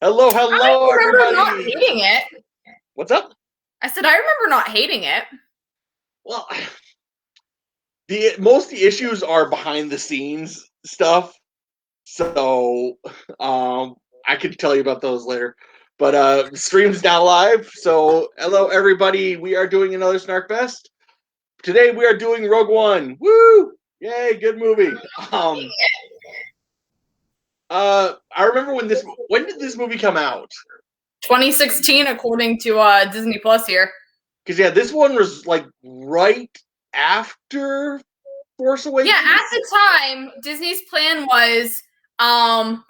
Hello, I hello, remember not everybody. hating it. What's up? I said I remember not hating it. Well, the most of the issues are behind the scenes stuff, so I can tell you about those later. But stream's now live, so hello, everybody. We are doing another Snarkfest. Today we are doing Rogue One. Woo! Yay, good movie. I remember when did this movie come out? 2016, according to Disney Plus here. Because yeah, this one was like right after Force Yeah, Awakens. at the time, Disney's plan was um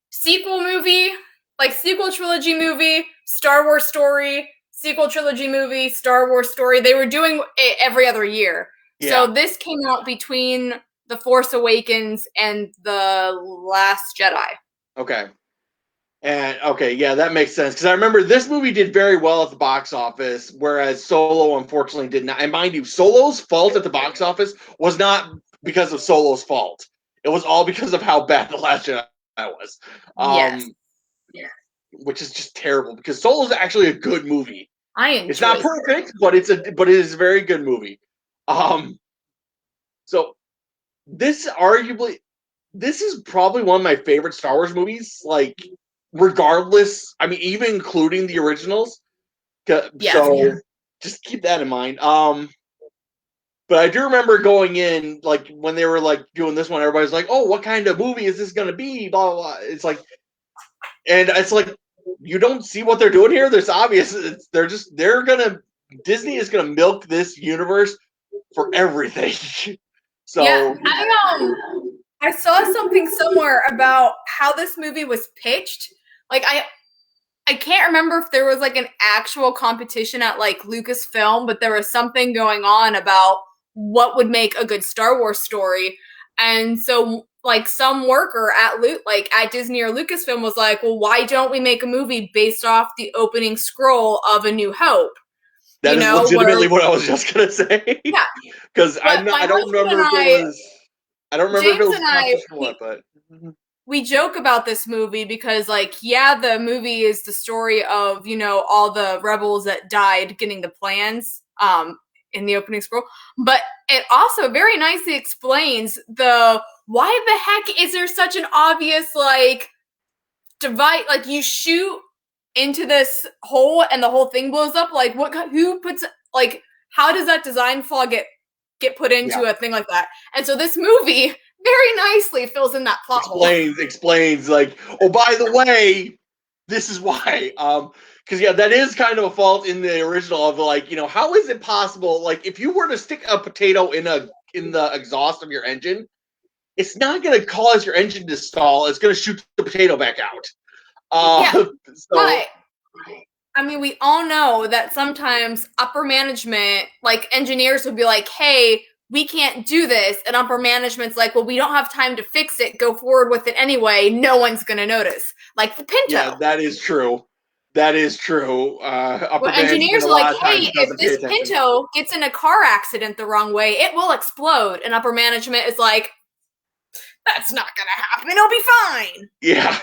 sequel movie, like sequel trilogy movie, Star Wars story, sequel trilogy movie, Star Wars story. They were doing it every other year. So Yeah. this came out between The Force Awakens and The Last Jedi. Okay. And okay, yeah, that makes sense because I remember this movie did very well at the box office, whereas Solo unfortunately did not. And mind you, Solo's fault at the box office was not because of Solo's fault. It was all because of how bad The Last Jedi was. Yes. Um, which is just terrible because Solo's actually a good movie. I It's not enjoyed it. perfect, but it is a very good movie. Um, so this is probably one of my favorite Star Wars movies. Like, regardless, I mean, even including the originals. Yes. So just keep that in mind. But I do remember going in, like when they were like doing this one, everybody's like, "Oh, what kind of movie is this going to be?" Blah, blah blah. It's like you don't see what they're doing here. There's obvious. Disney is gonna milk this universe for everything. Yeah, So I saw something somewhere about how this movie was pitched. Like I can't remember if there was like an actual competition at like Lucasfilm, but there was something going on about what would make a good Star Wars story. And so like some worker at at Disney or Lucasfilm was like, "Well, why don't we make a movie based off the opening scroll of A New Hope?" that is Where legitimately what I was just gonna say. yeah, Because but my I don't husband and remember if it was. I don't remember if it James was and a I, competition or what, but we joke about this movie because like yeah, the movie is the story of all the rebels that died getting the plans in the opening scroll, but it also very nicely explains the why the heck is there such an obvious like divide, like you shoot into this hole and the whole thing blows up, like who puts, like how does that design flaw get put yeah, into a thing like that? And so this movie very nicely fills in that plot hole. explains like, oh, by the way, this is why. Because yeah, that is kind of a fault in the original of like, how is it possible? Like, if you were to stick a potato in the exhaust of your engine, it's not going to cause your engine to stall. It's going to shoot the potato back out. Yeah, So but I mean, we all know that sometimes upper management, like engineers, would be like, "Hey, we can't do this," and upper management's like, "Well, we don't have time to fix it. Go forward with it anyway. No one's gonna notice." Like the yeah, Pinto. that is true. That is true. Upper Well, management engineers a are like, lot of "Hey, times if doesn't pay this attention. Pinto gets in a car accident the wrong way, it will explode." And upper management is like, "That's not gonna happen. It'll be fine." Yeah.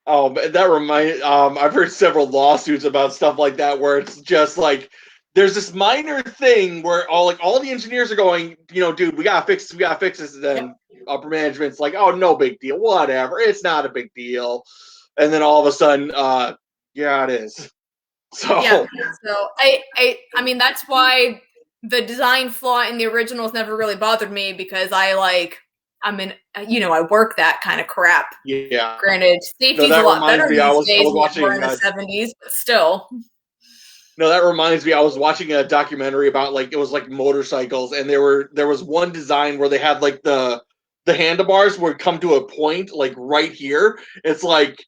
Oh, that reminds. I've heard several lawsuits about stuff like that where it's just like there's this minor thing where all the engineers are going, dude, we gotta fix this, we gotta fix this. And Yep. then upper management's like, oh, no big deal, whatever, it's not a big deal. And then all of a sudden, yeah, it is. Yeah. So So I mean that's why the design flaw in the originals never really bothered me, because I'm in, I work that kind of crap. yeah, Granted, no, safety's a that lot better reminds me. these I days was than they were watching. in the 70s, but still. No, that reminds me. I was watching a documentary about like it was like motorcycles, and there was one design where they had like the handlebars would come to a point like right here. It's like,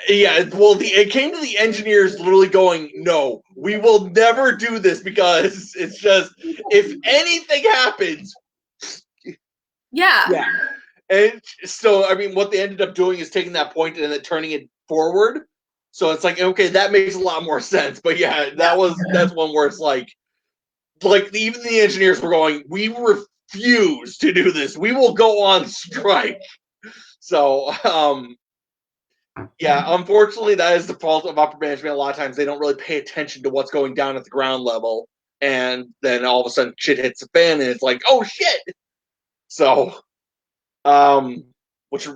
yeah, well, it came to the engineers literally going, no, we will never do this because it's just if anything happens, Yeah. yeah. And so I mean, what they ended up doing is taking that point and then turning it forward. So it's like, okay, that makes a lot more sense. But yeah, Yeah. that's one where it's like even the engineers were going, we refuse to do this, we will go on strike. So Yeah, unfortunately, that is the fault of upper management. A lot of times, they don't really pay attention to what's going down at the ground level, and then all of a sudden, shit hits the fan, and it's like, oh shit! So, which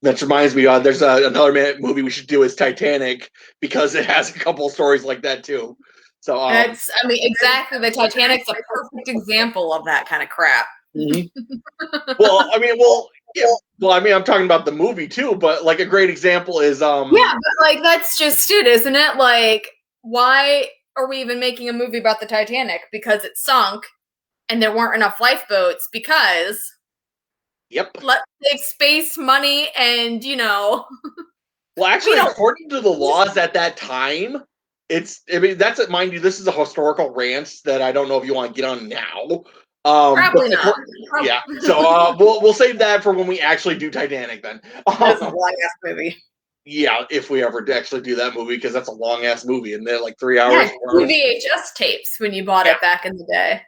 that reminds me, there's another movie we should do is Titanic because it has a couple of stories like that too. So, That's, I mean, exactly. The Titanic's a perfect example of that kind of crap. mm-hmm. Well, I mean, yeah. Well, I mean, I'm talking about the movie too, but like a great example is yeah, but like that's just it, isn't it? Like, why are we even making a movie about the Titanic? Because it sunk and there weren't enough lifeboats. Because yep. let's save space, money, and Well, actually, according to the laws at that time, I mean, that's mind you, this is a historical rant that I don't know if you want to get on now. Probably not. Yeah. So we'll save that for when we actually do Titanic then. That's a long ass movie. Yeah, if we ever actually do that movie, because that's a long ass movie, and they're like 3 hours. Yeah, VHS tapes when you bought it back in the day.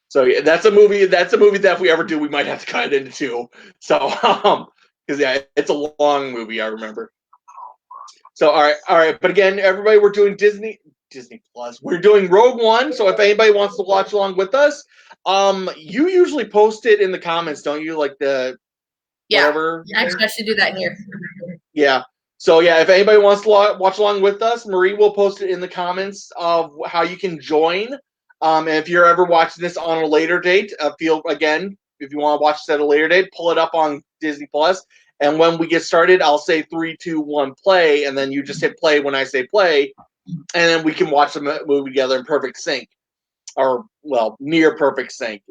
So yeah, that's a movie. That's a movie that if we ever do, we might have to cut it into two. So because yeah, it's a long movie. I remember. So all right. But again, everybody, we're doing Disney Plus. We're doing Rogue One. So if anybody wants to watch along with us, you usually post it in the comments, don't you? Like the whatever. Actually, I should do that here. Yeah. So yeah, if anybody wants to watch along with us, Marie will post it in the comments of how you can join. And if you're ever watching this on a later date, feel again if you want to watch this at a later date, pull it up on Disney Plus. And when we get started, I'll say 3, 2, 1, play, and then you just hit play when I say play, and then we can watch the movie together in perfect sync, or well, near perfect sync.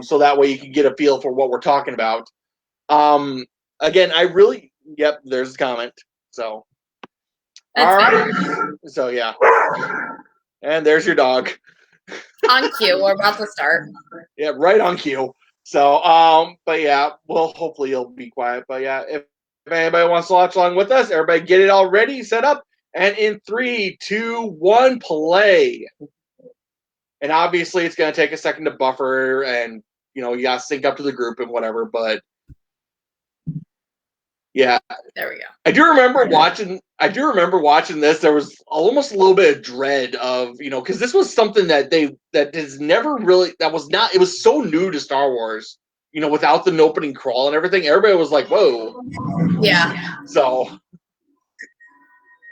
So that way you can get a feel for what we're talking about. Again, I really, yep, there's a comment. So, all right. So yeah, and there's your dog. On cue, we're about to start. Yeah, right on cue. So, but yeah, well, hopefully you'll be quiet. But yeah, if anybody wants to watch along with us, everybody get it all ready, set up, and in 3, 2, 1, play. And obviously, it's going to take a second to buffer, and you got to sync up to the group and whatever. But yeah, there we go. I do remember watching this. There was almost a little bit of dread of because this was something that is never really it was so new to Star Wars. Without the opening crawl and everything, everybody was like, "Whoa!" Yeah. So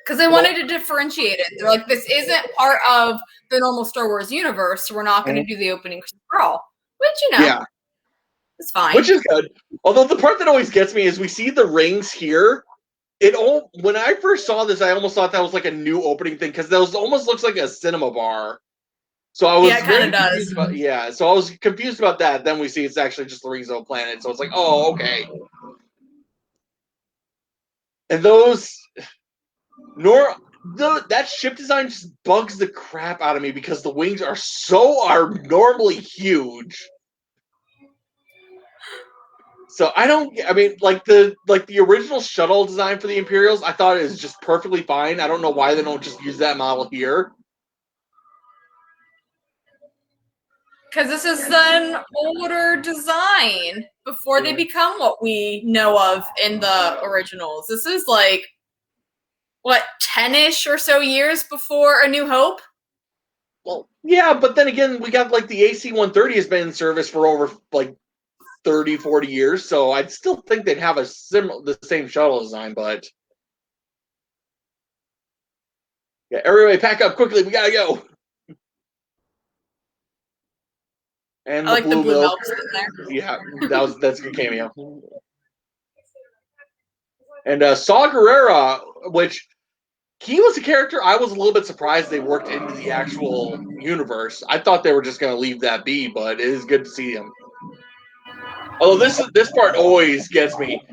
because they wanted to differentiate it. They're like, this isn't part of the normal Star Wars universe, so we're not going to do the opening crawl. Which, yeah, it's fine. Which is good. Although the part that always gets me is we see the rings here. When I first saw this, I almost thought that was like a new opening thing because that almost looks like a cinema bar. So I was very confused about so I was confused about that. Then we see it's actually just the rings of a planet. So it's like, oh, okay. And that ship design just bugs the crap out of me because the wings are normally huge. So I mean, like the original shuttle design for the Imperials, I thought it was just perfectly fine. I don't know why they don't just use that model here. Because this is an older design before they become what we know of in the originals. This is like, what, 10-ish or so years before A New Hope? Well, yeah, but then again, we got like the AC-130 has been in service for over like 30, 40 years, so I'd still think they'd have the same shuttle design, but yeah, everybody pack up quickly, we gotta go. And I like the blue milk in there. Yeah, that's a good cameo. And Saw Gerrera, which he was a character I was a little bit surprised they worked into the actual universe. I thought they were just going to leave that be, but it is good to see him. Although this part always gets me.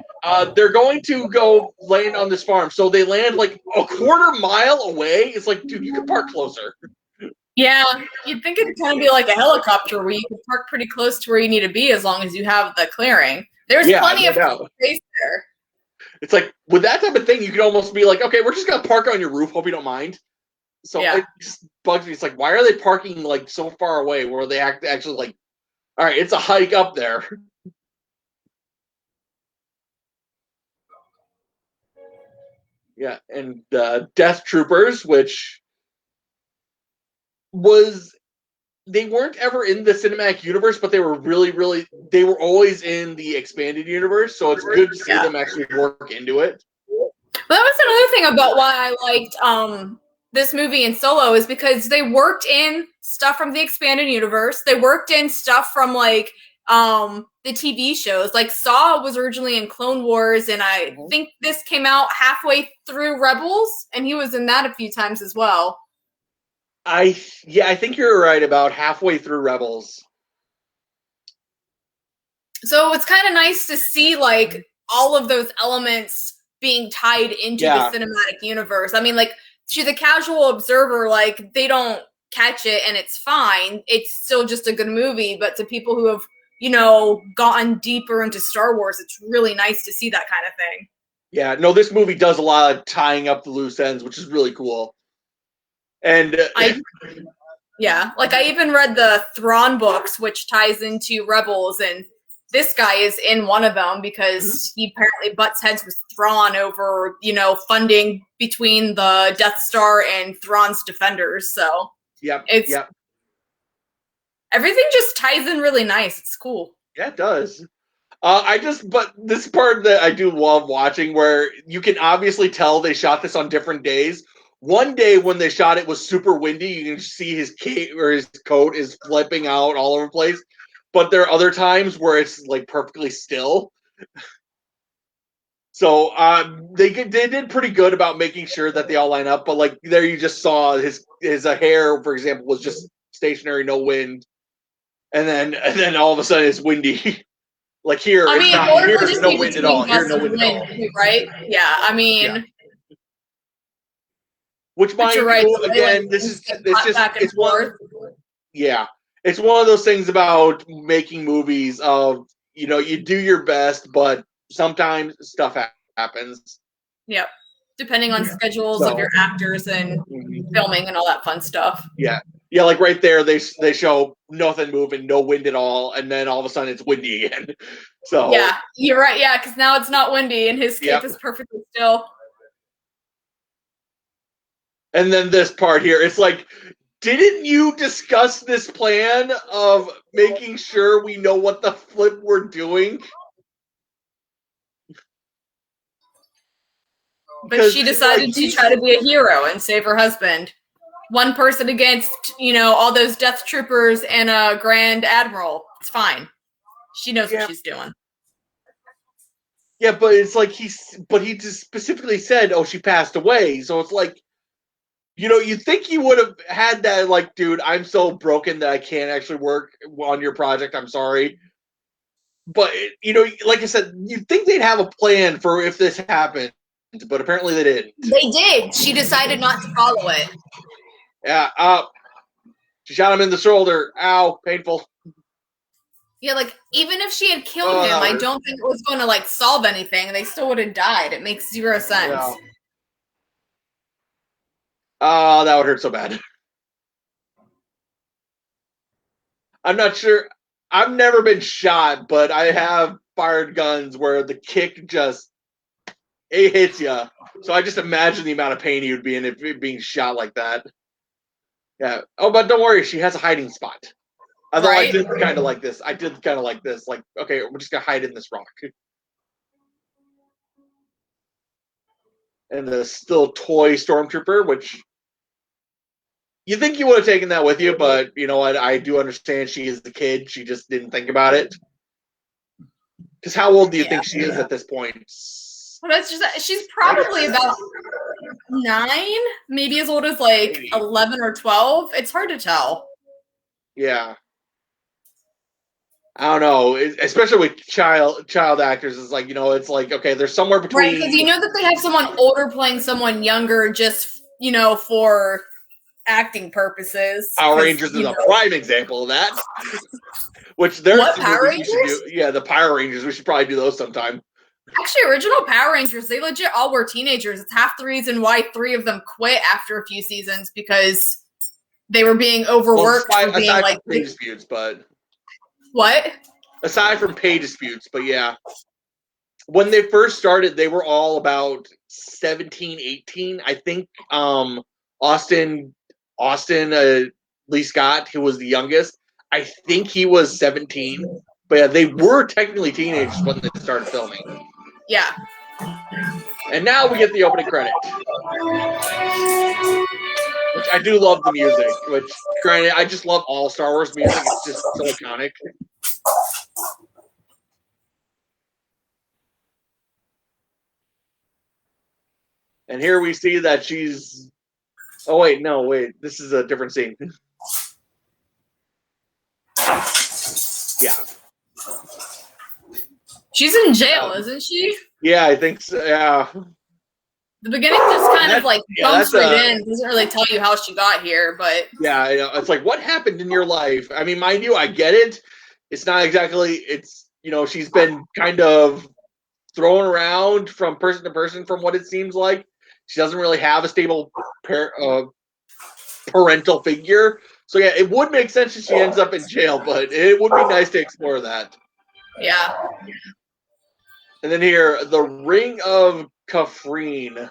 They're going to go land on this farm, so they land like a quarter mile away. It's like, dude, you can park closer. Yeah, you'd think it'd kind of be like a helicopter where you can park pretty close to where you need to be as long as you have the clearing. There's plenty of space there. It's like, with that type of thing, you could almost be like, okay, we're just going to park on your roof. Hope you don't mind. So it just bugs me. It's like, why are they parking like so far away where they actually like, all right, it's a hike up there. Yeah, and Death Troopers, which was they weren't ever in the cinematic universe, but they were they were always in the expanded universe. So it's good to see Yeah. them actually work into it. But that was another thing about why I liked this movie and Solo is because they worked in stuff from the expanded universe. They worked in stuff from like the TV shows. Like Saw was originally in Clone Wars, and I think this came out halfway through Rebels, and he was in that a few times as well. I think you're right about halfway through Rebels. So it's kind of nice to see like all of those elements being tied into the cinematic universe. I mean, like to the casual observer, like they don't catch it and it's fine. It's still just a good movie. But to people who have, gotten deeper into Star Wars, it's really nice to see that kind of thing. Yeah, no, this movie does a lot of tying up the loose ends, which is really cool. And like I even read the Thrawn books, which ties into Rebels, and this guy is in one of them because he apparently butts heads with Thrawn over, funding between the Death Star and Thrawn's defenders. So everything just ties in really nice. It's cool. Yeah, it does. But this part that I do love watching, where you can obviously tell they shot this on different days. One day when they shot it was super windy. You can see his cape or his coat is flipping out all over the place. But there are other times where it's like perfectly still. So they did pretty good about making sure that they all line up. But like there, you just saw his hair, for example, was just stationary, no wind, and then all of a sudden it's windy. Like here, I mean, here's no wind at all. Here's no wind at all. Right? Yeah, I mean. Yeah. Which, mind you, right, again, it's one. Yeah, it's one of those things about making movies of you do your best, but sometimes stuff happens. Yep, depending on schedules of your actors and filming and all that fun stuff. Yeah, like right there, they show nothing moving, no wind at all, and then all of a sudden it's windy again. So yeah, you're right. Yeah, because now it's not windy and his cape is perfectly still. And then this part here, it's like, didn't you discuss this plan of making sure we know what the flip we're doing? But she decided to try to be a hero and save her husband. One person against, all those Death Troopers and a Grand Admiral. It's fine. She knows what she's doing. Yeah, but it's like he just specifically said, "Oh, she passed away." So it's like, you think he would have had that, like, dude, I'm so broken that I can't actually work on your project. I'm sorry. But, like I said, you'd think they'd have a plan for if this happened, but apparently they didn't. They did. She decided not to follow it. Yeah, she shot him in the shoulder. Ow, painful. Yeah, like, even if she had killed him, I don't think it was going to, like, solve anything. They still would have died. It makes zero sense. Yeah. Oh, that would hurt so bad. I'm not sure. I've never been shot, but I have fired guns where the kick just hits you. So I just imagine the amount of pain he would be in it being shot like that. Yeah. Oh, but don't worry, she has a hiding spot. Although I did kind of like this. Like, okay, we're just gonna hide in this rock. And the still toy stormtrooper, which you think you would have taken that with you, but you know what? I do understand she is the kid. She just didn't think about it. Because how old do you think she is at this point? Well, that's just, she's probably about 9, maybe as old as like 11 or 12. It's hard to tell. Yeah. I don't know, especially with child actors. It's like, it's like, okay, there's somewhere between. Right, because you know that they have someone older playing someone younger just, for acting purposes. Power Rangers is a prime example of that. Which there's what, Power Rangers? Yeah, the Power Rangers. We should probably do those sometime. Actually, original Power Rangers, they legit all were teenagers. It's half the reason why 3 of them quit after a few seasons, because they were being overworked for being like pay disputes, but what? Aside from pay disputes, but yeah. when they first started, they were all about 17, 18. I think Austin Lee Scott, who was the youngest, I think he was 17. But yeah, they were technically teenagers when they started filming. Yeah. And now we get the opening credit. Which I do love the music, which granted, I just love all Star Wars music. It's just so iconic. And here we see that she's. Oh wait, no, wait. This is a different scene. Yeah. She's in jail, isn't she? Yeah, I think so. Yeah. The beginning just kind of like bumps right in. Doesn't really tell you how she got here, but yeah, it's like, what happened in your life? I mean, mind you, I get it. It's not exactly. It's she's been kind of thrown around from person to person, from what it seems like. She doesn't really have a stable parental figure. So yeah, it would make sense if she ends up in jail, but it would be nice to explore that. Yeah. And then here, the Ring of Kafrene.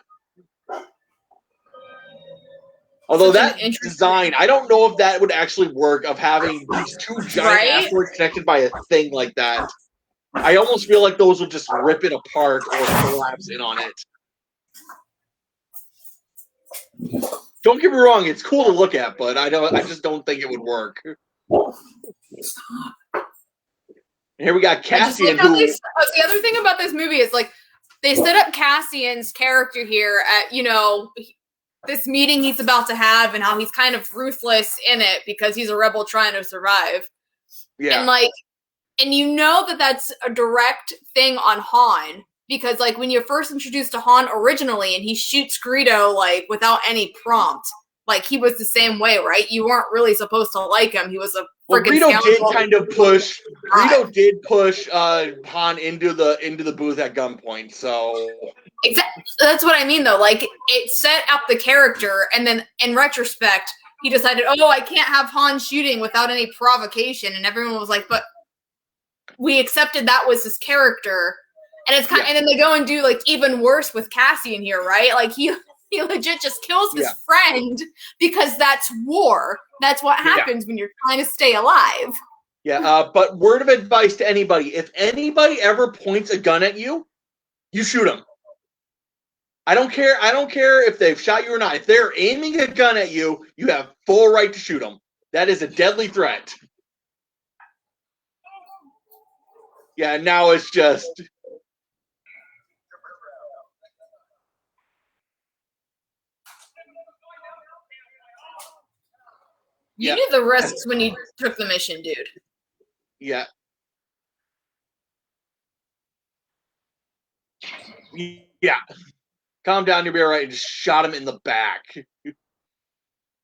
Although that design, I don't know if that would actually work, of having these two giant asteroids connected by a thing like that. I almost feel like those would just rip it apart or collapse in on it. Don't get me wrong; it's cool to look at, but I just don't think it would work. And here we got Cassian. The other thing about this movie is like they set up Cassian's character here at this meeting he's about to have, and how he's kind of ruthless in it because he's a rebel trying to survive. Yeah, and that's a direct thing on Han. Because, like, when you're first introduced to Han originally and he shoots Greedo, like, without any prompt, like, he was the same way, right? You weren't really supposed to like him. He was a freaking Greedo did kind of push. Greedo did push Han into the booth at gunpoint, so... Exactly. That's what I mean, though. Like, it set up the character, and then, in retrospect, he decided, oh, I can't have Han shooting without any provocation, and everyone was like, but we accepted that was his character. And it's and then they go and do like even worse with Cassian here, right? Like he legit just kills his friend because that's war. That's what happens when you're trying to stay alive. Yeah, but word of advice to anybody: if anybody ever points a gun at you, you shoot them. I don't care. I don't care if they've shot you or not. If they're aiming a gun at you, you have full right to shoot them. That is a deadly threat. Yeah, now it's just. You knew the risks when you took the mission, dude. Yeah. Yeah. Calm down, you'll be all right. And just shot him in the back.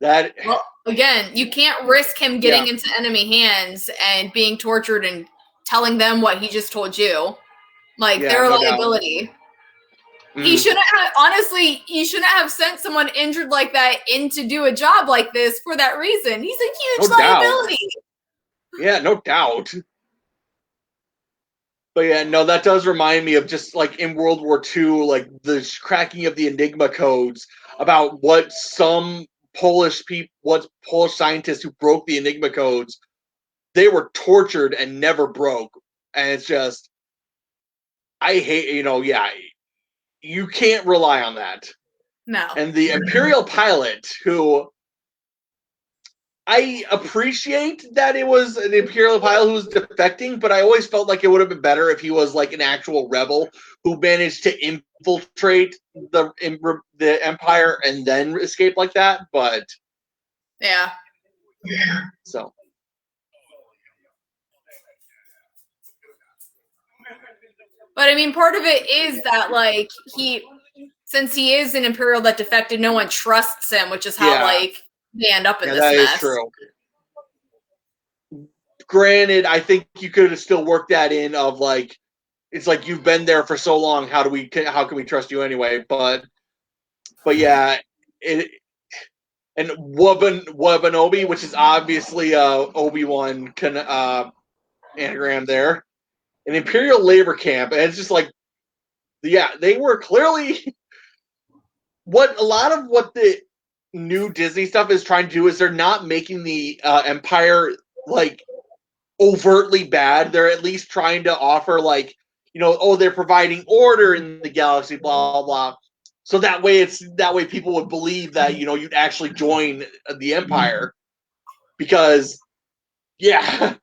Well, again, you can't risk him getting into enemy hands and being tortured and telling them what he just told you. Like, they're a liability. He shouldn't have, honestly, he shouldn't have sent someone injured like that in to do a job like this for that reason. He's a huge liability. Yeah, no doubt. But yeah, no, that does remind me of just like in World War II, like the cracking of the Enigma codes about what some Polish scientists who broke the Enigma codes, they were tortured and never broke. And it's just, I hate, you can't rely on that. No. And the Imperial pilot, who I appreciate that it was an Imperial pilot who was defecting, but I always felt like it would have been better if he was like an actual rebel who managed to infiltrate the Empire and then escape like that. But yeah. So. But I mean, part of it is that like since he is an Imperial that defected, no one trusts him, which is how like they end up in this mess. That is true. Granted, I think you could have still worked that in of like, it's like you've been there for so long. How can we trust you anyway? But yeah, and Wabanobi, which is obviously Obi-Wan anagram there, an Imperial labor camp, and it's just like yeah, they were clearly what a lot of what the new Disney stuff is trying to do is they're not making the Empire like overtly bad. They're at least trying to offer like, oh, they're providing order in the galaxy, blah blah blah. So that way people would believe that you'd actually join the Empire because yeah.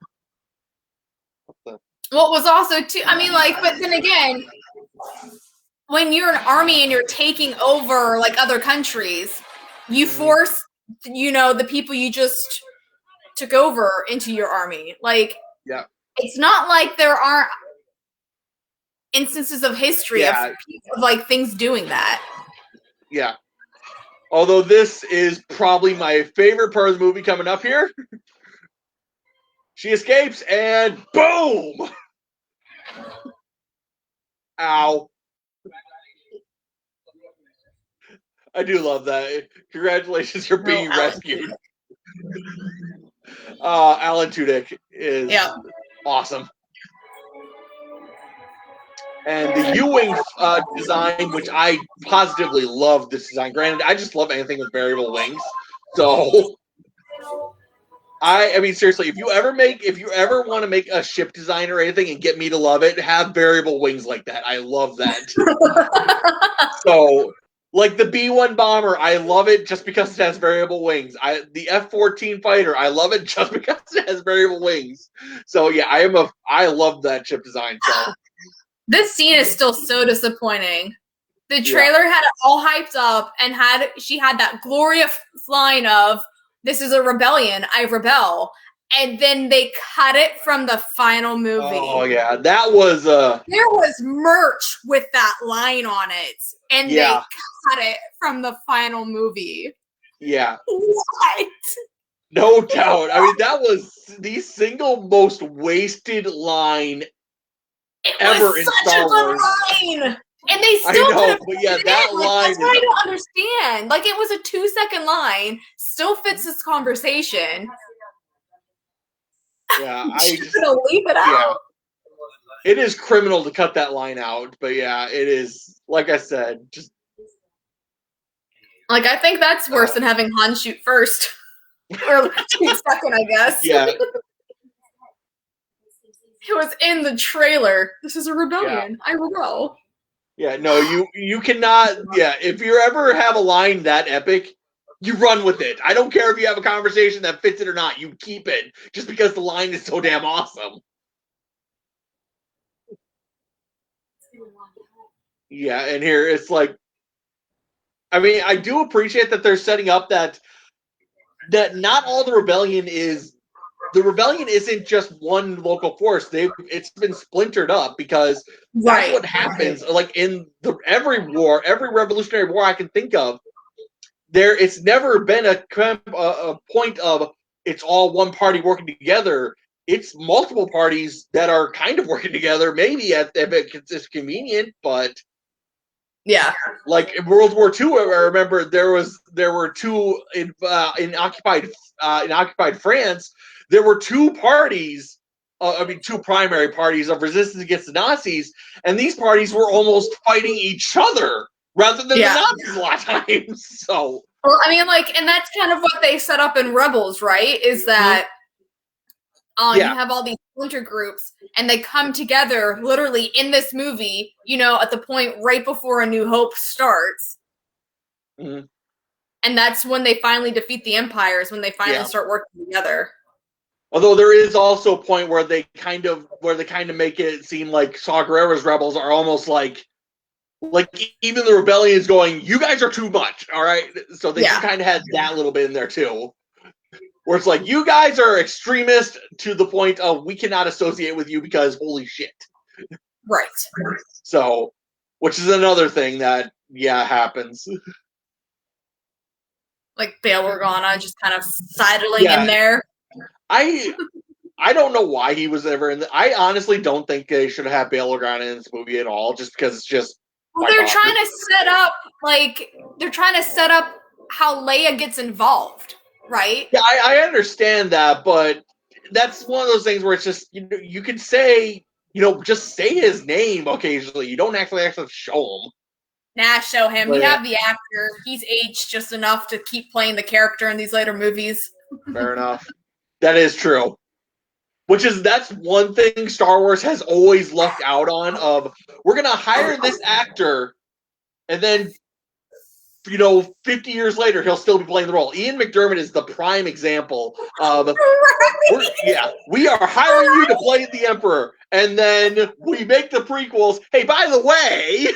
What was also too, I mean, like, but then again, when you're an army and you're taking over like other countries, you force, the people you just took over into your army. Like, Yeah. It's not like there aren't instances of history of like things doing that. Yeah. Although this is probably my favorite part of the movie coming up here. She escapes and boom! Ow. I do love that. Congratulations, you're being rescued. Alan Tudyk is awesome. And the U-Wing design, which I positively love this design. Granted, I just love anything with variable wings. So, I mean, seriously, if you ever want to make a ship design or anything and get me to love it, have variable wings like that. I love that. So, like the B-1 bomber, I love it just because it has variable wings. The F-14 fighter, I love it just because it has variable wings. So yeah, I love that ship design. So this scene is still so disappointing. The trailer had it all hyped up and she had that glorious line of, "This is a rebellion, I rebel." And then they cut it from the final movie. Oh yeah, that was there was merch with that line on it, and they cut it from the final movie. Yeah. What? No doubt. I mean, that was the single most wasted line ever in Star Wars. Line. And they still but yeah, that line. That's what I don't understand. Like, it was a 2-second line, still fits this conversation. Yeah, I just gonna leave it out. It is criminal to cut that line out, but yeah, it is. Like I said, just like I think that's worse than having Han shoot first or shoot second, I guess. Yeah. It was in the trailer. This is a rebellion. I rebel. Yeah, no, you cannot. Yeah, if you ever have a line that epic, you run with it. I don't care if you have a conversation that fits it or not. You keep it just because the line is so damn awesome. Yeah, and here it's like, I mean, I do appreciate that they're setting up that not all the rebellion isn't just one local force. It's been splintered up because that's what happens. Like in every Revolutionary War I can think of, it's never been a point of it's all one party working together. It's multiple parties that are kind of working together, maybe if it's convenient, but yeah. Like in World War II, I remember there were two in occupied France. There were two parties. Two primary parties of resistance against the Nazis, and these parties were almost fighting each other rather than the Nazis a lot of times. So, well, I mean, like, and that's kind of what they set up in Rebels, right? Is that you have all these splinter groups, and they come together literally in this movie, at the point right before A New Hope starts. Mm-hmm. And that's when they finally defeat the Empires, when they finally start working together. Although there is also a point where they kind of make it seem like Saw Gerrera's rebels are almost like even the rebellion is going, you guys are too much, all right? So they kind of had that little bit in there too. Where it's like, you guys are extremist to the point of we cannot associate with you because holy shit. Right. So, which is another thing that, happens. Like Bail Organa just kind of sidling in there. I don't know why he was ever in I honestly don't think they should have Bail Organa in this movie at all, just because it's just... Well, they're trying to set up how Leia gets involved. Right? Yeah, I understand that, but that's one of those things where it's just, you can say, just say his name occasionally. You don't actually have to show him. Nah, show him. You Yeah. have the actor. He's aged just enough to keep playing the character in these later movies. Fair enough. That is true. That's one thing Star Wars has always lucked out on, of we're going to hire this actor, and then 50 years later, he'll still be playing the role. Ian McDiarmid is the prime example of, we are hiring you to play the Emperor, and then we make the prequels. Hey, by the way,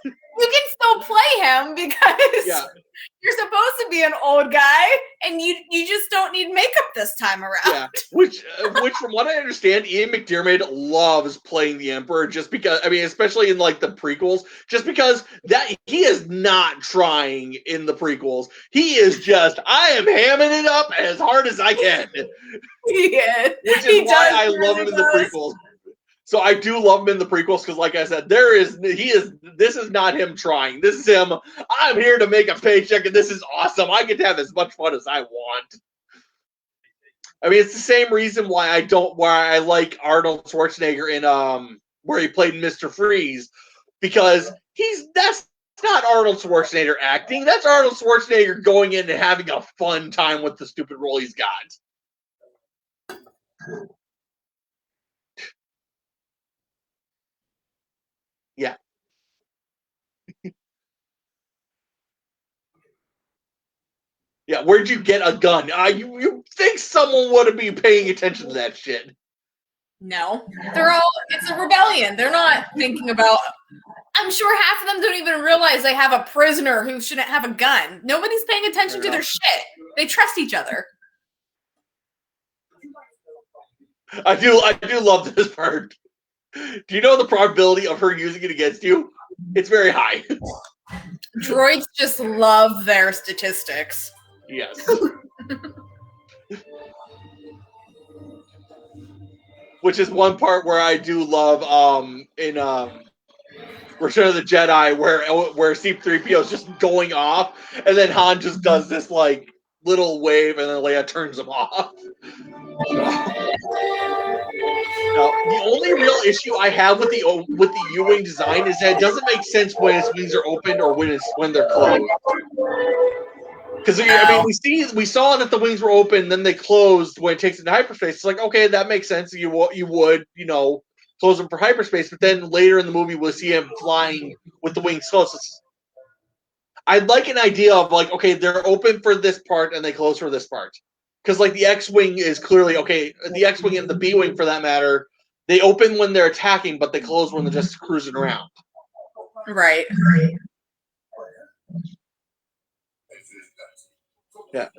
you can still play him because you're supposed to be an old guy, and you just don't need makeup this time around. Yeah, which from what I understand, Ian McDiarmid loves playing the Emperor, just because, especially in like the prequels, just because that he is not trying in the prequels. He is just, I am hamming it up as hard as I can. Yeah, which is why I love him in the prequels. So I do love him in the prequels because, like I said, this is not him trying. This is him. I'm here to make a paycheck, and this is awesome. I get to have as much fun as I want. It's the same reason why I like Arnold Schwarzenegger in where he played Mr. Freeze, because that's not Arnold Schwarzenegger acting. That's Arnold Schwarzenegger going in and having a fun time with the stupid role he's got. Yeah. Yeah, where'd you get a gun? You think someone would be paying attention to that shit? No. It's a rebellion. They're not thinking about, I'm sure half of them don't even realize they have a prisoner who shouldn't have a gun. Nobody's paying attention to their shit. They trust each other. I do love this part. Do you know the probability of her using it against you? It's very high. Droids just love their statistics. Yes. Which is one part where I do love in Return of the Jedi, where C-3PO is just going off, and then Han just does this like little wave, and then Leia turns him off. Now, the only real issue I have with the U-wing design is that it doesn't make sense when its wings are open or when they're closed. Because we saw that the wings were open, then they closed when it takes it into hyperspace. It's like, okay, that makes sense. You would close them for hyperspace, but then later in the movie we'll see him flying with the wings closed. I'd like an idea of like, okay, they're open for this part and they close for this part. Because like the X-wing is clearly the X-wing and the B-wing for that matter, they open when they're attacking, but they close when they're just cruising around. Right. Yeah,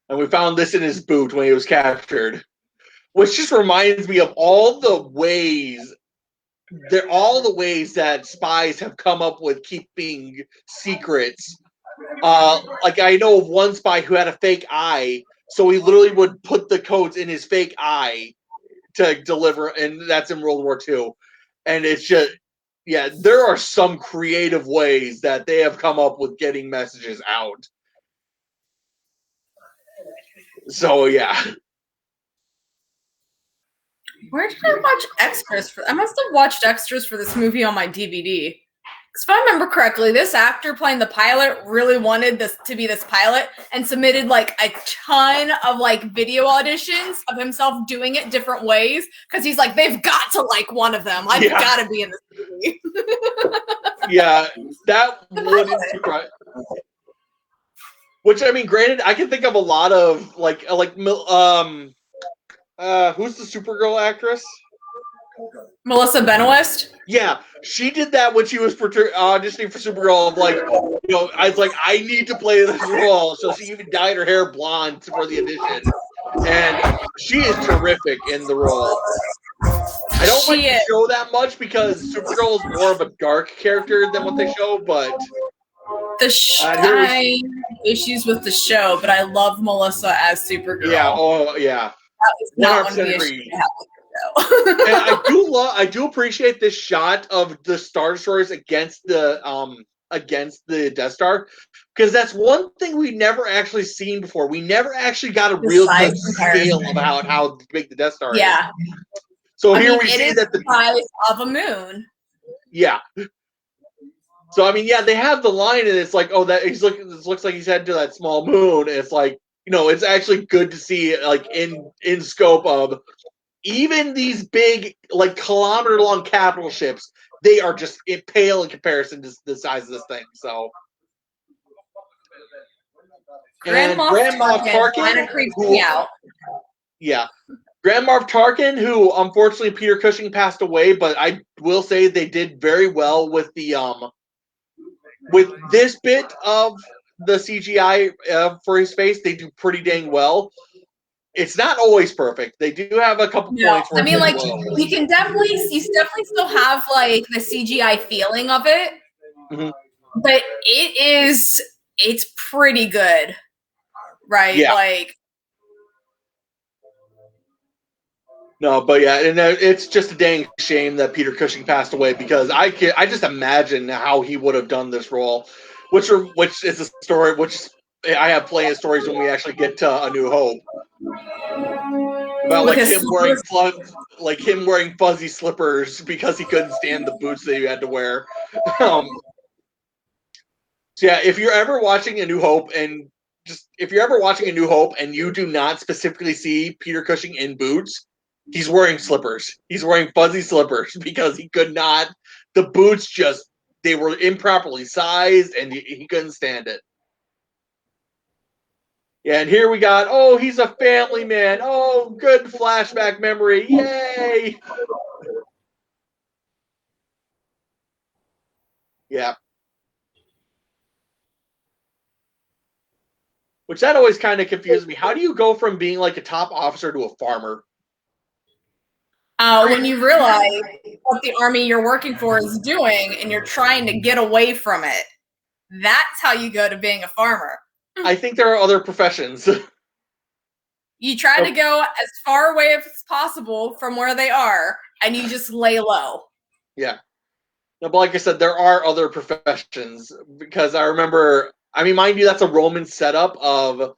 and we found this in his boot when he was captured, which just reminds me of all the ways that spies have come up with keeping secrets. Like I know of one spy who had a fake eye. So he literally would put the codes in his fake eye to deliver, and that's in World War II. And it's just, there are some creative ways that they have come up with getting messages out. So, yeah. Where did I watch extras for? I must have watched extras for this movie on my DVD. Because if I remember correctly, this actor playing the pilot really wanted this to be this pilot and submitted like a ton of like video auditions of himself doing it different ways. Because he's like, they've got to like one of them. I've got to be in this movie. Yeah, that wouldn't surprise. Which granted, I can think of a lot of who's the Supergirl actress? Melissa Benoist? Yeah, she did that when she was auditioning for Supergirl. I was like, I need to play this role. So she even dyed her hair blonde for the audition. And she is terrific in the role. I don't like the show that much because Supergirl is more of a dark character than what they show, but... I issues with the show, but I love Melissa as Supergirl. Yeah, yeah. That is not one of the issues I have with the show. And I do appreciate this shot of the Star Destroyers against the Death Star, because that's one thing we never actually seen before. We never actually got a real good scale about how big the Death Star is. So here we see that the size of a moon. Yeah. So I mean, yeah, they have the line, and it's like, oh, that he's looking. This looks like he's headed to that small moon. And it's like, it's actually good to see, like in scope of even these big, like kilometer-long capital ships. They are just pale in comparison to the size of this thing. So, Grand Moff Tarkin creeps me out. Yeah. Grand Moff Tarkin, who unfortunately Peter Cushing passed away, but I will say they did very well with the with this bit of the CGI for his face. They do pretty dang well. It's not always perfect. They do have a couple points where you can definitely still have like the CGI feeling of it, but it's pretty good, right? Yeah. Like. No, but yeah, and it's just a dang shame that Peter Cushing passed away, because I just imagine how he would have done this role, which is a story which I have plenty of stories when we actually get to A New Hope about him wearing fuzzy slippers because he couldn't stand the boots that he had to wear. So yeah, if you're ever watching A New Hope and you do not specifically see Peter Cushing in boots, he's wearing slippers. He's wearing fuzzy slippers because he could not. The boots they were improperly sized, and he couldn't stand it. Yeah, and here we got, he's a family man. Oh, good flashback memory. Yay! Yeah. Which that always kind of confused me. How do you go from being like a top officer to a farmer? When you realize what the army you're working for is doing and you're trying to get away from it, that's how you go to being a farmer. I think there are other professions. You try to go as far away as possible from where they are, and you just lay low. Yeah. No, but like I said, there are other professions, because I remember, I mean, mind you, that's a Roman setup of.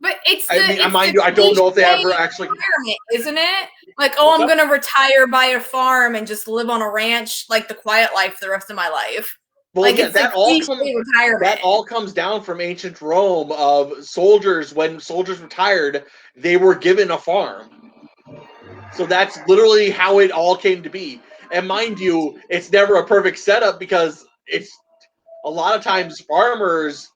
But I don't know if they ever actually, isn't it? Like, I'm going to retire by a farm and just live on a ranch, like the quiet life, the rest of my life. Well, like, yeah, that all comes down from ancient Rome of soldiers. When soldiers retired, they were given a farm. So that's literally how it all came to be. And mind you, it's never a perfect setup, because it's a lot of times farmers.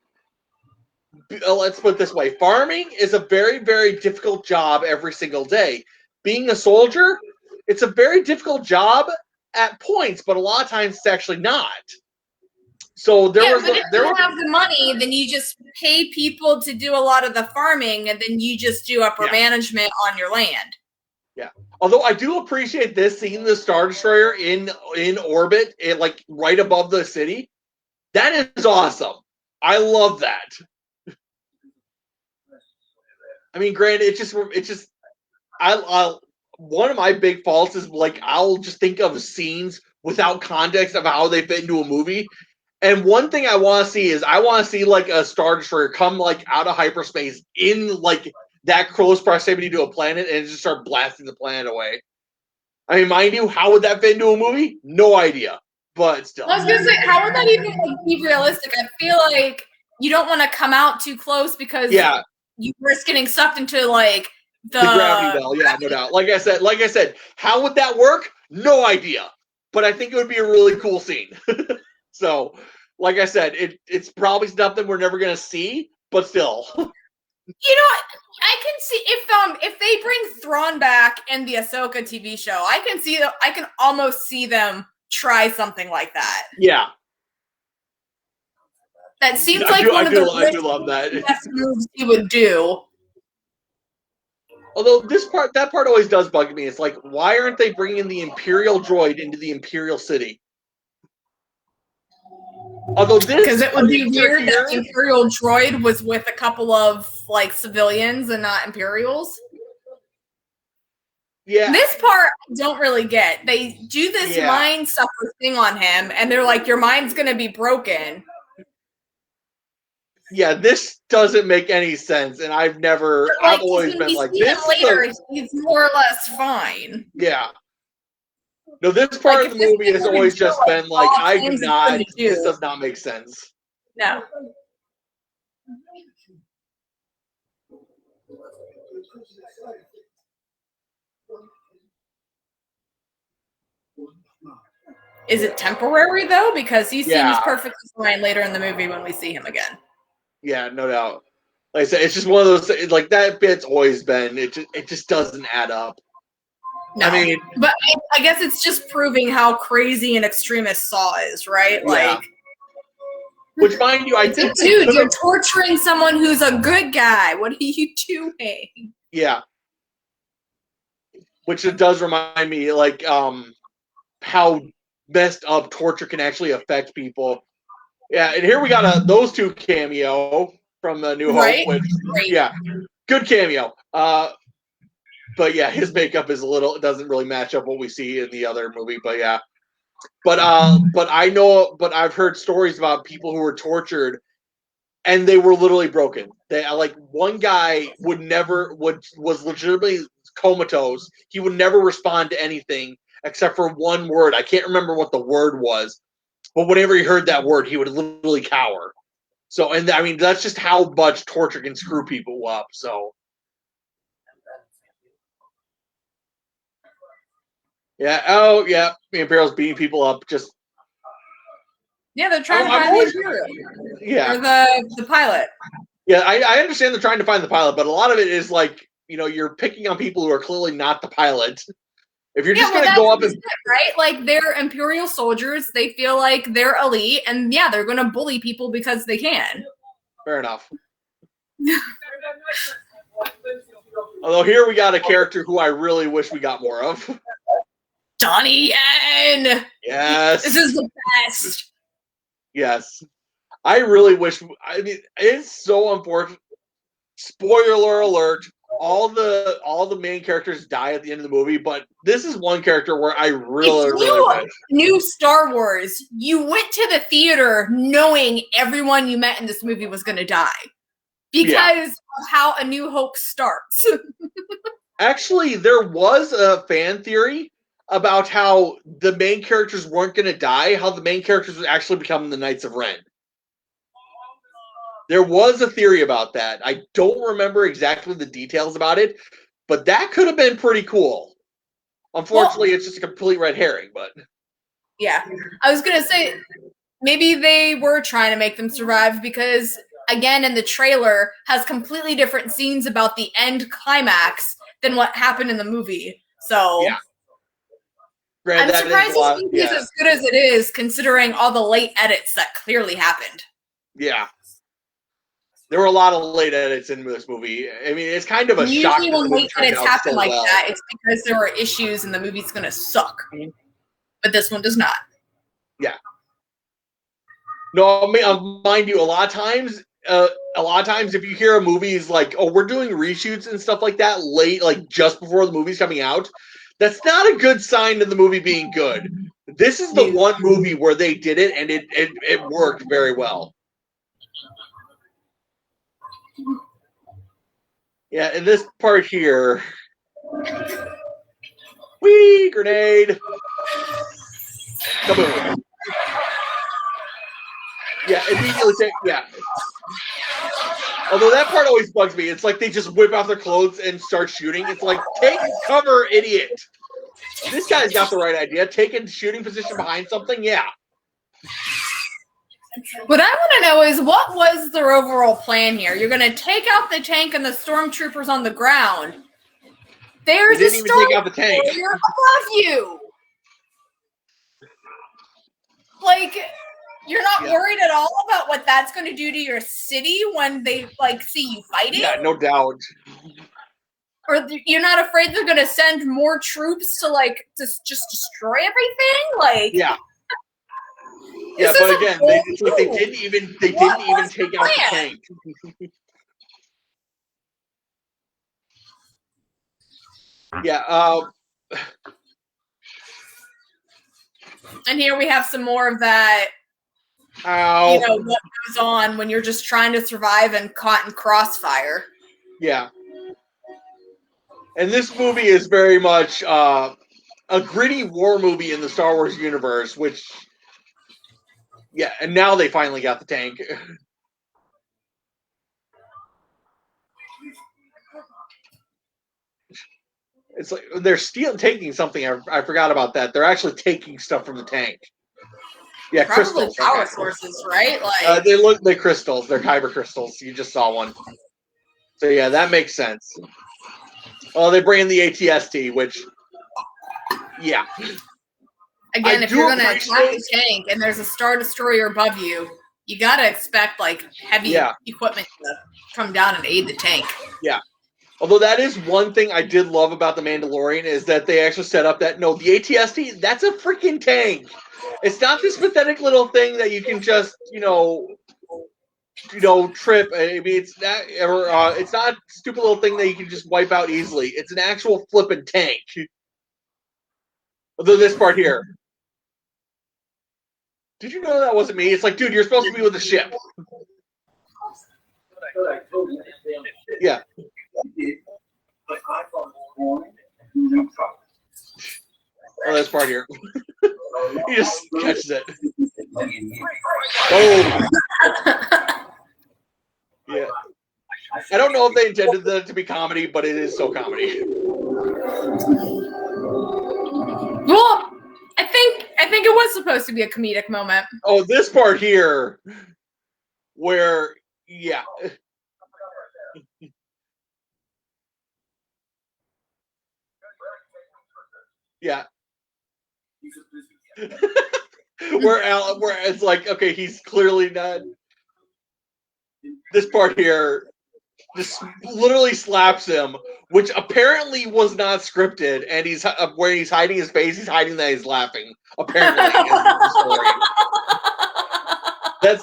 Let's put it this way. Farming is a very, very difficult job every single day. Being a soldier, it's a very difficult job at points, but a lot of times it's actually not. So if you have the money, then you just pay people to do a lot of the farming, and then you just do upper management on your land. Yeah. Although I do appreciate this, seeing the Star Destroyer in orbit, like right above the city. That is awesome. I love that. I mean, granted, one of my big faults is, like, I'll just think of scenes without context of how they fit into a movie. And one thing I want to see is like a Star Destroyer come like out of hyperspace in like that close proximity to a planet and just start blasting the planet away. I mean, mind you, how would that fit into a movie? No idea. But still. I was gonna say, how would that even be realistic? I feel like you don't want to come out too close, because you risk getting sucked into like the gravity well. Yeah, no doubt. Like I said, how would that work? No idea. But I think it would be a really cool scene. So, like I said, it's probably something we're never gonna see, but still. I can see if they bring Thrawn back in the Ahsoka TV show, I can almost see them try something like that. Yeah. That seems like one of the best moves he would do. Although that part always does bug me. It's like, why aren't they bringing the Imperial droid into the Imperial City? Although because it would be weird that the Imperial droid was with a couple of like civilians and not Imperials. Yeah. This part I don't really get. They do this mind suffer thing on him, and they're like, your mind's gonna be broken. yeah, this doesn't make any sense, and I've always been like, this later, he's more or less fine. Yeah. No, this part of the movie has always just been like, this does not make sense. No. Is it temporary though? Because he seems perfectly fine later in the movie when we see him again. Yeah, no doubt. Like I said, it's just one of those, like, that bit's always been, it just doesn't add up. No, I mean, but I guess it's just proving how crazy an extremist Saw is, right? Yeah. Like, which, mind you, I think, dude, you're torturing someone who's a good guy. What are you doing? Yeah. Which it does remind me, like, how messed up torture can actually affect people. Yeah, and here we got those two cameo from New Hope, which, yeah, good cameo. But yeah, his makeup is doesn't really match up what we see in the other movie. But yeah, but I've heard stories about people who were tortured, and they were literally broken. They, like, one guy was legitimately comatose. He would never respond to anything except for one word. I can't remember what the word was, but whenever he heard that word, he would literally cower. So, and I mean, that's just how much torture can screw people up. So. Yeah. Oh, yeah. The Imperial's beating people up. Yeah, they're trying to find the Imperial. Yeah. Or the pilot. Yeah, I understand they're trying to find the pilot, but a lot of it is like, you're picking on people who are clearly not the pilot. If you're just going to go up and... right? Like, they're Imperial soldiers. They feel like they're elite, and yeah, they're going to bully people because they can. Fair enough. Although here we got a character who I really wish we got more of. Donnie Yen! Yes. This is the best. Yes. I really wish... I mean, it's so unfortunate. Spoiler alert. All the main characters die at the end of the movie, but this is one character where I really wish. New Star Wars, you went to the theater knowing everyone you met in this movie was going to die. Because of how A New Hope starts. Actually, there was a fan theory about how the main characters weren't going to die, how the main characters would actually become the Knights of Ren. There was a theory about that. I don't remember exactly the details about it, but that could have been pretty cool. Unfortunately, it's just a complete red herring, but... Yeah. I was going to say, maybe they were trying to make them survive because... Again, in the trailer, has completely different scenes about the end climax than what happened in the movie. So, yeah. I'm surprised this movie is as good as it is, considering all the late edits that clearly happened. Yeah. There were a lot of late edits in this movie. I mean, it's kind of a shock. Usually when late edits happen like that, it's because there were issues and the movie's going to suck. Mm-hmm. But this one does not. Yeah. No, mind you, a lot of times if you hear a movie is like, oh, we're doing reshoots and stuff like that late, like just before the movie's coming out, that's not a good sign of the movie being good. This is the one movie where they did it, and it worked very well. Yeah, in this part here, whee, grenade, kaboom. Yeah, immediately say, yeah. Although that part always bugs me. It's like they just whip off their clothes and start shooting. It's like, take cover, idiot. This guy's got the right idea. Take a shooting position behind something, yeah. What I want to know is, what was their overall plan here? You're going to take out the tank and the stormtroopers on the ground. There's a stormtrooper above you. Like... You're not worried at all about what that's going to do to your city when they, like, see you fighting? Yeah, no doubt. Or you're not afraid they're going to send more troops to, like, just destroy everything? Like... Yeah. Yeah, but again, they didn't even take out the tank. Yeah, And here we have some more of that Ow. what goes on when you're just trying to survive and caught in crossfire. Yeah. And this movie is very much a gritty war movie in the Star Wars universe, which, yeah, and now they finally got the tank. It's like they're taking something. I forgot about that. They're actually taking stuff from the tank. Yeah, Probably crystals. power sources, right? Like they look like crystals. They're kyber crystals. You just saw one. So yeah, that makes sense. Oh, they bring in the ATST, which, yeah. Again, if you're going to attack a tank and there's a Star Destroyer above you, you got to expect like heavy equipment to come down and aid the tank. Yeah. Although that is one thing I did love about The Mandalorian is that they actually set up that, no, the ATST, that's a freaking tank. It's not this pathetic little thing that you can just, trip. I mean, it's not a stupid little thing that you can just wipe out easily. It's an actual flippin' tank. Although this part here. Did you know that wasn't me? It's like, dude, you're supposed to be with the ship. Yeah. Oh, this part here. He just catches it. Oh. Yeah. I don't know if they intended that to be comedy, but it is so comedy. Well, I think it was supposed to be a comedic moment. Oh, this part here, where, yeah. Yeah. where it's like, okay, he's clearly not. This part here just literally slaps him, which apparently was not scripted, and he's where he's hiding his face, he's hiding that he's laughing. Apparently, is the story.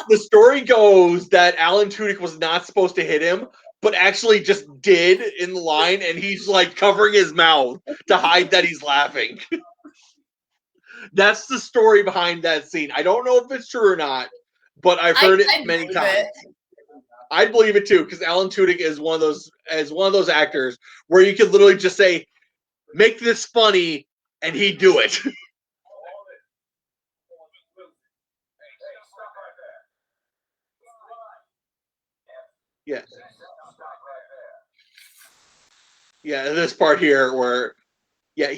The story goes that Alan Tudyk was not supposed to hit him, but actually just did in the line, and he's like covering his mouth to hide that he's laughing. That's the story behind that scene. I don't know if it's true or not, but I've heard it many times. I'd believe it too, because Alan Tudyk is one of those actors where you could literally just say, "Make this funny," and he'd do it. Yeah. Yeah, this part here where, yeah,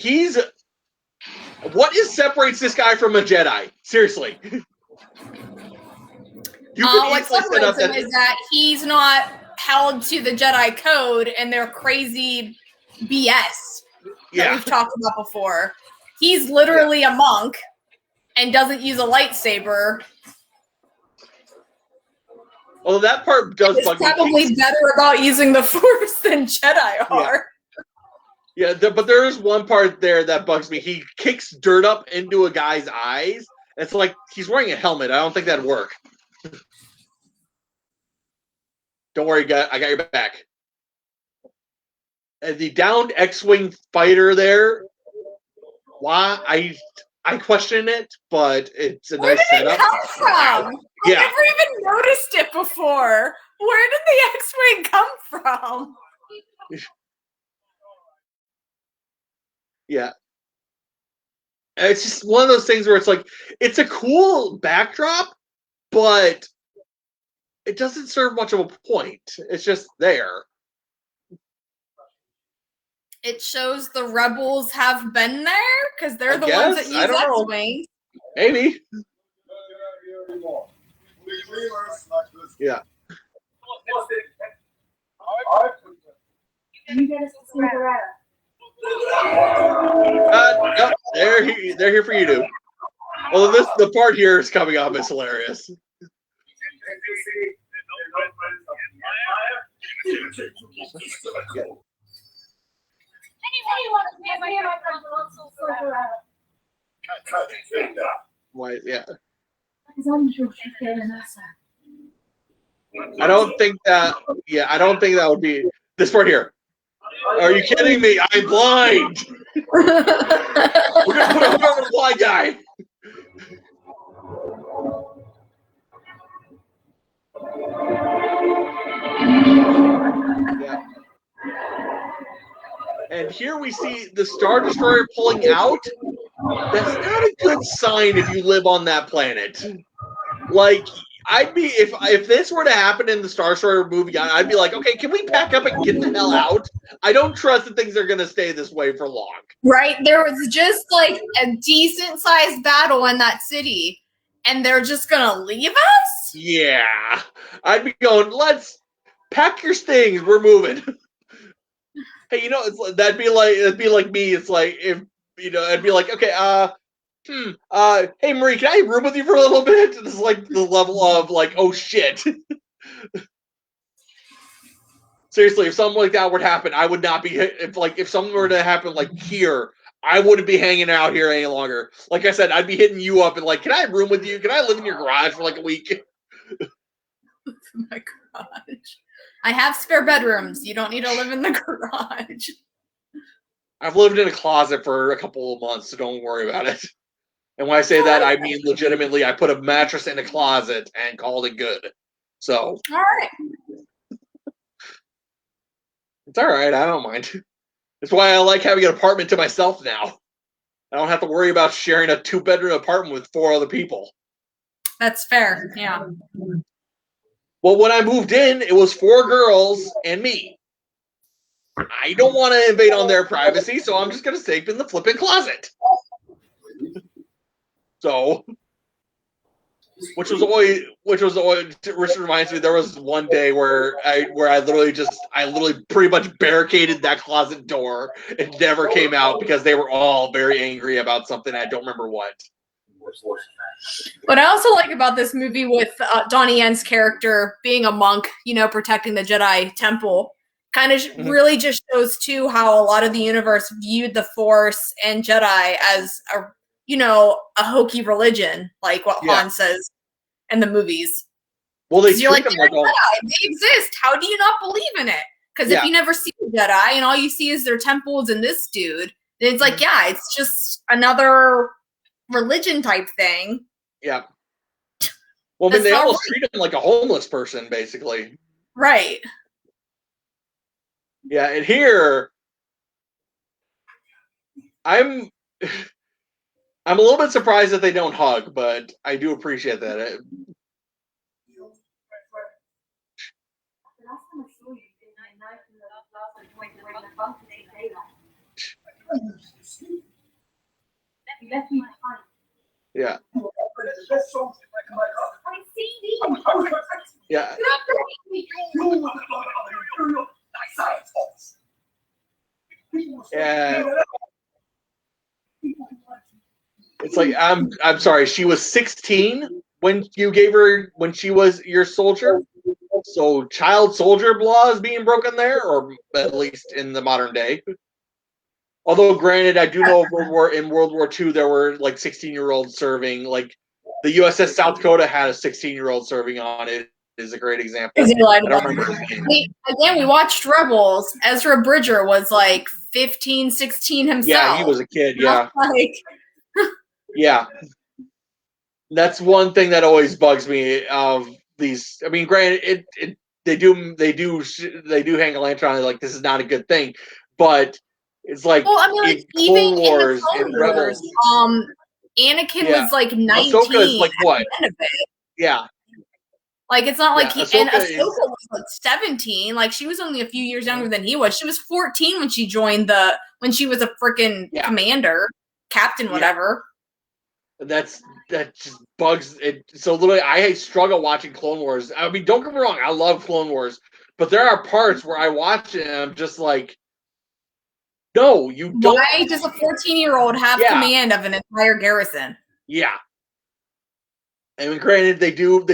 what separates this guy from a Jedi? Seriously. What separates him is that he's not held to the Jedi code and their crazy BS that we've talked about before. He's literally a monk and doesn't use a lightsaber. Although that part does bug me. He's probably better about using the Force than Jedi are. Yeah, but there is one part there that bugs me. He kicks dirt up into a guy's eyes. It's like he's wearing a helmet. I don't think that'd work. Don't worry, I got your back. And the downed X-Wing fighter there, why? I question it, but it's a nice setup. Where did it come from? Yeah. I've never even noticed it before. Where did the X-Wing come from? Yeah. It's just one of those things where it's like, it's a cool backdrop, but it doesn't serve much of a point. It's just there. It shows the rebels have been there because they're the ones that use X-Wings. Maybe. Yeah. You get us to Cinderella. Yep, they're here for you too. Although the part here is coming up is hilarious. Why? Yeah. I don't think that. Yeah, I don't think that would be this part here. Are you kidding me? I'm blind. We're gonna put a blind guy. Yeah. And here we see the Star Destroyer pulling out. That's not a good sign if you live on that planet. Like, I'd be if this were to happen in the Star Destroyer movie, I'd be like, okay, can we pack up and get the hell out? I don't trust that things are going to stay this way for long. Right? There was just like a decent sized battle in that city, and they're just gonna leave us? Yeah, I'd be going. Let's pack your things. We're moving. Hey, that'd be like me. It's like if I'd be like, okay, hey Marie, can I room with you for a little bit? This is like the level of like, oh shit. Seriously, if something like that would happen, I would not be. If something were to happen like here, I wouldn't be hanging out here any longer. Like I said, I'd be hitting you up and like, can I room with you? Can I live in your garage for like a week? My garage. I have spare bedrooms. You don't need to live in the garage. I've lived in a closet for a couple of months, so don't worry about it. And when I say that, I mean legitimately, I put a mattress in a closet and called it good. So. All right. It's all right. I don't mind. That's why I like having an apartment to myself now. I don't have to worry about sharing a 2-bedroom apartment with 4 other people. That's fair. Yeah. Well, when I moved in, it was 4 girls and me. I don't want to invade on their privacy, so I'm just going to sleep in the flipping closet. So, which reminds me, there was one day where I literally pretty much barricaded that closet door and never came out because they were all very angry about something. I don't remember what. What I also like about this movie with Donnie Yen's character being a monk, protecting the Jedi temple, kind of really just shows too how a lot of the universe viewed the Force and Jedi as a hokey religion, like what Han says in the movies. Well, they treat them like Jedi. They exist. How do you not believe in it? Because if you never see the Jedi and all you see is their temples and this dude, then it's like, it's just another religion type thing. Yeah. Well, I mean, they almost treat him like a homeless person, basically. Right. Yeah, and here, I'm a little bit surprised that they don't hug, but I do appreciate that. Yeah. Yeah. Yeah. It's like I'm sorry, she was 16 when she was your soldier. So child soldier law is being broken there, or at least in the modern day. Although, granted, I do know in World War II there were like 16-year-olds serving. Like the USS South Dakota had a 16-year-old serving on it. Is a great example. I don't remember his name. We watched Rebels. Ezra Bridger was like 15, 16 himself. Yeah, he was a kid. Yeah. Yeah. That's one thing that always bugs me of these. I mean, granted, they do hang a lantern on it, like this is not a good thing, but it's like, even Clone Wars in the Clone Wars, Anakin was like 19. Ahsoka is like what? Yeah. Like it's not like Ahsoka was like 17. Like she was only a few years younger than he was. She was 14 when she joined when she was a freaking commander, captain, whatever. That just bugs it. So literally, I struggle watching Clone Wars. I mean, don't get me wrong, I love Clone Wars, but there are parts where I watch it and I'm just like, no, you don't. Why does a 14-year-old have command of an entire garrison? Yeah. I mean, granted, they do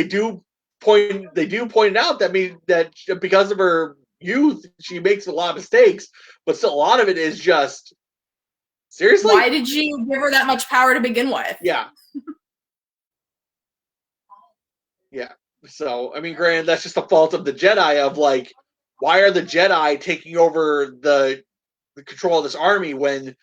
point out that because of her youth, she makes a lot of mistakes, but still, a lot of it is just seriously. Why did you give her that much power to begin with? Yeah. Yeah. So, I mean, granted, that's just the fault of the Jedi of like, why are the Jedi taking over the control of this army when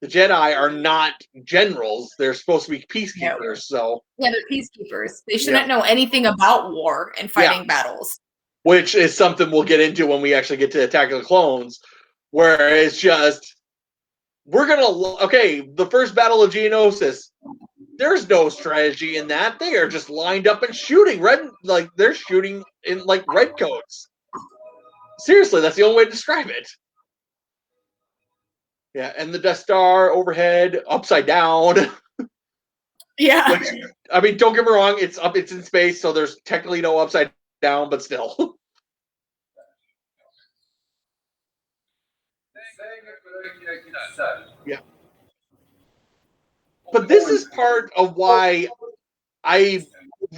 the Jedi are not generals? They're supposed to be peacekeepers. So they're peacekeepers. They shouldn't know anything about war and fighting battles. which is something we'll get into when we actually get to Attack of the Clones, where it's just the first Battle of Geonosis. There's no strategy in that. They are just lined up and shooting they're shooting in like redcoats. Seriously, that's the only way to describe it. Yeah, and the Death Star overhead, upside down. Yeah. Which, I mean, don't get me wrong, it's in space, so there's technically no upside down, but still. Yeah. But this is part of why I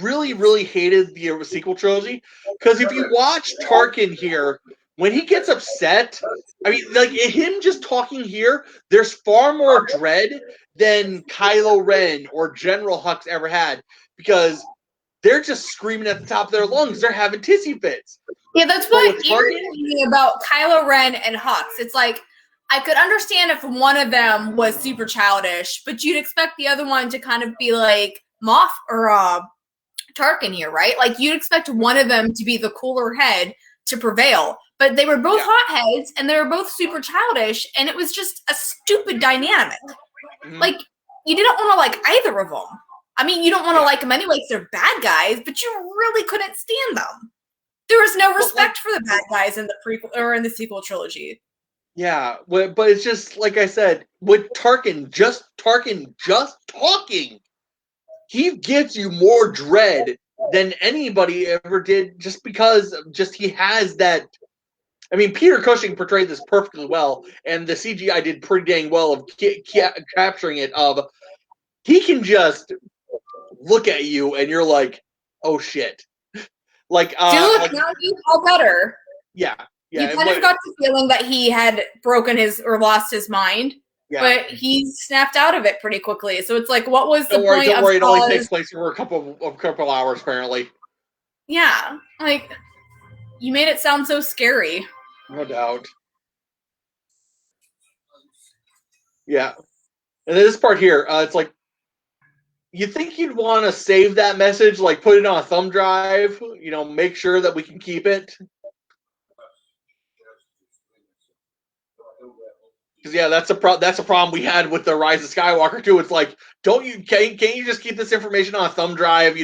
really, really hated the sequel trilogy. Because if you watch Tarkin here, when he gets upset, I mean, like him just talking here, there's far more dread than Kylo Ren or General Hux ever had. Because they're just screaming at the top of their lungs. They're having tissy fits. Yeah, that's what irritates me about Kylo Ren and Hux. It's like, I could understand if one of them was super childish, but you'd expect the other one to kind of be like Moff or Tarkin here, right? Like, you'd expect one of them to be the cooler head to prevail. But they were both hotheads, and they were both super childish, and it was just a stupid dynamic. Mm-hmm. Like, you didn't want to like either of them. I mean, you don't want to like them anyway because they're bad guys, but you really couldn't stand them. There was no respect for the bad guys in the prequel or in the sequel trilogy. Yeah, but it's just like I said, with Tarkin just talking, he gives you more dread than anybody ever did, just because he has that. I mean, Peter Cushing portrayed this perfectly well, and the CGI did pretty dang well of capturing it. He can just look at you, and you're like, "Oh shit!" Like, dude, now you all better. Yeah. You kind of got the feeling that he had broken his or lost his mind, but he snapped out of it pretty quickly. So it's like, what was the point? Don't worry, it only takes place for a couple hours, apparently. Yeah, like you made it sound so scary. No doubt. Yeah, and then this part here, it's like, you think you'd want to save that message, like put it on a thumb drive, make sure that we can keep it. Because that's a problem we had with the Rise of Skywalker too. It's like, can't you just keep this information on a thumb drive?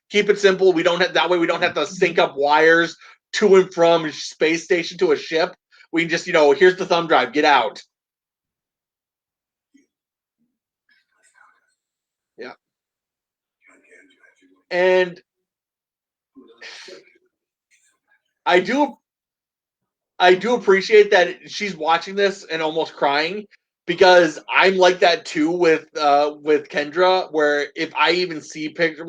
Keep it simple. We don't have to sync up wires to and from a space station to a ship. We can just here's the thumb drive. Get out. Yeah. And I do appreciate that she's watching this and almost crying, because I'm like that too with Kendra, where if I even see pictures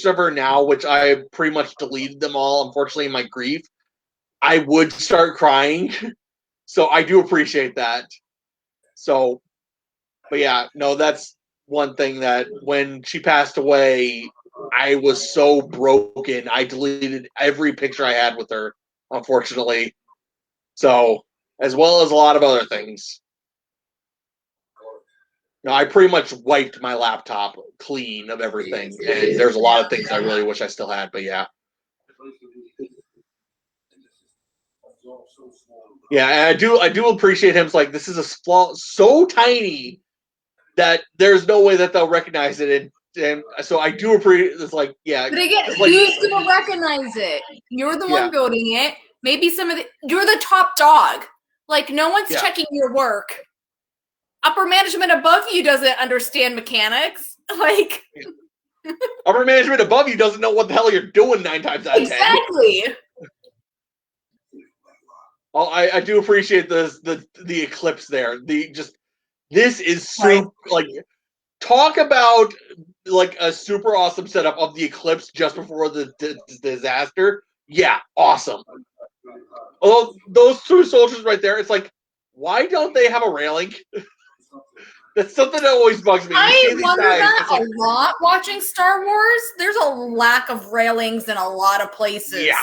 of her now, which I pretty much deleted them all, unfortunately, in my grief, I would start crying. So I do appreciate that. So, but yeah, no, that's one thing that when she passed away, I was so broken. I deleted every picture I had with her, unfortunately. So, as well as a lot of other things. I pretty much wiped my laptop clean of everything, and there's a lot of things I really wish I still had, but yeah. Yeah, and I do appreciate him. It's like, this is a flaw so tiny that there's no way that they'll recognize it, and so I do appreciate. It's like, yeah. But again, who's gonna recognize it? You're the one building it. Maybe you're the top dog. Like, no one's checking your work. Upper management above you doesn't understand mechanics. Like, upper management above you doesn't know what the hell you're doing 9 times out of 10. Exactly. I do appreciate the eclipse there. This is super, like, talk about like a super awesome setup of the eclipse just before the disaster. Yeah, awesome. Oh, those 2 soldiers right there. It's like, why don't they have a railing? That's something that always bugs me. I wonder that a lot watching Star Wars. There's a lack of railings in a lot of places. Yeah.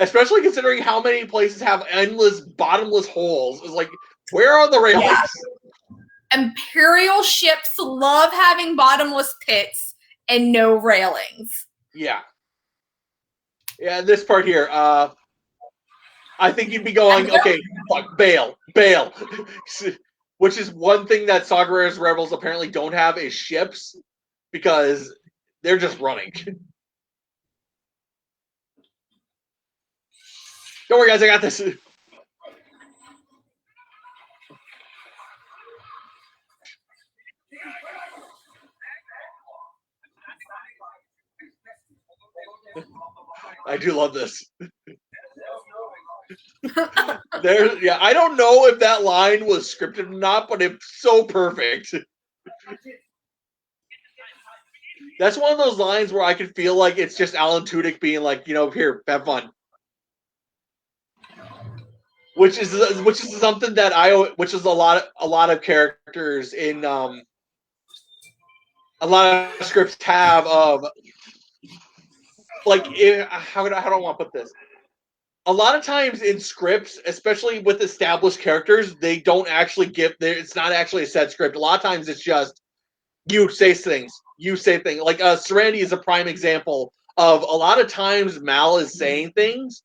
Especially considering how many places have endless, bottomless holes. It's like, where are the railings? Yeah. Imperial ships love having bottomless pits and no railings. Yeah. Yeah, this part here. I think you'd be going, okay, fuck, bail. Which is one thing that Saw Gerrera's Rebels apparently don't have is ships, because they're just running. Don't worry, guys, I got this. I do love this. Yeah, I don't know if that line was scripted or not, but it's so perfect. That's one of those lines where I could feel like it's just Alan Tudyk being like, here, have fun. Which is something that which is a lot of characters in a lot of scripts have of like how do I want to put this? A lot of times in scripts, especially with established characters, they don't actually it's not actually a set script. A lot of times it's just you say things. Like Serenity is a prime example of a lot of times Mal is saying things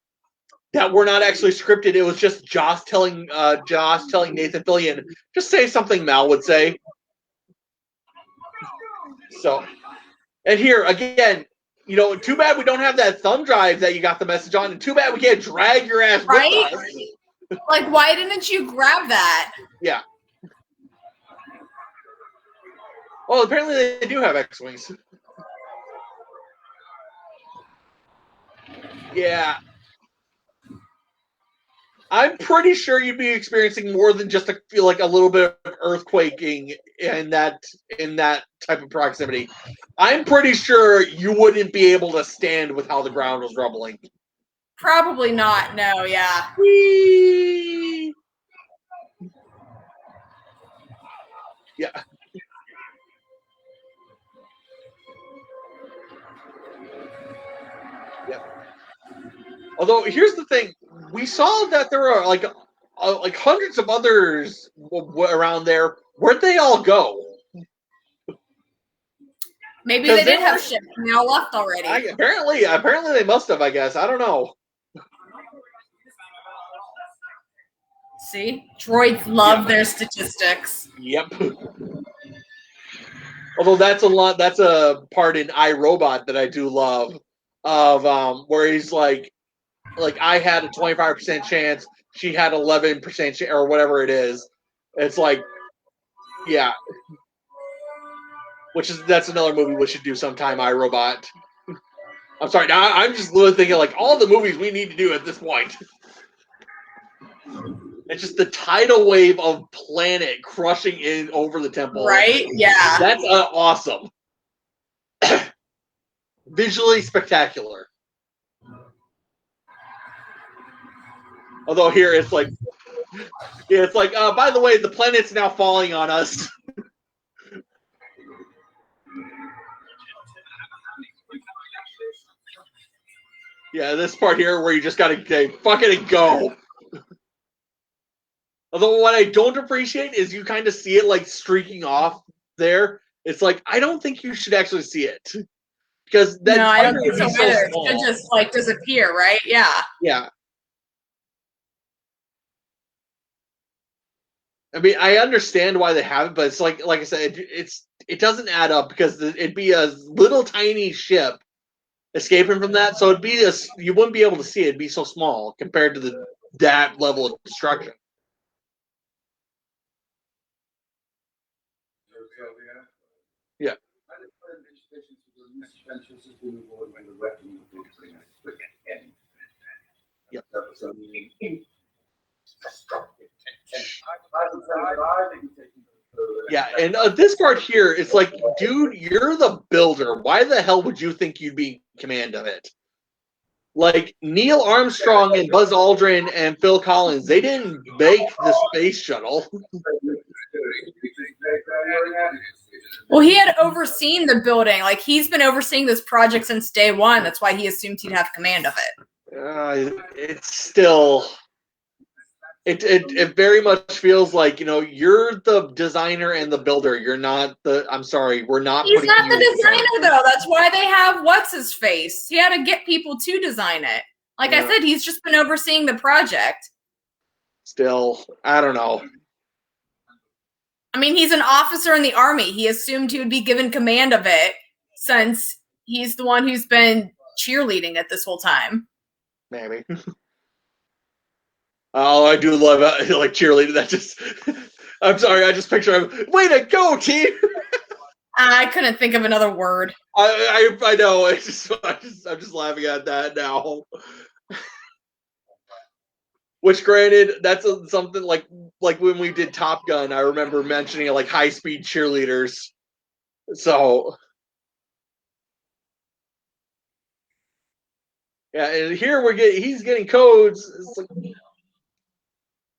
that were not actually scripted. It was just Joss telling Nathan Fillion, just say something Mal would say. So, and here again, too bad we don't have that thumb drive that you got the message on, and too bad we can't drag your ass with us. Like, why didn't you grab that? Yeah. Well, apparently they do have X-Wings. Yeah. I'm pretty sure you'd be experiencing more than just a little bit of earthquaking in that type of proximity. I'm pretty sure you wouldn't be able to stand with how the ground was rumbling. Probably not. No, yeah. Whee! Yeah. Yep. Although here's the thing, we saw that there were like hundreds of others around there. Where'd they all go? Maybe they did have ships and they all left already. Apparently they must have. I guess I don't know. See, droids love their statistics. Yep. Although that's a part in iRobot that I do love, of where he's like I had a 25% chance, she had 11% chance, or whatever it is. It's like, yeah. That's another movie we should do sometime, iRobot. I'm sorry, now I'm just literally thinking like all the movies we need to do at this point. It's just the tidal wave of planet crushing in over the temple. Right? Yeah. That's awesome. Visually spectacular. Although here it's like, by the way, the planet's now falling on us. Yeah, this part here where you just gotta fuck it and go. Although what I don't appreciate is you kind of see it like streaking off there. It's like, I don't think you should actually see it. Because that I don't think so either. It should just like disappear, right? Yeah. Yeah. I mean, I understand why they have it, but it's like I said, it doesn't add up, because it'd be a little tiny ship escaping from that, so you wouldn't be able to see it. It'd be so small compared to that level of destruction. Yeah. Yep. Yeah, and this part here, it's like, dude, you're the builder. Why the hell would you think you'd be in command of it? Like, Neil Armstrong and Buzz Aldrin and Phil Collins, they didn't make the space shuttle. Well, he had overseen the building. Like, he's been overseeing this project since day one. That's why he assumed he'd have command of it. It's still... It very much feels like, you're the designer and the builder. You're not the. I'm sorry, we're not He's putting not you the in charge. designer, though. That's why they have what's his face. He had to get people to design it. Like I Yeah. said, he's just been overseeing the project. Still, I don't know. I mean, he's an officer in the army. He assumed he would be given command of it since he's the one who's been cheerleading it this whole time. Maybe. Oh, I do love like cheerleading. That just. I'm sorry. I just picture him. Way to go, team! I couldn't think of another word. I know. I'm just laughing at that now. Which, granted, that's something like when we did Top Gun. I remember mentioning like high speed cheerleaders. So yeah, and here he's getting codes. Like,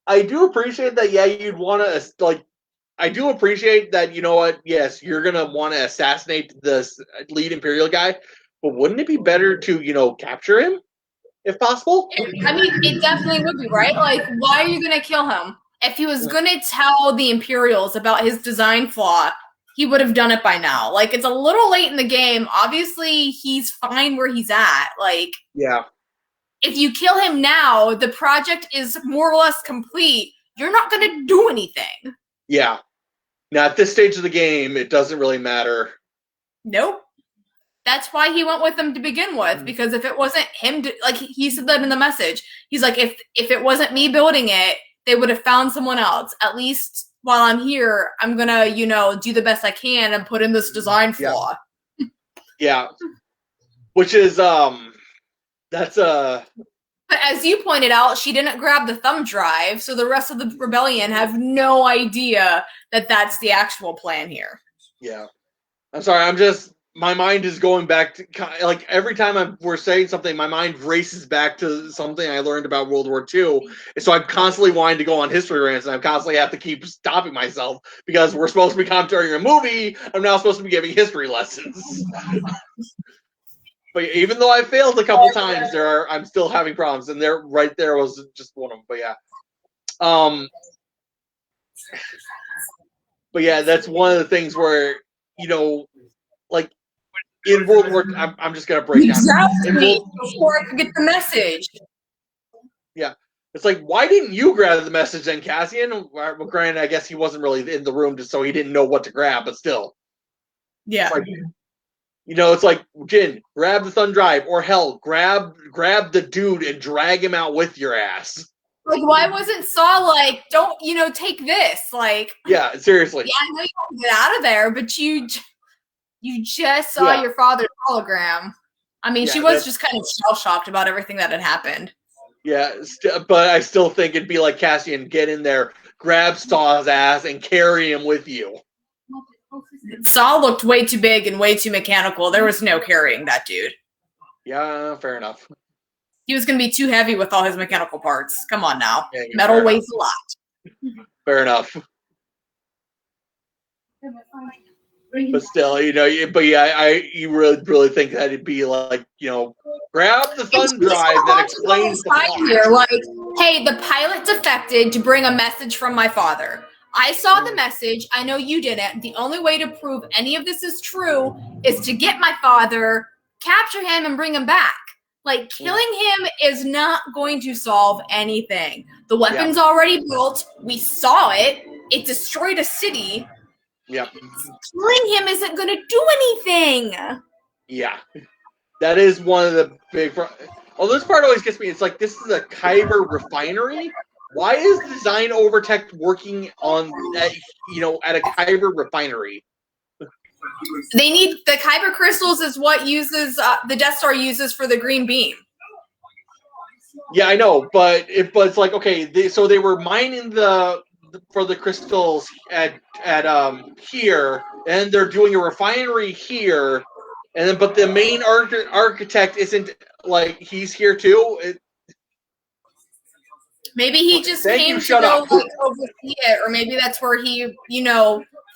I do appreciate that. Yeah, you'd want to like. I do appreciate that. You know what? Yes, you're gonna want to assassinate this lead Imperial guy, but wouldn't it be better to capture him if possible? I mean, it definitely would be, right? Like, why are you going to kill him? If he was going to tell the Imperials about his design flaw, he would have done it by now. Like, it's a little late in the game. Obviously, he's fine where he's at. Like, Yeah. If you kill him now, the project is more or less complete. You're not going to do anything. Yeah. Now, at this stage of the game, it doesn't really matter. Nope. That's why he went with them to begin with, because if it wasn't him, like he said that in the message, he's like, if it wasn't me building it, they would have found someone else. At least while I'm here, I'm gonna, do the best I can and put in this design flaw. Yeah. Which is that's But as you pointed out, she didn't grab the thumb drive, so the rest of the rebellion have no idea that that's the actual plan here. Yeah. I'm sorry, my mind is going back to, like, every time we're saying something, my mind races back to something I learned about World War II. And so I'm constantly wanting to go on history rants, and I constantly have to keep stopping myself because we're supposed to be commentating a movie. I'm now supposed to be giving history lessons. But even though I failed a couple times, I'm still having problems, and there was just one of them. But yeah, but yeah, that's one of the things where like in World War, I'm just gonna break down. Exactly. Before I could get the message. Yeah, it's like, why didn't you grab the message then, Cassian? Well, granted, I guess he wasn't really in the room, just so he didn't know what to grab, but still. Yeah. It's like, Jin, grab the thumb drive, or hell, grab the dude and drag him out with your ass. Like, why wasn't Saw like, don't, take this? Like, yeah, seriously. Yeah, I know you want to get out of there, but you just saw your father's hologram. I mean, she was just kind of shell-shocked about everything that had happened. Yeah, but I still think it'd be like, Cassian, get in there, grab Saw's ass, and carry him with you. Saw looked way too big and way too mechanical. There was no carrying that dude. Yeah, fair enough. He was going to be too heavy with all his mechanical parts. Come on now. Yeah, metal weighs a lot. Fair enough. But still, but yeah, you really think that it'd be like, grab the thumb drive that explains the plot. Here, like, hey, the pilot defected to bring a message from my father. I saw the message. I know you didn't. The only way to prove any of this is true is to get my father, capture him, and bring him back. Like, killing him is not going to solve anything. The weapon's already built. We saw it. It destroyed a city. Yeah. Killing him isn't going to do anything. Yeah. That is one of the big... this part always gets me. It's like, this is a Kyber refinery? Why is Design Overtech working on, at a Kyber refinery? They need the Kyber crystals is what uses the Death Star uses for the green beam. Yeah, I know, but it's like, okay, so they were mining for the crystals at here, and they're doing a refinery here, and then but the main architect isn't, like, he's here too. Maybe he just came to go like oversee it, or maybe that's where he,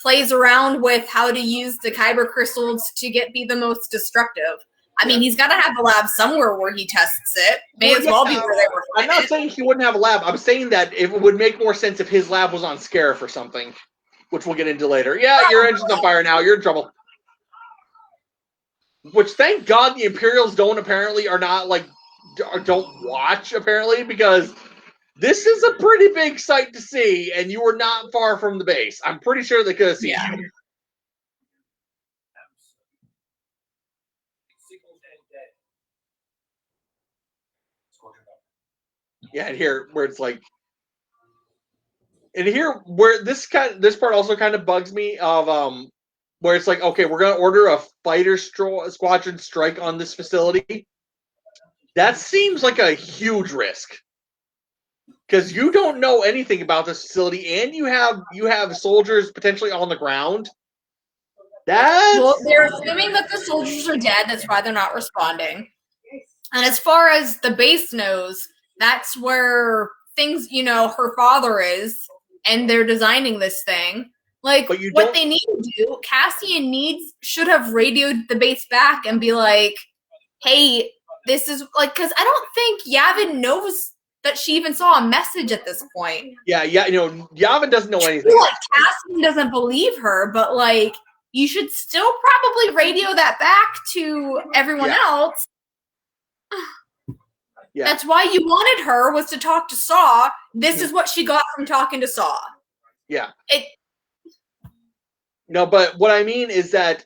plays around with how to use the Kyber crystals to be the most destructive. I mean, he's got to have a lab somewhere where he tests it. May as well be where they were. I'm not saying he wouldn't have a lab. I'm saying that it would make more sense if his lab was on Scarif or something, which we'll get into later. Yeah, your engine's on fire now. You're in trouble. Which, thank God, the Imperials don't watch, apparently, because this is a pretty big sight to see, and you were not far from the base. I'm pretty sure they could have seen you. Yeah, and here where it's like, and here where this part also kind of bugs me of where it's like, okay, we're gonna order a fighter squadron strike on this facility. That seems like a huge risk because you don't know anything about this facility, and you have soldiers potentially on the ground. Well, they're assuming that the soldiers are dead. That's why they're not responding. And as far as the base knows, that's where things, her father is, and they're designing this thing. Like, what they need to do, Cassian should have radioed the base back and be like, hey, this is, like, because I don't think Yavin knows that she even saw a message at this point. Yeah, Yavin doesn't know anything. Like, Cassian doesn't believe her, but, like, you should still probably radio that back to everyone else. Yeah. That's why you wanted her, was to talk to Saw. This is what she got from talking to Saw. Yeah. No, but what I mean is that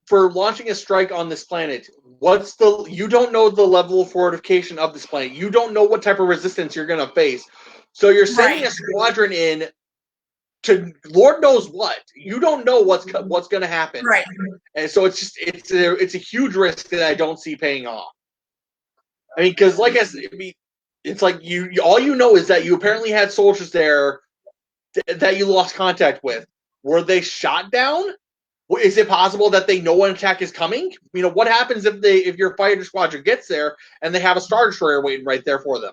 for launching a strike on this planet, you don't know the level of fortification of this planet. You don't know what type of resistance you're going to face. So you're sending a squadron in to Lord knows what. You don't know what's going to happen. Right. And so it's a huge risk that I don't see paying off. I mean, because like it's like all you know is that you apparently had soldiers there that you lost contact with. Were they shot down? Is it possible that they know an attack is coming? What happens if your fighter squadron gets there and they have a Star Destroyer waiting right there for them?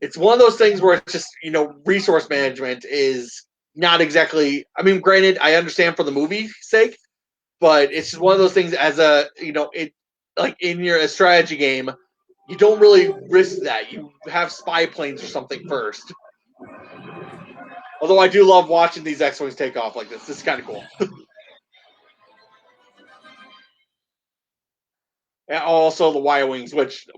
It's one of those things where it's just, resource management is not exactly. I mean, granted, I understand for the movie's sake, but it's just one of those things as like in a strategy game, you don't really risk that. You have spy planes or something first. Although I do love watching these X-Wings take off like this. This is kind of cool. And also the Y-Wings, which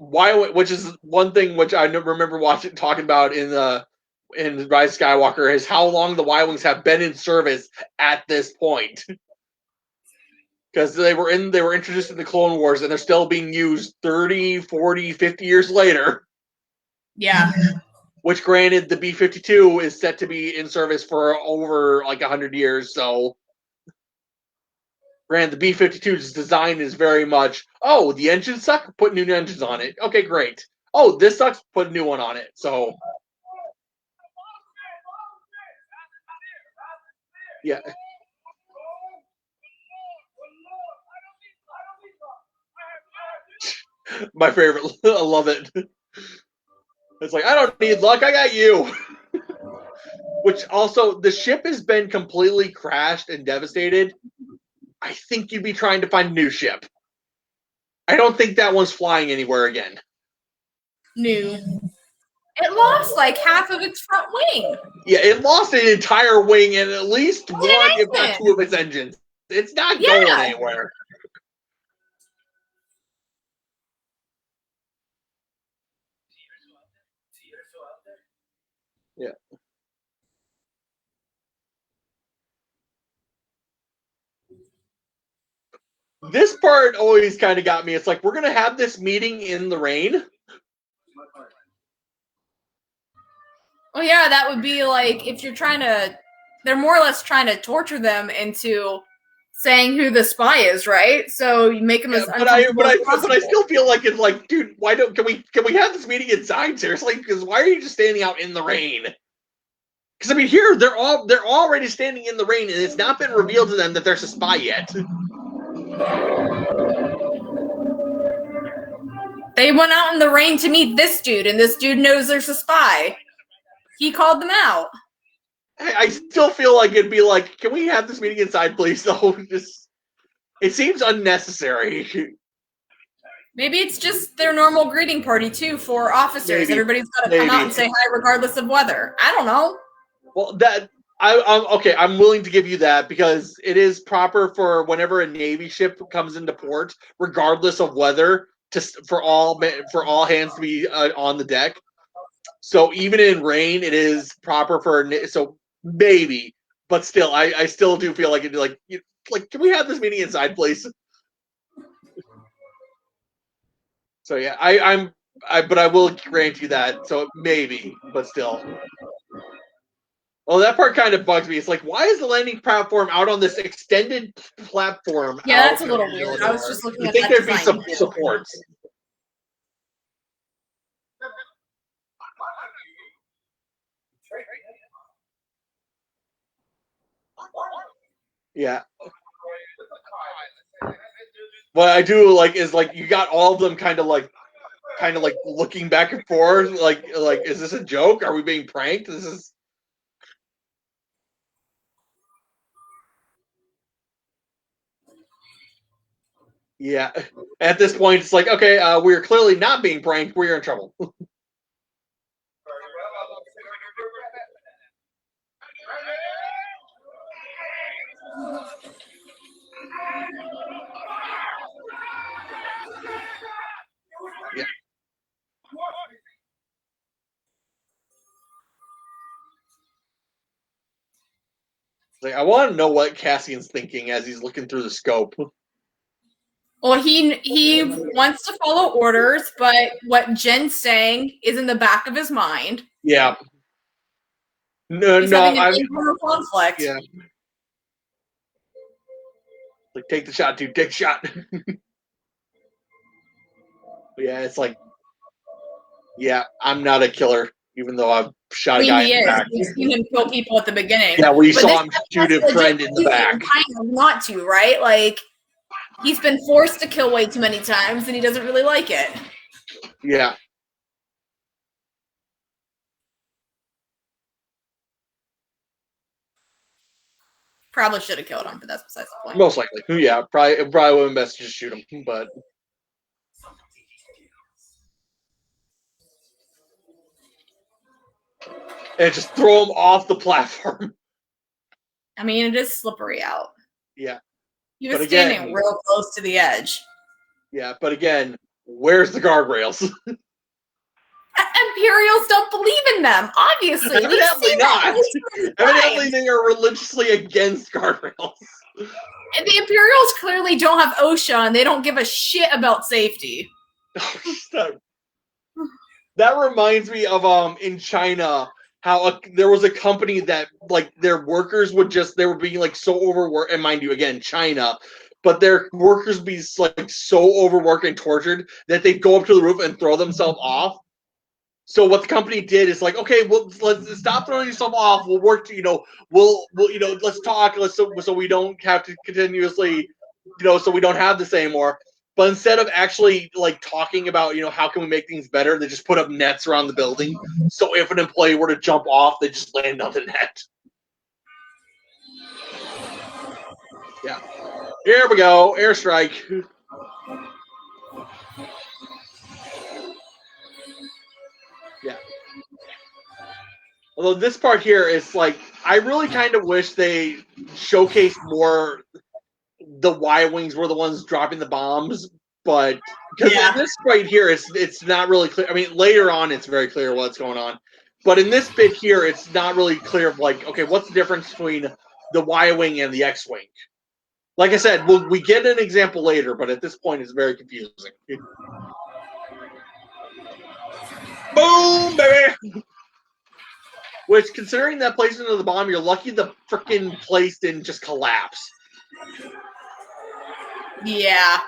is one thing which I remember talking about in Rise of Skywalker, is how long the Y-Wings have been in service at this point. Because they were introduced in the Clone Wars, and they're still being used 30, 40, 50 years later. Yeah. Which, granted, the B-52 is set to be in service for over, 100 years, so... Granted, the B-52's design is very much, the engines suck? Put new engines on it. Okay, great. Oh, this sucks? Put a new one on it. So... Yeah. My favorite. I love it. It's like, I don't need luck, I got you. Which also, the ship has been completely crashed and devastated. I think you'd be trying to find a new ship. I don't think that one's flying anywhere again. New. It lost half of its front wing. Yeah, it lost an entire wing and at least one, if not two of its engines. It's not going anywhere. Yeah. This part always kind of got me. It's like, we're going to have this meeting in the rain. Well, yeah, that would be if you're they're more or less trying to torture them into saying who the spy is, right? So you make them as uncomfortable as possible. But I still feel like it's like, dude, can we have this meeting inside, seriously? Because why are you just standing out in the rain? Because I mean, here they're already standing in the rain, and it's not been revealed to them that there's a spy yet. They went out in the rain to meet this dude, and this dude knows there's a spy. He called them out. I still feel like it'd be like, can we have this meeting inside, please? So just It seems unnecessary. Maybe it's just their normal greeting party too for officers. Maybe. Everybody's got to come out and say hi regardless of weather. I don't know. Well, I'm okay. I'm willing to give you that because it is proper for whenever a Navy ship comes into port, regardless of weather, for all hands to be on the deck. So even in rain, it is proper for so maybe, but still, I still do feel like like can we have this meeting inside, please? So yeah, but I will grant you that. So maybe, but still. Well, that part kind of bugs me. It's like, why is the landing platform out on this extended platform? Yeah, that's a little weird. I was just looking I at think that there'd be design some too. supports. Yeah. What I do like is like you got all of them kind of like looking back and forth, like is this a joke? Are we being pranked? This is yeah. At this point, it's like okay, we're clearly not being pranked. We're in trouble. Yeah. Like I want to know what Cassian's thinking as he's looking through the scope. Well, he wants to follow orders, but what Jen's saying is in the back of his mind. Yeah. No, He's no, having an I'm internal conflict. yeah. Like take the shot, dude. Take the shot. Yeah, it's like yeah, I'm not a killer, even though I've shot I a mean, guy in he the is. back. We've seen him kill people at the beginning. Yeah, we But this saw him shoot a has friend in the back. kind of want to, right? Like he's been forced to kill way too many times, and he doesn't really like it. Yeah. Probably should have killed him, but that's besides the point. Most likely. Yeah, probably would have been best to just shoot him, but and just throw him off the platform. I mean, it is slippery out. Yeah. He was But standing again, real close to the edge. yeah, but again, where's the guardrails? Imperials don't believe in them, obviously. Evidently not. Evidently they are religiously against guardrails. And the Imperials clearly don't have OSHA and they don't give a shit about safety. That reminds me of in China how there was a company that like their workers they were being like so overworked, and mind you again China, but their workers would be like so overworked and tortured that they'd go up to the roof and throw themselves off. So what the company did is like, okay, well, let's stop throwing yourself off. We'll work to, we'll let's talk. So we don't have to continuously, so we don't have this anymore. But instead of actually like talking about, how can we make things better, they just put up nets around the building. So if an employee were to jump off, they just land on the net. Yeah. Here we go. Airstrike. Yeah. Although this part here is like, I really kind of wish they showcased more the Y-wings were the ones dropping the bombs, but because in this right here, it's not really clear. I mean, later on, it's very clear what's going on, but in this bit here, it's not really clear. Like, okay, what's the difference between the Y-wing and the X-wing? Like I said, we get an example later, but at this point, it's very confusing. Boom, baby! Which, considering that placement of the bomb, you're lucky the freaking place didn't just collapse. Yeah.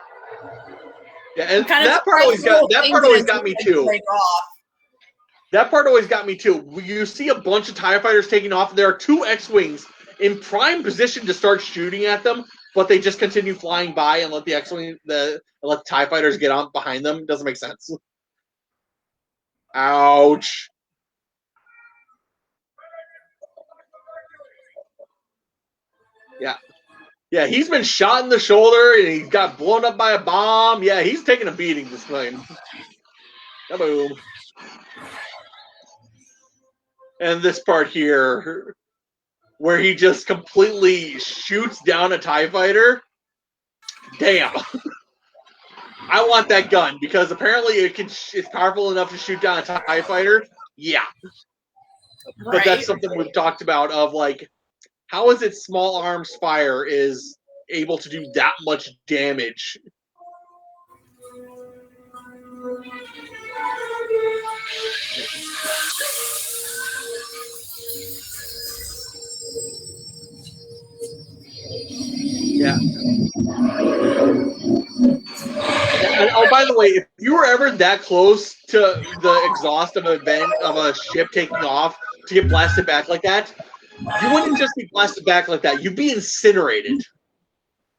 Yeah, and that part always got me too. That part always got me too. You see a bunch of TIE fighters taking off. There are two X-wings in prime position to start shooting at them, but they just continue flying by and let the X-wing let the TIE fighters get on behind them. Doesn't make sense. Ouch. Yeah. Yeah, he's been shot in the shoulder and he got blown up by a bomb. Yeah, he's taking a beating this time. Boom. And this part here, where he just completely shoots down a TIE fighter. Damn. I want that gun because apparently it's powerful enough to shoot down a TIE fighter. Yeah. Right. But that's something we've talked about of like, how is it small arms fire is able to do that much damage? Yeah. And, oh, by the way, if you were ever that close to the exhaust of an event of a ship taking off to get blasted back like that, you wouldn't just be blasted back like that. You'd be incinerated.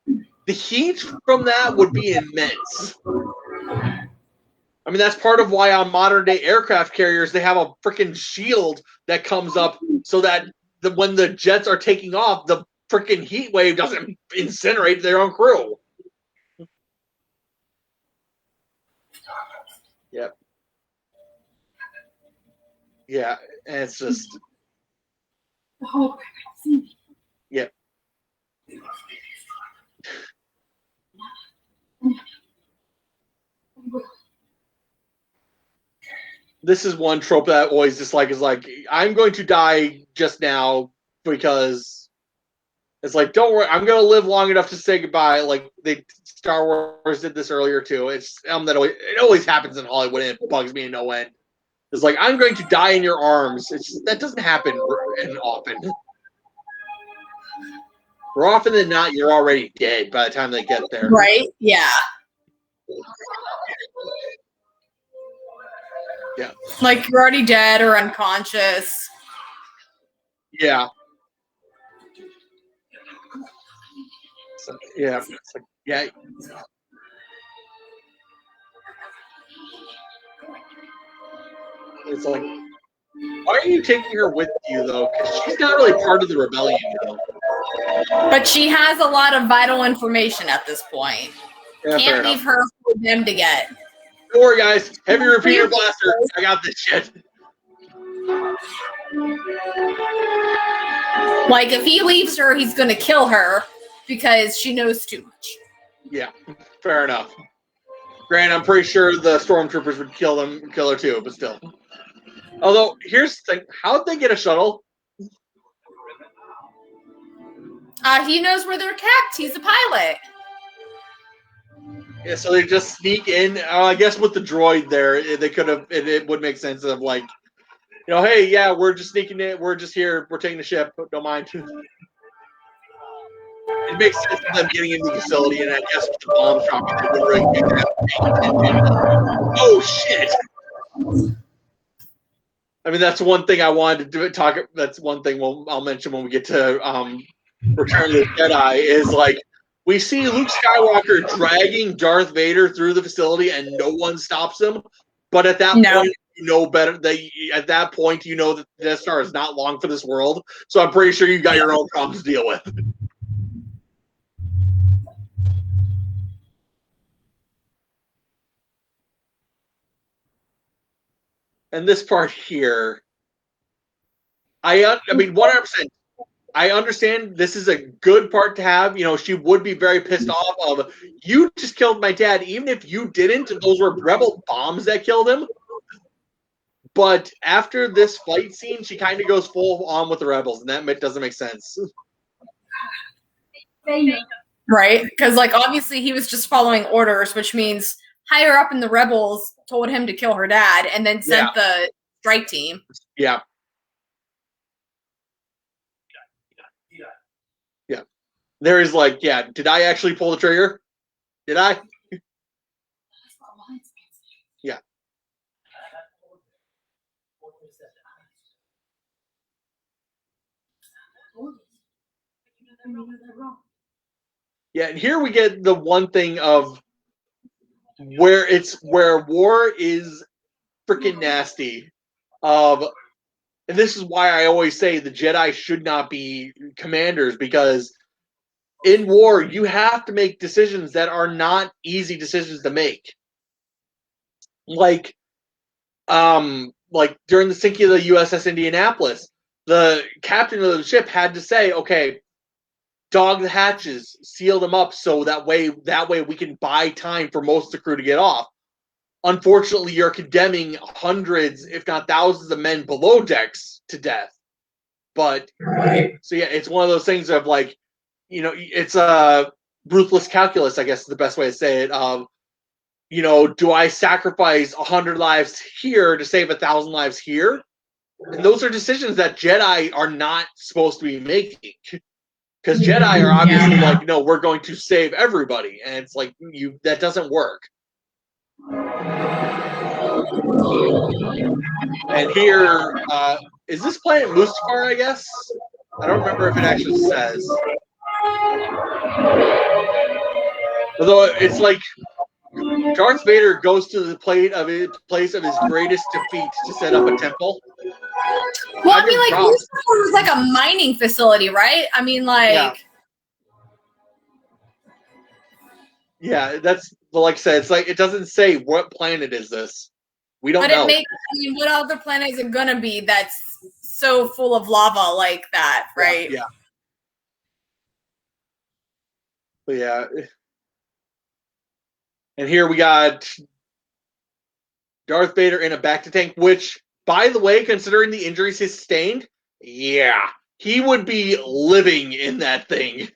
The heat from that would be immense. I mean, that's part of why on modern day aircraft carriers, they have a freaking shield that comes up so that when the jets are taking off, the freaking heat wave doesn't incinerate their own crew. Yep. Yeah, and it's just. Yeah. This is one trope that I always dislike is like, I'm going to die just now because it's like, don't worry, I'm going to live long enough to say goodbye. Like Star Wars did this earlier too. It's it always happens in Hollywood and it bugs me in no end. It's like, I'm going to die in your arms. That doesn't happen often. More often than not, you're already dead by the time they get there. Right? Yeah. Yeah. Like you're already dead or unconscious. Yeah. So, yeah. It's like, yeah. It's like, why are you taking her with you though? Because she's not really part of the rebellion now. But she has a lot of vital information at this point. Yeah, can't leave her for them to get. Don't worry, guys. Heavy repeater blaster. I got this shit. Like, if he leaves her, he's going to kill her because she knows too much. Yeah, fair enough. Grant, I'm pretty sure the stormtroopers would kill her too, but still. Although, here's the thing. How'd they get a shuttle? He knows where they're kept. He's a pilot. Yeah, so they just sneak in. I guess with the droid there, they could have. It would make sense of like, hey, yeah, we're just sneaking in. We're just here. We're taking the ship. Don't mind. It makes sense of them getting into the facility, and I guess with the bombs dropping, they wouldn't really get that. Oh shit! I mean, that's one thing I wanted to talk. That's one thing I'll mention when we get to Return of the Jedi. Is like we see Luke Skywalker dragging Darth Vader through the facility, and no one stops him. But at that point, you know better. At that point, you know that the Death Star is not long for this world. So I'm pretty sure you got your own problems to deal with. And this part here, I mean, 100%. I understand this is a good part to have. She would be very pissed off of, you just killed my dad. Even if you didn't, those were rebel bombs that killed him. But after this fight scene, she kind of goes full on with the rebels, and that doesn't make sense. Right? Because, obviously he was just following orders, which means higher up in the rebels told him to kill her dad and then sent the strike team. Yeah. Yeah. There is did I actually pull the trigger? Did I? Yeah. Yeah, and here we get the one thing of where war is freaking nasty. And this is why I always say the Jedi should not be commanders, because in war, you have to make decisions that are not easy decisions to make. Like during the sinking of the USS Indianapolis, the captain of the ship had to say, okay, dog the hatches, seal them up so that way we can buy time for most of the crew to get off. Unfortunately, you're condemning hundreds, if not thousands of men below decks to death. But so yeah, it's one of those things of like, it's a ruthless calculus, I guess is the best way to say it. Do I sacrifice 100 lives here to save 1,000 lives here? And those are decisions that Jedi are not supposed to be making. Because Jedi are obviously like, no, we're going to save everybody. And it's like, that doesn't work. And here, is this planet Mustafar, I guess? I don't remember if it actually says. Although it's like Darth Vader goes to the place of his greatest defeat to set up a temple. Well, I mean, like, Mustafar was like a mining facility, right? I mean, like... Yeah, that's, like I said, it's like, it doesn't say what planet is this. We don't know. What other planet is it gonna be that's so full of lava like that, right? Yeah. But yeah. And here we got Darth Vader in a back-to-tank, which, by the way, considering the injuries he sustained, yeah, he would be living in that thing.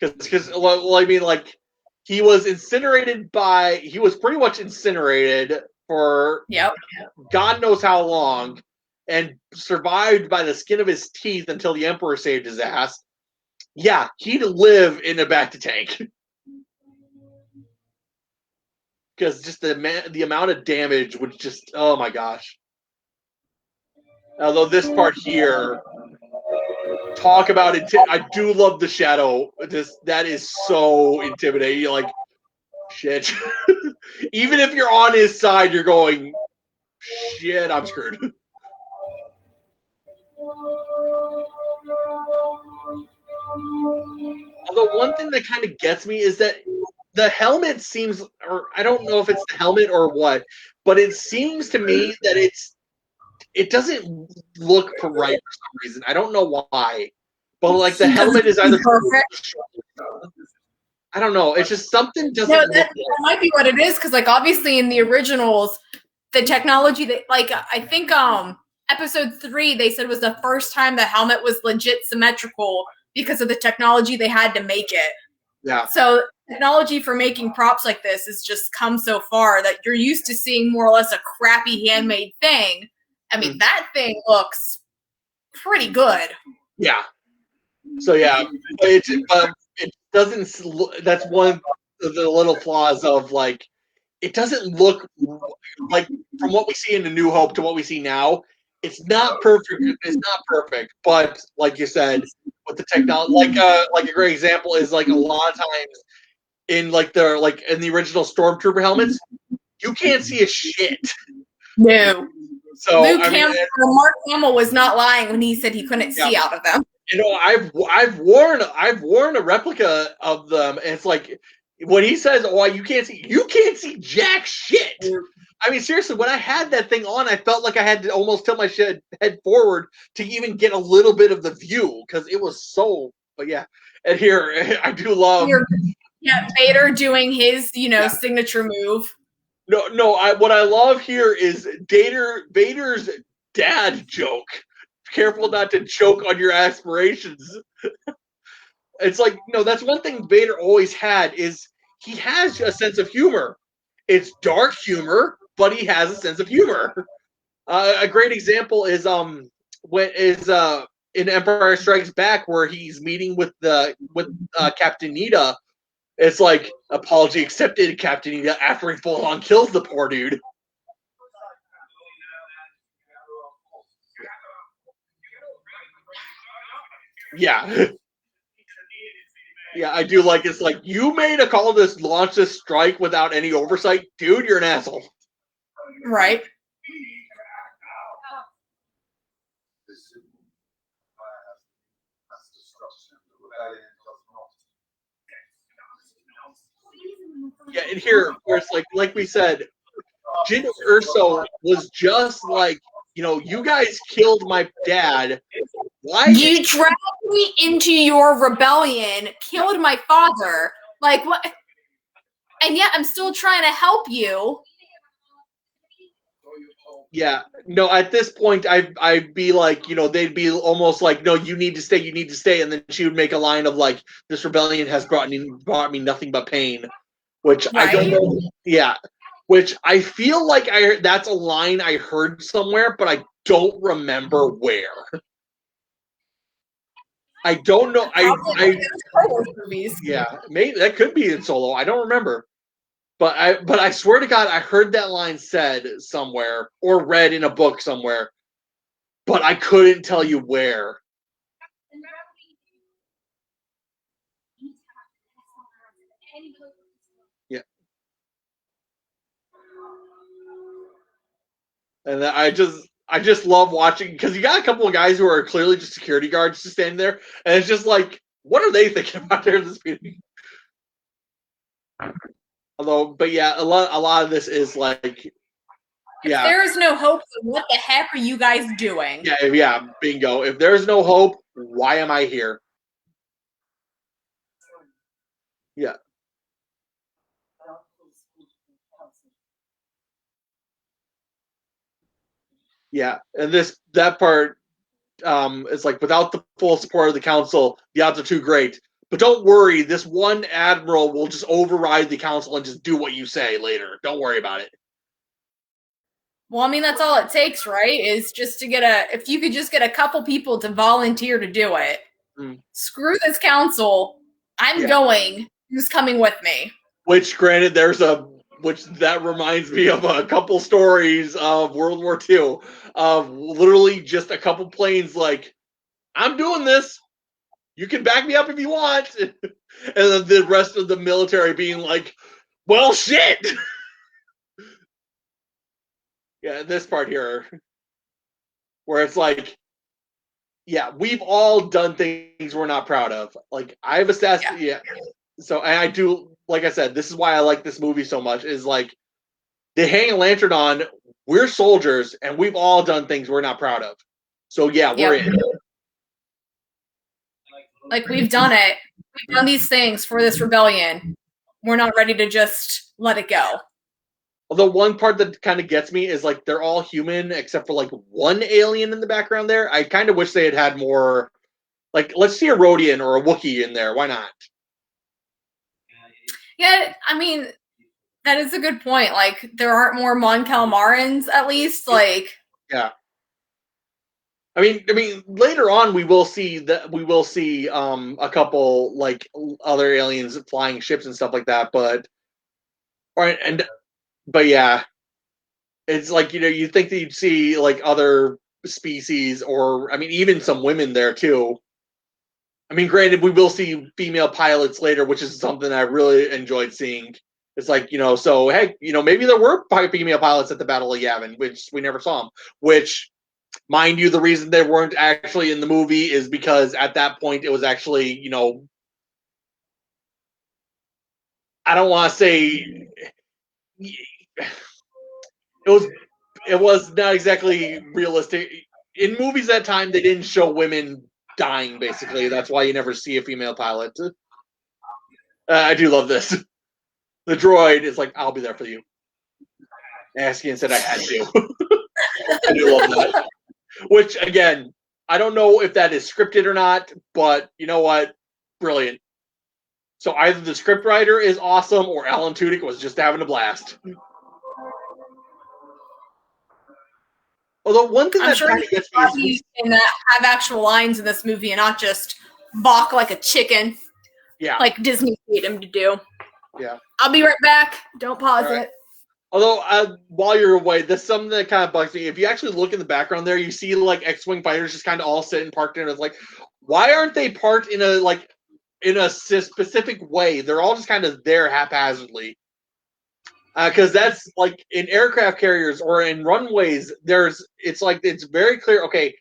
Because, well, I mean, like, he was pretty much incinerated for God knows how long, and survived by the skin of his teeth until the Emperor saved his ass. Yeah, he'd live in a back-to-tank. Because just the amount of damage would just, oh my gosh. Although this part here, talk about it. I do love the shadow. That is so intimidating. You're like, shit. Even if you're on his side, you're going, shit, I'm screwed. Although one thing that kind of gets me is that the helmet seems, or I don't know if it's the helmet or what, but it seems to me that it doesn't look right for some reason. I don't know why. But like the helmet is either perfect. I don't know. It's just something doesn't. No, that might be what it is, because like obviously in the originals, the technology that, like, I think episode 3 they said was the first time the helmet was legit symmetrical because of the technology they had to make it. Yeah. So technology for making props like this has just come so far that you're used to seeing more or less a crappy handmade thing. I mean, that thing looks pretty good. Yeah. So yeah, it doesn't. That's one of the little flaws of, like, it doesn't look like, from what we see in the New Hope to what we see now. It's not perfect. It's not perfect, but like you said, with the technology, like a great example is like a lot of times in in the original Stormtrooper helmets, you can't see a shit. No. So Mark Hamill was not lying when he said he couldn't see out of them. I've worn a replica of them, and it's like when he says, "Oh, you can't see jack shit." I mean, seriously, when I had that thing on, I felt like I had to almost tilt my head forward to even get a little bit of the view, because it was so. But yeah, and here I do love. Vader doing his signature move. No. What I love here is Vader's dad joke. Careful not to choke on your aspirations. It's like, that's one thing Vader always had, is he has a sense of humor. It's dark humor, but he has a sense of humor. A great example is in Empire Strikes Back, where he's meeting with Captain Nita. It's like, apology accepted, Captain Nita, after he full on kills the poor dude. Yeah. Yeah, I do like, it's like, you made a call to launch this strike without any oversight? Dude, you're an asshole. Right. Yeah, and here, of course, like we said, Jin Urso was just like, you guys killed my dad. Why? You dragged me into your rebellion, killed my father. Like, what? And yet I'm still trying to help you. Yeah, no, at this point, I'd be like, they'd be almost like, no, you need to stay. And then she would make a line of like, this rebellion has brought me nothing but pain, which I don't know. Yeah, which I feel like that's a line I heard somewhere, but I don't remember where. I don't know. Yeah, maybe that could be in Solo. I don't remember. But I swear to God, I heard that line said somewhere or read in a book somewhere, but I couldn't tell you where. Yeah. And I just love watching, because you got a couple of guys who are clearly just security guards just standing there, and it's just like, what are they thinking about during this meeting? But yeah, a lot of this is like, yeah. If there is no hope, then what the heck are you guys doing? Yeah, bingo. If there's no hope, why am I here? Yeah. Yeah, and that part is like, without the full support of the council, the odds are too great. But don't worry, this one admiral will just override the council and just do what you say later. Don't worry about it. Well, I mean, that's all it takes, right? Is just to if you could just get a couple people to volunteer to do it. Screw this council. I'm going. Who's coming with me? Which, granted, that reminds me of a couple stories of World War II, of literally just a couple planes like, I'm doing this. You can back me up if you want. And then the rest of the military being like, well, shit. Yeah, this part here, where it's like, yeah, we've all done things we're not proud of. Like, I've assassinated, yeah. So, and I do, like I said, this is why I like this movie so much, is like, they hang a lantern on, we're soldiers, and we've all done things we're not proud of. So, yeah, we're in. Like, we've done it. We've done these things for this rebellion. We're not ready to just let it go. Although one part that kind of gets me is like, they're all human except for like one alien in the background there. I kind of wish they had more. Like, let's see a Rhodian or a Wookiee in there. Why not? Yeah, I mean, that is a good point. Like, there aren't more Mon Calamarans, at least. Like, yeah. I mean, later on we will see a couple like other aliens flying ships and stuff like that. But yeah, it's like, you think that you'd see like other species, or I mean, even some women there too. I mean, granted, we will see female pilots later, which is something I really enjoyed seeing. It's like, so hey, maybe there were female pilots at the Battle of Yavin, which we never saw them. Which, mind you, the reason they weren't actually in the movie is because at that point it was actually, I don't want to say, it was not exactly realistic. In movies that time, they didn't show women dying, basically. That's why you never see a female pilot. I do love this. The droid is like, I'll be there for you. Askian said I had to. I do love that. Which, again, I don't know if that is scripted or not, but you know what? Brilliant. So either the scriptwriter is awesome, or Alan Tudyk was just having a blast. Although one thing that kind of gets me is, can have actual lines in this movie and not just balk like a chicken. Yeah. Like Disney paid him to do. Yeah. I'll be right back. Don't pause it. Although, while you're away, that's something that kind of bugs me. If you actually look in the background there, you see like X-Wing fighters just kind of all sitting parked in. It's like, why aren't they parked in a specific way? They're all just kind of there haphazardly. Because that's like in aircraft carriers or in runways, it's very clear. Okay,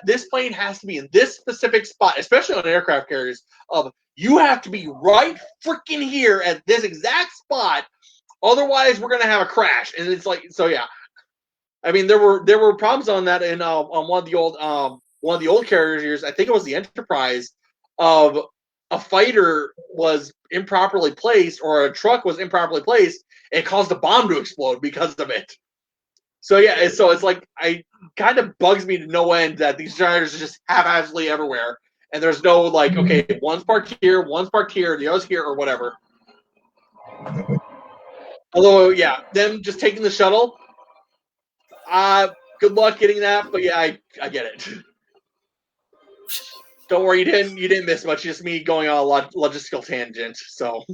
this plane has to be in this specific spot, especially on aircraft carriers. Of you have to be right freaking here at this exact spot, otherwise we're gonna have a crash. And it's like, so yeah. I mean, there were problems on that in on one of the old carriers. I think it was the Enterprise. Of a fighter was improperly placed, or a truck was improperly placed, and it caused a bomb to explode because of it. So yeah, so it's like I kind of bugs me to no end that these generators are just haphazardly everywhere, and there's no like, okay, one's parked here, the other's here, or whatever. Although, yeah, them just taking the shuttle, good luck getting that, but yeah, I get it. Don't worry, you didn't miss much. Just me going on a logistical tangent. So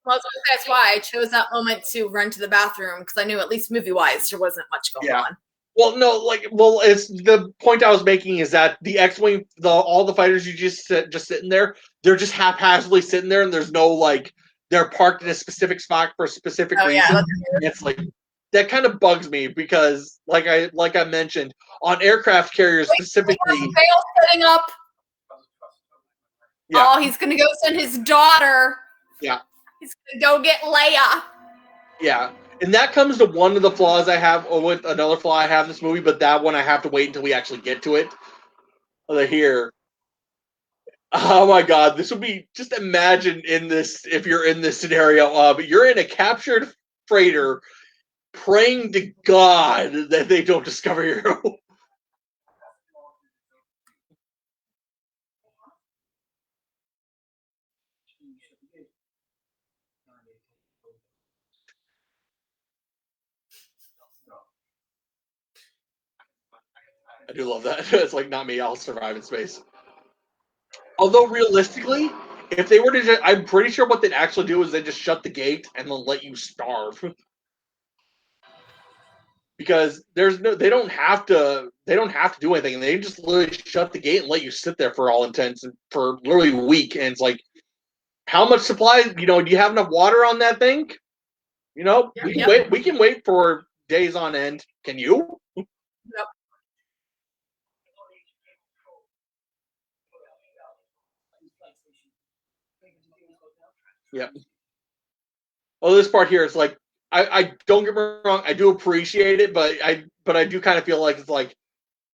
Well, that's why I chose that moment to run to the bathroom, because I knew at least movie wise there wasn't much going on. Well, no, it's the point I was making is that the X-wing, all the fighters you just sitting there, they're just haphazardly sitting there, and there's no like they're parked in a specific spot for a specific reason. Yeah, it's like that kind of bugs me because, like I mentioned, on aircraft carriers specifically, Bale setting up. Yeah. Oh, he's gonna go send his daughter. Yeah. He's gonna go get Leia. Yeah. And that comes to one of the flaws I have, or with another flaw I have in this movie, but that one I have to wait until we actually get to it. Here. Oh my god, this would be, just imagine if you're in this scenario of you're in a captured freighter praying to God that they don't discover you. I do love that. It's like, not me, I'll survive in space. Although realistically, if they were to I'm pretty sure what they'd actually do is they just shut the gate and then let you starve. Because they don't have to do anything. They just literally shut the gate and let you sit there for all intents and for literally a week. And it's like, how much supply? Do you have enough water on that thing? We can wait. We can wait for days on end. Can you? Yep. Yep. Well, this part here is like, I don't get me wrong, I do appreciate it, but I do kind of feel like it's like,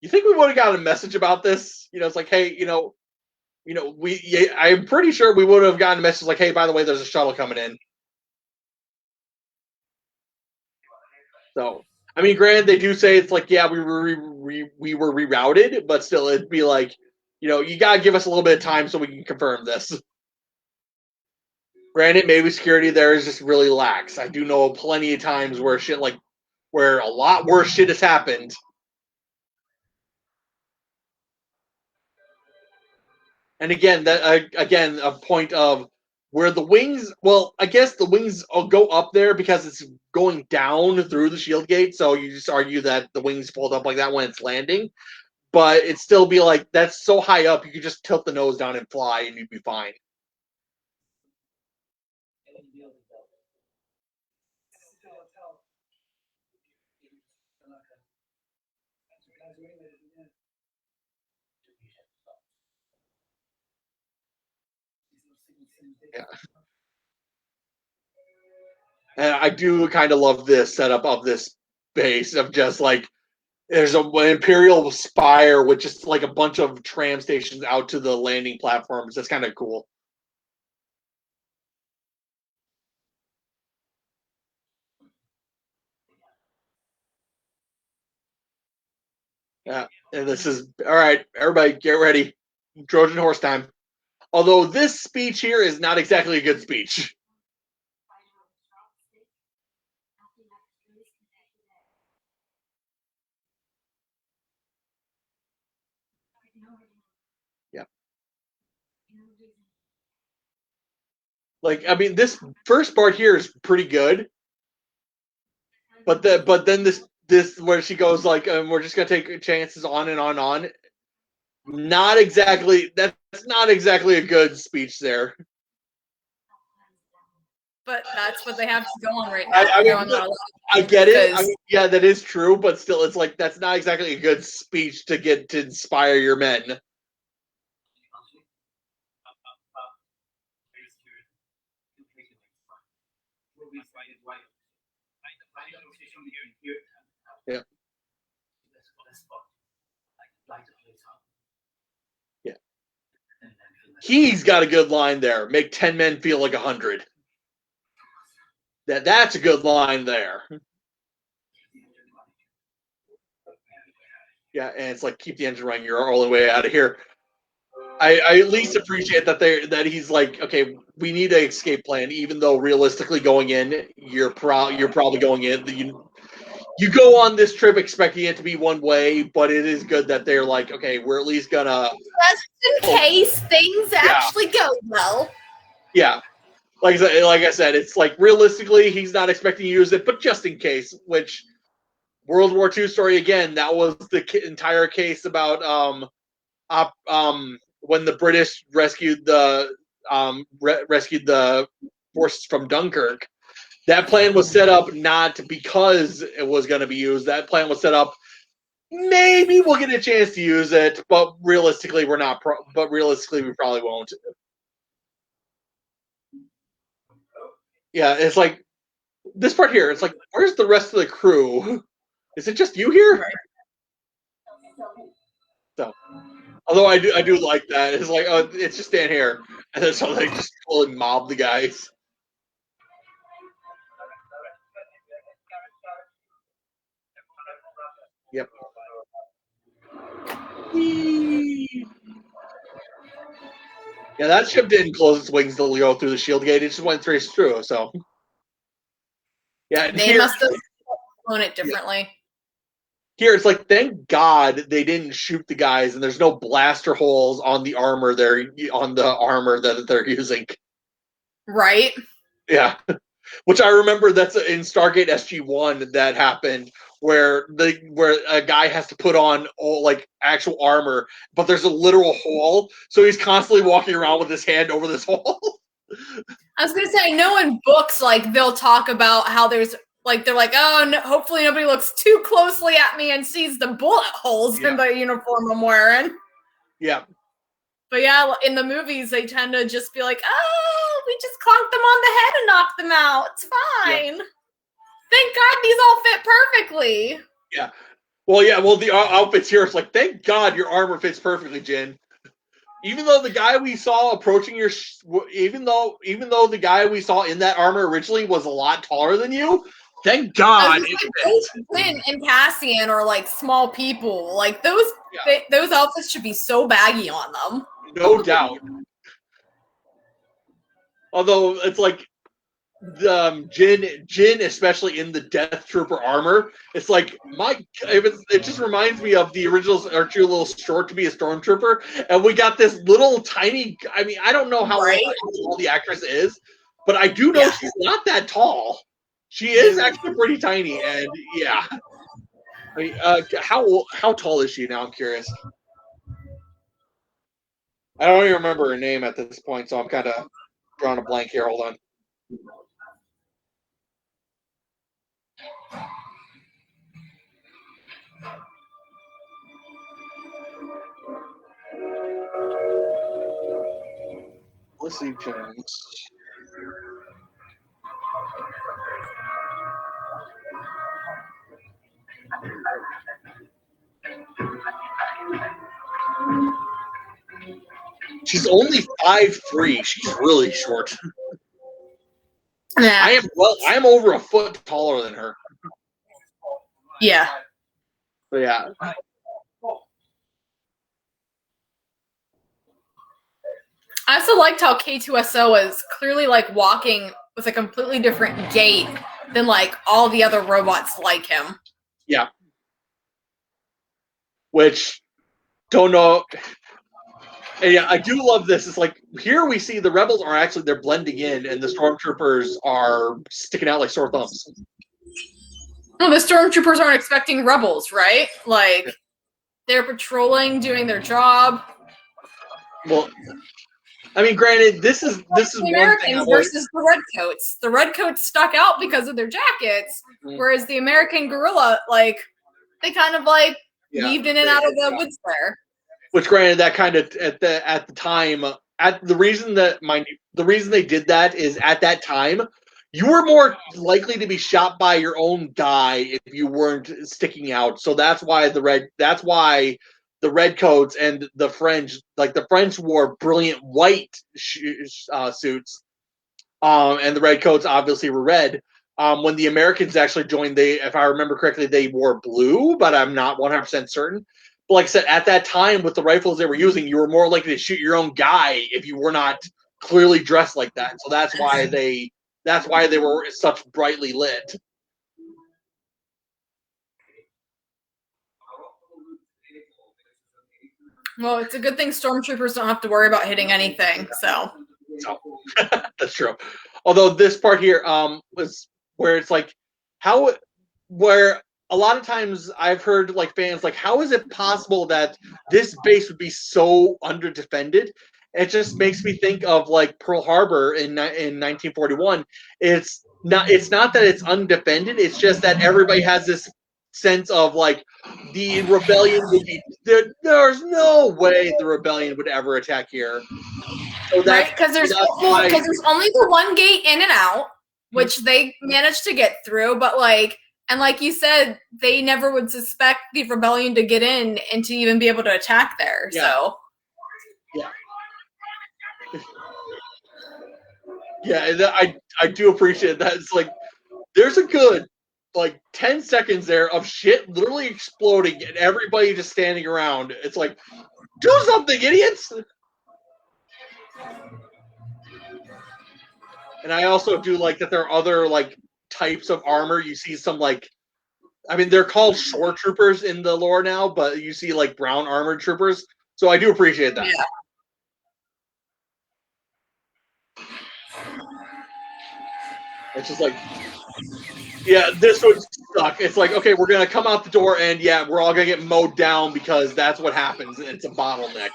you think we would have gotten a message about this? It's like, hey, I'm pretty sure we would have gotten a message like, hey, by the way, there's a shuttle coming in. So, I mean, granted, they do say it's like, yeah, we were rerouted, but still, it'd be like, you gotta give us a little bit of time so we can confirm this. Granted, maybe security there is just really lax. I do know plenty of times where where a lot worse shit has happened. And again, a point of where the wings. Well, I guess the wings will go up there because it's going down through the shield gate. So you just argue that the wings fold up like that when it's landing, but it'd still be like, that's so high up, you could just tilt the nose down and fly, and you'd be fine. Yeah. And I do kind of love this setup of this base of just like, there's an Imperial spire with just like a bunch of tram stations out to the landing platforms. That's kind of cool. Yeah, and this is all right. Everybody, get ready. Trojan horse time. Although this speech here is not exactly a good speech. Yeah. Like, I mean, this first part here is pretty good, but then this where she goes like, we're just gonna take chances on and on and on. Not exactly. That's not exactly a good speech there. but that's what they have to go on right now. I get it. Yeah, that is true, but still, it's like that's not exactly a good speech to get to inspire your men. Yeah. Yeah. He's got a good line there. Make 10 men feel like 100. That's a good line there. Yeah, and it's like keep the engine running. You're all the way out of here. I at least appreciate that he's like, okay, we need an escape plan, even though realistically going in, you're probably going in. You go on this trip expecting it to be one way, but it is good that they're like, okay, we're at least gonna just in case things actually go well. Yeah. Like I said, it's like realistically he's not expecting to use it, but just in case, which World War II story again, that was the entire case about when the British rescued the forces from Dunkirk. That plan was set up not because it was going to be used. That plan was set up. Maybe we'll get a chance to use it, but realistically, we're not. But realistically, we probably won't. Yeah, it's like this part here. It's like, where's the rest of the crew? Is it just you here? Right. So, although I do like that. It's like, oh, it's just stand here, and then so they just totally mob the guys. Yep. Yeah, that ship didn't close its wings to go through the shield gate. It just went straight through. So, yeah, they must have flown it differently. Here, it's like, thank God they didn't shoot the guys, and there's no blaster holes on the armor that they're using. Right. Yeah, which I remember that's in Stargate SG-1 that happened where a guy has to put on like actual armor, but there's a literal hole, so he's constantly walking around with his hand over this hole. I was gonna say, I know in books like they'll talk about how there's like they're like, oh, no, hopefully nobody looks too closely at me and sees the bullet holes in the uniform I'm wearing. Yeah. But yeah, in the movies, they tend to just be like, oh, we just clonked them on the head and knocked them out. It's fine. Yeah. Thank God these all fit perfectly. Yeah. Well, the outfits here, it's like, thank God your armor fits perfectly, Jin. Even though the guy we saw approaching even though the guy we saw in that armor originally was a lot taller than you, thank God. Flynn and Cassian are like small people. Like those outfits should be so baggy on them. No doubt. Although it's like Jin, especially in the Death Trooper armor, it's like it just reminds me of the originals are too little short to be a stormtrooper, and we got this little tiny. I mean, I don't know how tall the actress is, but I do know she's not that tall. She is actually pretty tiny, and yeah. I mean, how tall is she now? I'm curious. I don't even remember her name at this point, so I'm kind of drawing a blank here. Hold on. Leslie Jones. She's only 5'3". She's really short. Yeah. I am over a foot taller than her. Yeah. But yeah. I also liked how K2SO is clearly like walking with a completely different gait than like all the other robots like him. Yeah. Which don't know. And yeah, I do love this. It's like here we see the rebels are actually they're blending in, and the stormtroopers are sticking out like sore thumbs. Well, the stormtroopers aren't expecting rebels, right? Like they're patrolling, doing their job. Well, I mean, granted, this is The one thing Americans versus the Redcoats. The Redcoats stuck out because of their jackets, whereas the American guerrilla, like, they kind of like weaved in and out of the woods there. Which, granted, that kind of at the time, the reason they did that is at that time, you were more likely to be shot by your own guy if you weren't sticking out. So that's why the redcoats and the French, like the French, wore brilliant white suits, and the redcoats obviously were red. When the Americans actually joined, if I remember correctly, they wore blue, but I'm not 100% certain. But like I said, at that time, with the rifles they were using, you were more likely to shoot your own guy if you were not clearly dressed like that. So that's why they were such brightly lit. Well, it's a good thing stormtroopers don't have to worry about hitting anything. So that's true. Although this part here was where it's like where a lot of times I've heard like fans like, how is it possible that this base would be so underdefended? It just makes me think of like Pearl Harbor in 1941. It's not that it's undefended. It's just that everybody has this sense of like the rebellion would be there's no way the rebellion would ever attack here. So right, because there's only the one gate in and out, which they managed to get through, but like, and like you said, they never would suspect the rebellion to get in and to even be able to attack there. Yeah. So yeah, I do appreciate that. It's like there's a good like 10 seconds there of shit literally exploding and everybody just standing around. It's like, do something, idiots. And I also do like that there are other like types of armor. You see some like, I mean, they're called shore troopers in the lore now, but you see like brown armored troopers. So I do appreciate that. Yeah. It's just like, yeah, this would suck. It's like, okay, we're gonna come out the door and yeah, we're all gonna get mowed down because that's what happens. It's a bottleneck.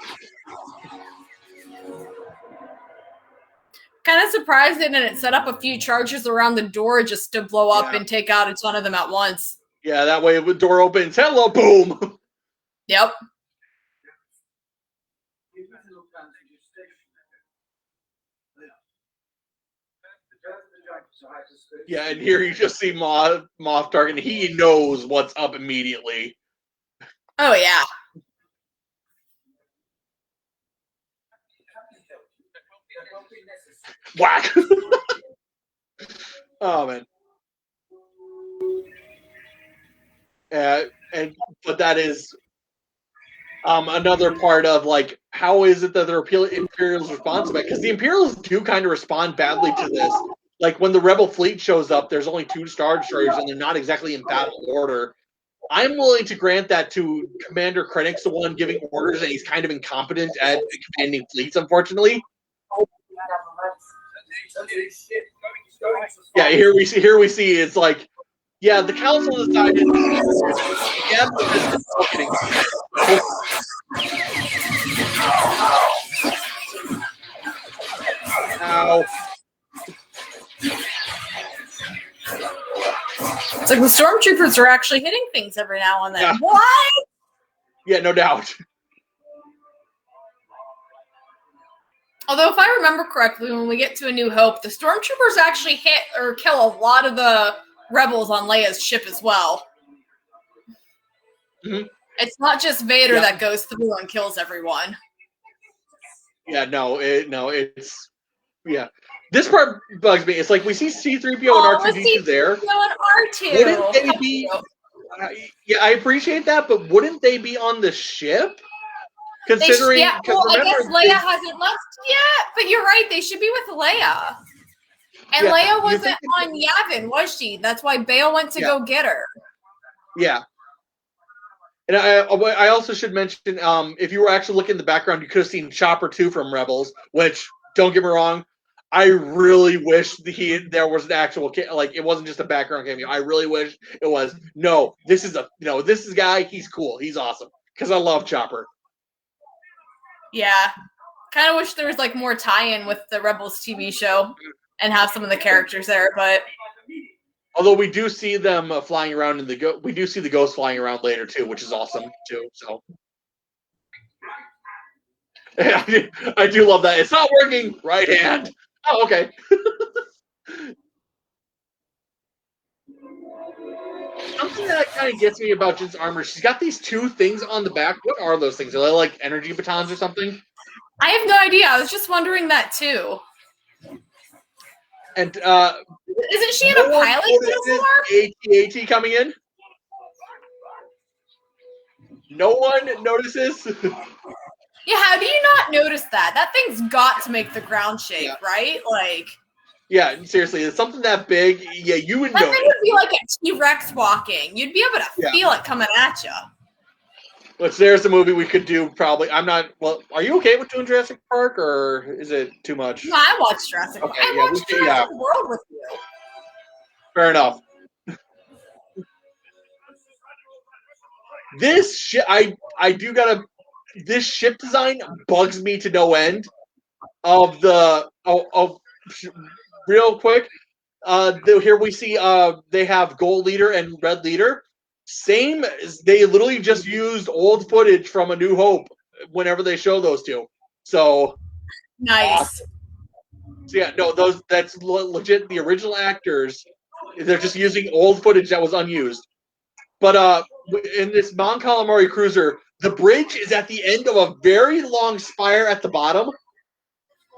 Kind of surprised it didn't set up a few charges around the door just to blow up and take out a ton of them at once. Yeah, that way the door opens, hello, boom. Yep. Yeah, and here you just see Moff Tarkin. He knows what's up immediately. Oh, yeah. Whack. Oh, man. But that is another part of like, how is it that the Imperials respond to it? Because the Imperials do kind of respond badly to this. Like when the Rebel fleet shows up, there's only 2 Star Destroyers, and they're not exactly in battle order. I'm willing to grant that to Commander Krennic's the one giving orders, and he's kind of incompetent at commanding fleets, unfortunately. Yeah, here we see it's like, yeah, the council decided. Yeah, Ow. It's like the stormtroopers are actually hitting things every now and then. Yeah. What? Yeah, no doubt. Although, if I remember correctly, when we get to A New Hope, the stormtroopers actually hit or kill a lot of the rebels on Leia's ship as well. Mm-hmm. It's not just Vader that goes through and kills everyone. Yeah, it's yeah. This part bugs me. It's like we see C-3PO and R2-D2 there. C-3PO and R2. Wouldn't they be? Yeah, I appreciate that, but wouldn't they be on the ship? Considering, I guess Leia hasn't left yet, but you're right. They should be with Leia. And Leia wasn't on Yavin, was she? That's why Bail went to go get her. Yeah. And I also should mention, if you were actually looking in the background, you could have seen Chopper 2 from Rebels, which, don't get me wrong, I really wish there was an actual, like, it wasn't just a background cameo. I really wish it was, no, this is a guy, he's cool, he's awesome. Because I love Chopper. Yeah. Kind of wish there was like more tie-in with the Rebels TV show and have some of the characters there, but although we do see them flying around we do see the ghosts flying around later too, which is awesome too. So I do love that. It's not working. Right hand. Oh, okay. Something that kind of gets me about Jin's armor, she's got these two things on the back. What are those things? Are they like energy batons or something? I have no idea. I was just wondering that too. And isn't she in a pilot uniform? AT-AT coming in. No one notices. Yeah, how do you not notice that? That thing's got to make the ground shake, right? Like. Yeah, seriously, it's something that big. Yeah, you would know. That thing would be like a T-Rex walking. You'd be able to feel it coming at you. But there's a movie we could do probably. I'm not. Well, are you okay with doing Jurassic Park, or is it too much? No, I watched Jurassic Park. I watched Jurassic World with you. Fair enough. This ship, I do gotta. This ship design bugs me to no end. Real quick, here we see they have gold leader and red leader. Same, they literally just used old footage from A New Hope whenever they show those two. So nice. So yeah, no, that's legit. The original actors, they're just using old footage that was unused. But in this Mon Calamari cruiser, the bridge is at the end of a very long spire at the bottom.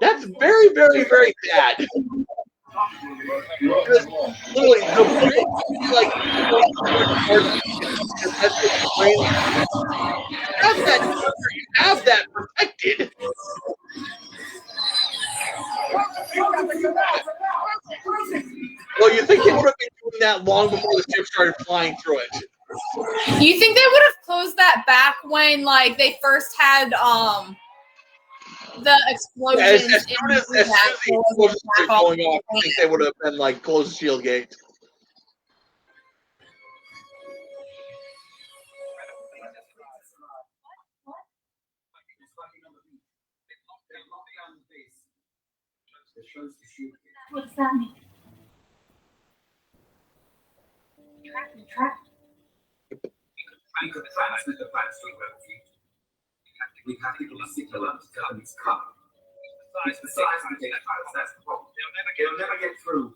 That's very, very, very bad. Because literally, the bridge is like you have that protected. Well, you think they would have been doing that long before the ship started flying through it? You think they would have closed that back when, like, they first had the explosion? As soon as the explosions started going off, I think they would have been like close the shield gate. What's that mean? Track. We have to give a signal to tell them it's coming. It's the size of the data files, that's the problem. They'll never get through.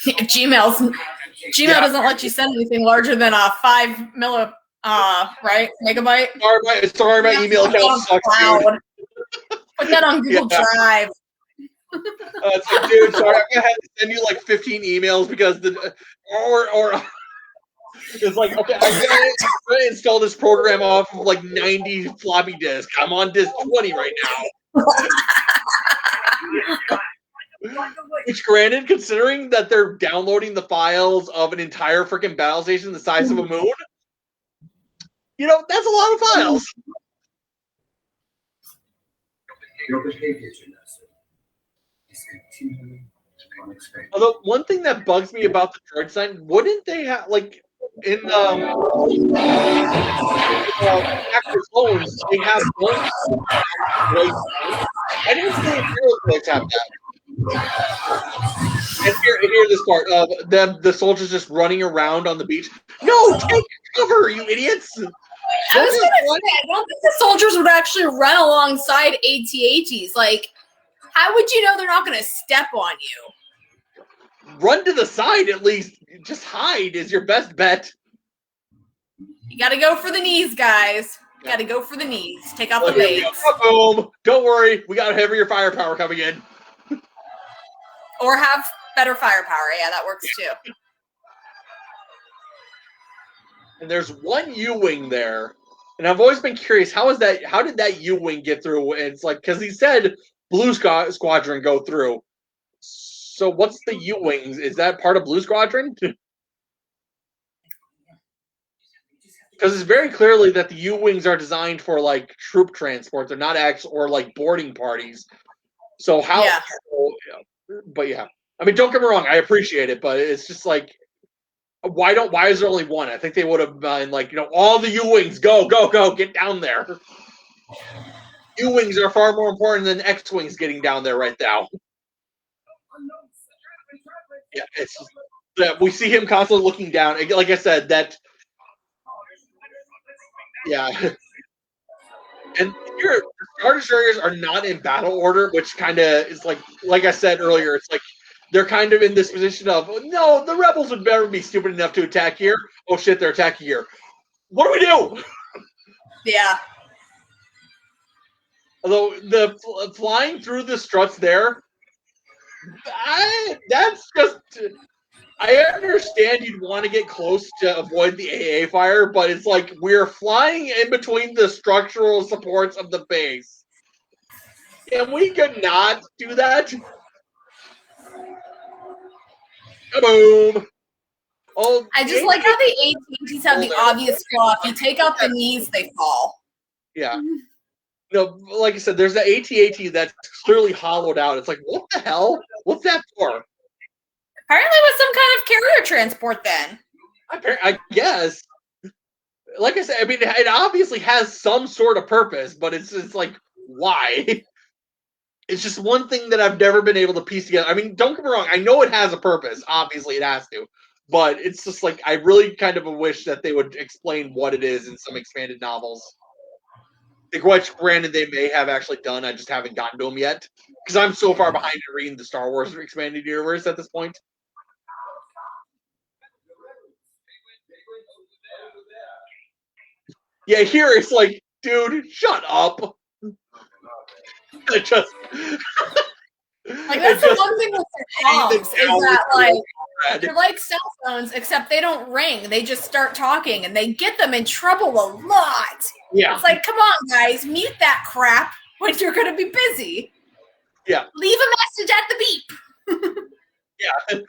Gmail doesn't let you send anything larger than a 5 megabyte. Sorry, my email account sucks. Put that on Google Drive. It's like, dude, sorry, I'm gonna have to send you like 15 emails because or it's like, okay, I'm gonna install this program off of like 90 floppy disks. I'm on disk 20 right now. Which, granted, considering that they're downloading the files of an entire freaking battle station the size of a moon, you know, that's a lot of files. Your behavior, Janessa, is continually unexpected. Although, one thing that bugs me about the droid sign, wouldn't they have, like, in Actors Clones, they have one. I didn't see Imperial droids have that. And hear this part of the soldiers just running around on the beach. No, take cover, you idiots! I was gonna say, I don't think the soldiers would actually run alongside AT-ATs. Like, how would you know they're not gonna step on you? Run to the side at least. Just hide is your best bet. You gotta go for the knees, guys. You gotta go for the knees. Take out the legs. Boom! Don't worry, we got heavier firepower coming in. Or have better firepower. Yeah, that works too. And there's one U-wing there, and I've always been curious, how did that U-wing get through? And it's like, because he said Blue Squadron go through. So what's the U-wings? Is that part of Blue Squadron? Because it's very clearly that the U-wings are designed for like troop transport. They're not actual or like boarding parties. So how? Yeah. But yeah, I mean, don't get me wrong, I appreciate it, but it's just like, why is there only one? I think they would have been like, you know, all the U-wings, go, get down there. U-wings are far more important than X-wings getting down there right now. Yeah, it's just that we see him constantly looking down. Like I said, that yeah. And here, the Star Destroyers are not in battle order, which kind of is like I said earlier, it's like they're kind of in this position of, no, the rebels would never be stupid enough to attack here. Oh shit, they're attacking here. What do we do? Yeah. Although the flying through the struts there, that's just. I understand you'd want to get close to avoid the AA fire, but it's like we're flying in between the structural supports of the base. And we could not do that. Kaboom! Oh, I just like how the AT&Ts have the obvious flaw. If you take out the knees, they fall. Yeah. No, like I said, there's the AT-AT that's clearly hollowed out. It's like, what the hell? What's that for? Apparently it was some kind of carrier transport then. I guess. Like I said, I mean, it obviously has some sort of purpose, but it's like, why? It's just one thing that I've never been able to piece together. I mean, don't get me wrong. I know it has a purpose. Obviously, it has to. But it's just like, I really kind of wish that they would explain what it is in some expanded novels. Which, granted, they may have actually done. I just haven't gotten to them yet. Because I'm so far behind in reading the Star Wars expanded universe at this point. Yeah, here it's like, dude, shut up. It just like that's the one thing with their comms is that like they're like cell phones, except they don't ring. They just start talking, and they get them in trouble a lot. Yeah, it's like, come on, guys, mute that crap when you're going to be busy. Yeah, leave a message at the beep. Yeah.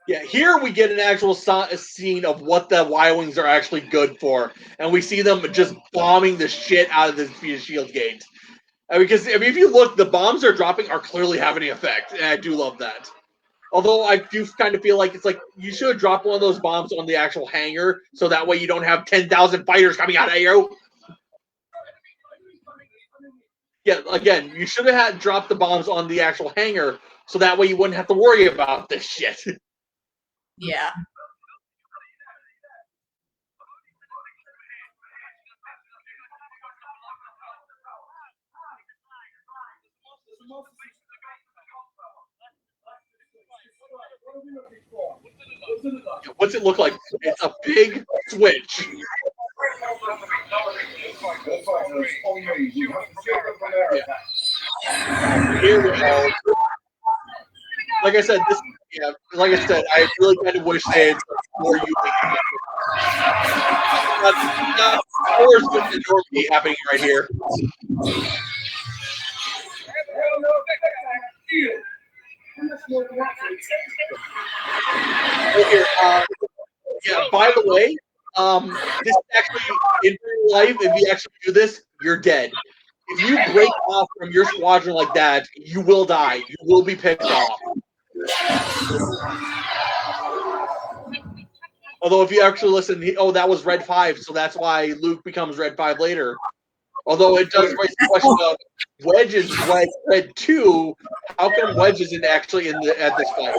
Yeah, here we get an actual scene of what the Y-Wings are actually good for, and we see them just bombing the shit out of the shield gate. Because, I mean, if you look, the bombs they're dropping are clearly having an effect, and I do love that. Although I do kind of feel like it's like you should drop one of those bombs on the actual hangar, so that way you don't have 10,000 fighters coming out at you. Yeah, again, you should have had dropped the bombs on the actual hangar, so that way you wouldn't have to worry about this shit. Yeah. What's it look like? It's a big switch. Yeah. Here we go. Like I said, I really kind of wish they had more using. Wars with the Normandy happening right here. Yeah, by the way, this actually, in real life, if you actually do this, you're dead. If you break off from your squadron like that, you will die. You will be picked off. Although if you actually listen, that was Red 5, so that's why Luke becomes Red 5 later. Although it does raise the question of Wedge is Red 2, how come Wedge isn't actually at this fight?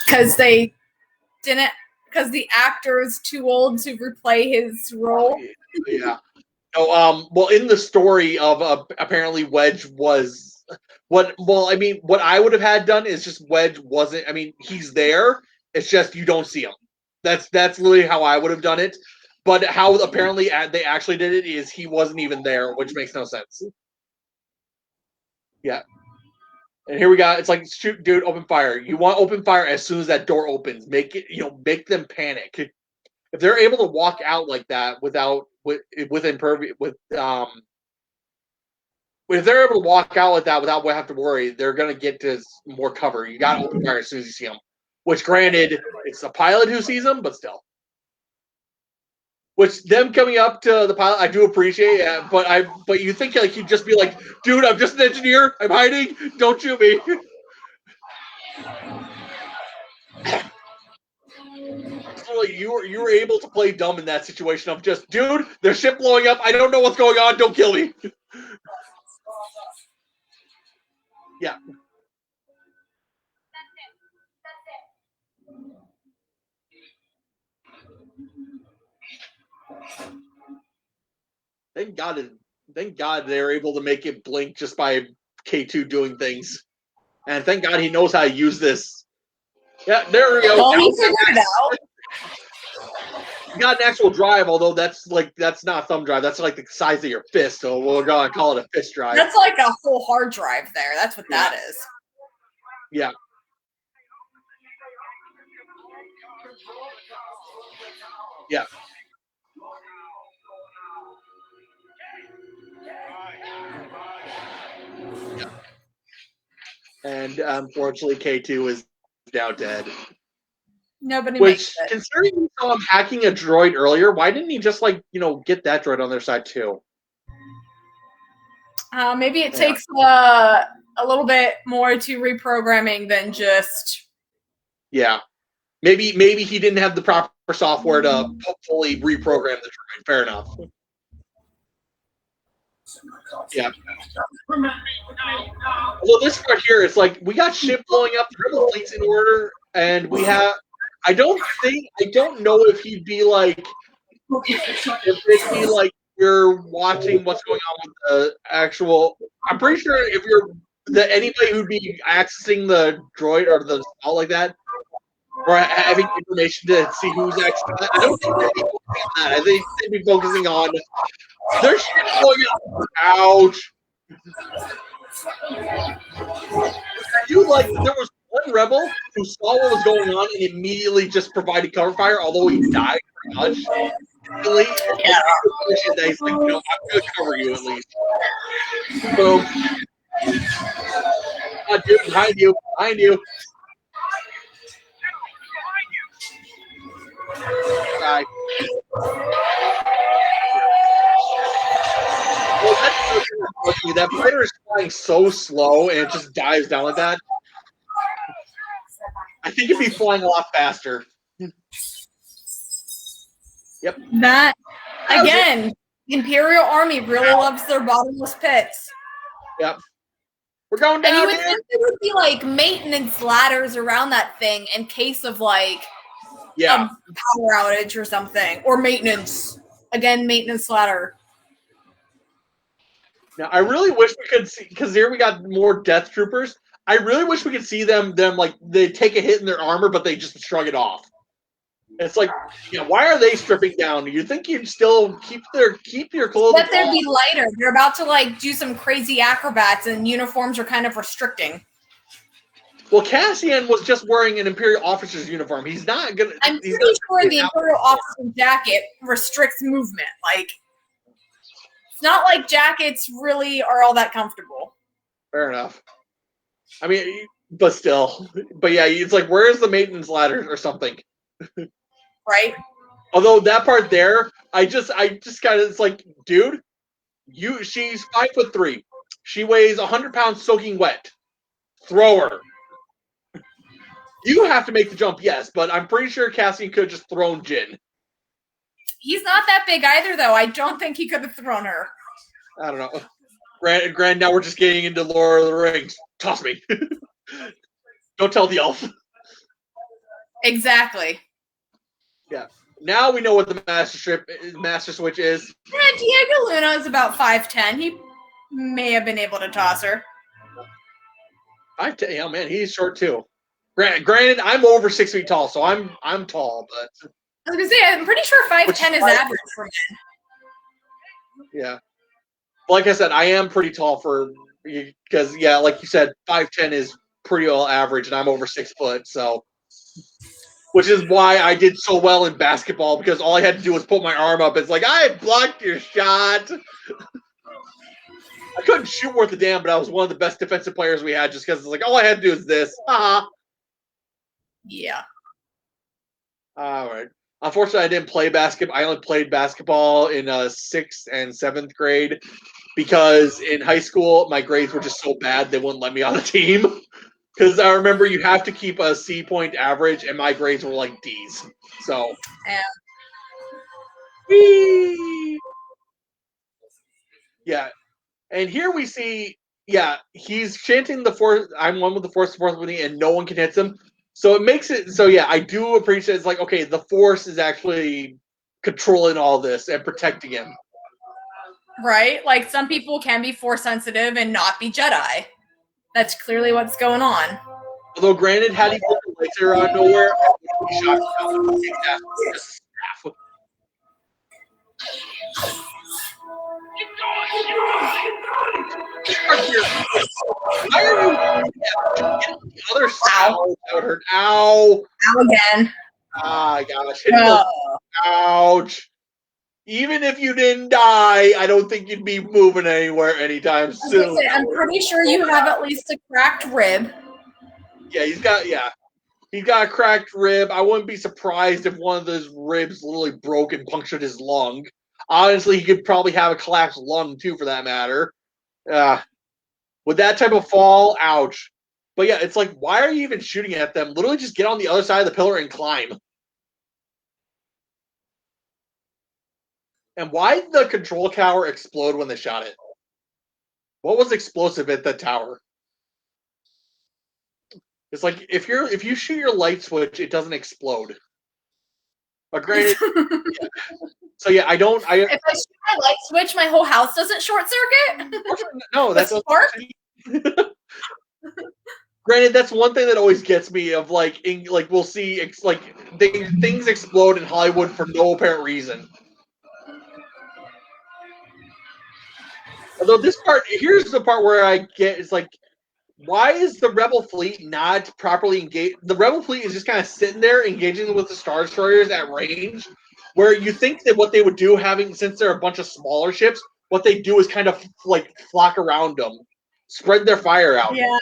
Because they didn't. Because the actor is too old to replay his role. Yeah. No. Well, in the story of apparently Wedge was what. Well, I mean, what I would have had done is just Wedge wasn't. I mean, he's there. It's just you don't see him. That's literally how I would have done it. But how apparently they actually did it is he wasn't even there, which makes no sense. Yeah. And here we got, it's like, shoot, dude, open fire. You want open fire as soon as that door opens. Make it, make them panic. If they're able to walk out like that if they're able to walk out like that without having to worry, they're going to get to more cover. You got to open fire as soon as you see them. Which, granted, it's the pilot who sees them, but still. Which them coming up to the pilot, I do appreciate. But you think like you'd just be like, dude, I'm just an engineer. I'm hiding. Don't shoot me. ultimately you were able to play dumb in that situation of just, dude, there's ship blowing up. I don't know what's going on. Don't kill me. Yeah. Thank God they were able to make it blink just by K2 doing things. And thank God he knows how to use this. Yeah, there we go. Well, he figured it out. You got an actual drive, although that's not a thumb drive. That's like the size of your fist, so we're gonna call it a fist drive. That's like a whole hard drive there. That's what that is. Yeah. Yeah. And unfortunately, K2 is now dead. Nobody Which, makes it. considering we saw him hacking a droid earlier, why didn't he just get that droid on their side too? Maybe it takes a little bit more to reprogramming than just. Yeah, maybe he didn't have the proper software to fully reprogram the droid. Fair enough. Yeah. Well, this part here, it's like we got ship blowing up, the rebel fleet's in order, and we have. I don't know if he'd be like, if it'd be like you're watching what's going on with the actual. I'm pretty sure if you're anybody who'd be accessing the droid or the all like that, or having information to see who's actually. I don't think they'd be focusing on that. I think they'd be focusing on their ship blowing up. Ouch. I do like there was one rebel who saw what was going on and immediately just provided cover fire, although he died pretty much. Really, yeah. He's like, I'm gonna cover you at least. Boom. Dude, behind you. Right. Well, that fighter is flying so slow and it just dives down like that. I think it'd be flying a lot faster. Yep. That again, the Imperial Army really loves their bottomless pits. Yep. We're going down. And you would think there would be like maintenance ladders around that thing in case of like a power outage or something, or maintenance. Again, maintenance ladder. Now, I really wish we could see, because here we got more Death Troopers. I really wish we could see them like they take a hit in their armor, but they just shrug it off. It's like, why are they stripping down? You think you'd still keep your clothes? But they'd be lighter. They're about to like do some crazy acrobats, and uniforms are kind of restricting. Well, Cassian was just wearing an Imperial officer's uniform. He's not gonna. I'm pretty sure the Imperial officer's jacket restricts movement. Like, it's not like jackets really are all that comfortable. Fair enough. I mean, but still, yeah, it's like, where's the maintenance ladder or something? Right. Although that part there, I just kind of, it's like, dude, she's 5'3". She weighs 100 pounds soaking wet. Throw her. You have to make the jump, yes, but I'm pretty sure Cassian could have just thrown Jin. He's not that big either, though. I don't think he could have thrown her. I don't know. Grand, now we're just getting into Lord of the Rings. Toss me. Don't tell the elf. Exactly. Yeah. Now we know what the Master Switch is. Yeah, Diego Luna is about 5'10". He may have been able to toss her. 5'10". Oh man, he's short too. Granted, I'm over 6 feet tall, so I'm tall, but I was gonna say I'm pretty sure 5'10" is average for men. Yeah. Like I said, I am pretty tall because like you said, 5'10" is pretty well average, and I'm over 6 foot, so. Which is why I did so well in basketball, because all I had to do was put my arm up. It's like, I blocked your shot. I couldn't shoot worth a damn, but I was one of the best defensive players we had, just because it's like, all I had to do is this. Yeah. All right. Unfortunately, I didn't play basketball. I only played basketball in 6th and 7th grade, because in high school, my grades were just so bad, they wouldn't let me on the team. Because I remember you have to keep a C point average, and my grades were like D's. So. Yeah. Whee! Yeah. And here we see, he's chanting the fourth, I'm one with the force, fourth with me, and no one can hit him. So it makes it, I do appreciate it's like, okay, the force is actually controlling all this and protecting him. Right? Like, some people can be force sensitive and not be Jedi. That's clearly what's going on. Although, granted, had he put the laser out of nowhere, I would be shocked if staff. Why are you the other side? That hurt. Ow. Ow again. Ah, gosh. Ouch. Even if you didn't die, I don't think you'd be moving anywhere anytime soon. I'm pretty sure you have at least a cracked rib. Yeah, he's got a cracked rib. I wouldn't be surprised if one of those ribs literally broke and punctured his lung. Honestly, he could probably have a collapsed lung too, for that matter. With that type of fall, ouch. But yeah, it's like, why are you even shooting at them? Literally just get on the other side of the pillar and climb. And why did the control tower explode when they shot it? What was explosive at the tower? It's like, if you shoot your light switch, it doesn't explode. But granted, So yeah, if I shoot my light switch, my whole house doesn't short circuit. No, that's granted. That's one thing that always gets me. Of we'll see things explode in Hollywood for no apparent reason. Although here's the part where I get is like, why is the Rebel fleet not properly engaged? The Rebel fleet is just kind of sitting there engaging with the Star Destroyers at range, where you think that what they would do, since they're a bunch of smaller ships, what they do is kind of like flock around them, spread their fire out. Yeah.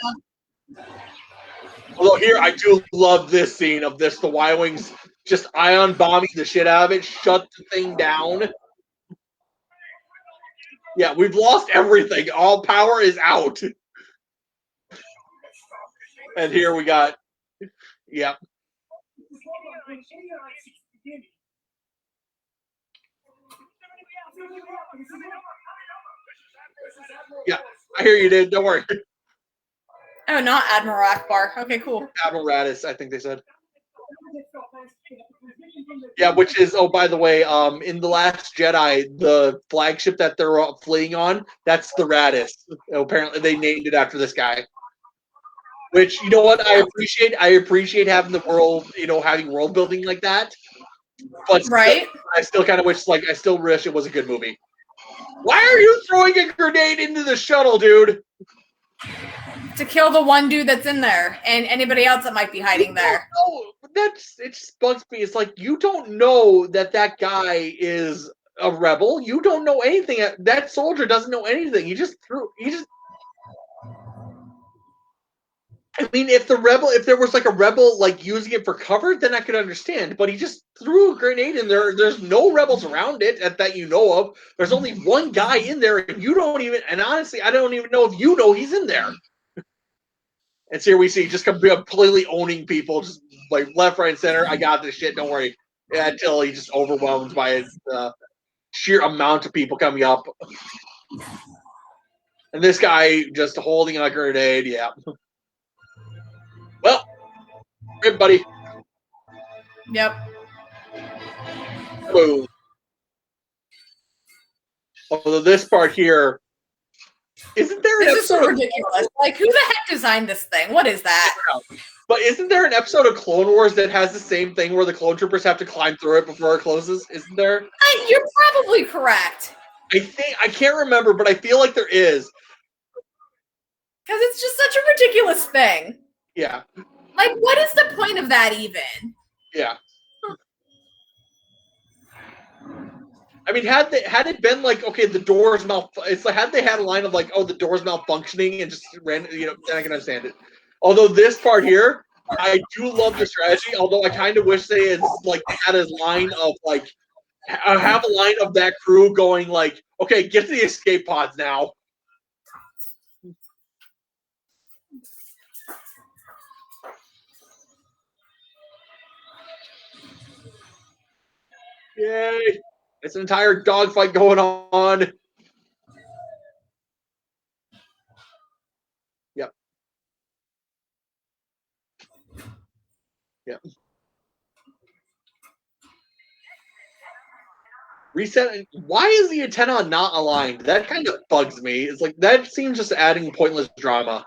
Although here, I do love this scene of the Y-Wings just ion bombing the shit out of it, shut the thing down. Yeah, we've lost everything. All power is out. And here we got, yeah. Yeah, I hear you, dude. Don't worry. Oh, not Admiral Akbar. Okay, cool. Admiral Radis, I think they said. Yeah, which is, oh, by the way, in The Last Jedi, the flagship that they're fleeing on, that's the Radis. Apparently, they named it after this guy. Which, you know what, I appreciate. I appreciate having the world, having world building like that. But right, I still kind of wish, I still wish it was a good movie. Why are you throwing a grenade into the shuttle, dude? To kill the one dude that's in there and anybody else that might be hiding there. It just bugs me. It's like, you don't know that guy is a rebel. You don't know anything. That soldier doesn't know anything. I mean, if there was a rebel using it for cover, then I could understand. But he just threw a grenade in there. There's no rebels around it that you know of. There's only one guy in there, and you don't even. And honestly, I don't even know if you know he's in there. And so here we see just completely owning people, just left, right, and center. I got this shit. Don't worry. Until he just overwhelmed by his sheer amount of people coming up. And this guy just holding a grenade. Yeah. Well, good buddy. Yep. Boom. Although this part here, isn't there an episode? This is so ridiculous. Who the heck designed this thing? What is that? But isn't there an episode of Clone Wars that has the same thing where the clone troopers have to climb through it before it closes? Isn't there? You're probably correct. I can't remember, but I feel like there is. Because it's just such a ridiculous thing. Yeah. What is the point of that even? Yeah. I mean, had it been okay, the door's it's had they had a line of the door's malfunctioning and just ran, then I can understand it. Although this part here, I do love the strategy. Although I kind of wish they had had a line of have a line of that crew going okay, get to the escape pods now. Yay! It's an entire dogfight going on. Yep. Yep. Reset. Why is the antenna not aligned? That kind of bugs me. It's like that seems just adding pointless drama.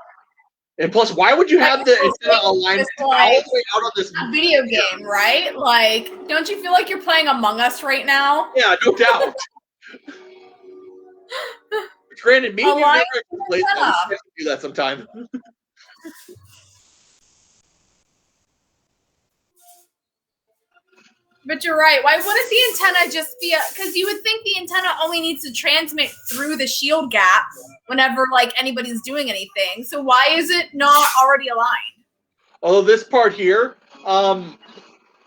And plus, why would you have the antenna aligned all the way out on this a video game, right? Like, don't you feel like you're playing Among Us right now? Yeah, no doubt. Granted, maybe you've never played that. I should do that sometime. But you're right. Why wouldn't the antenna just be because you would think the antenna only needs to transmit through the shield gap whenever like anybody's doing anything. So why is it not already aligned? Although this part here,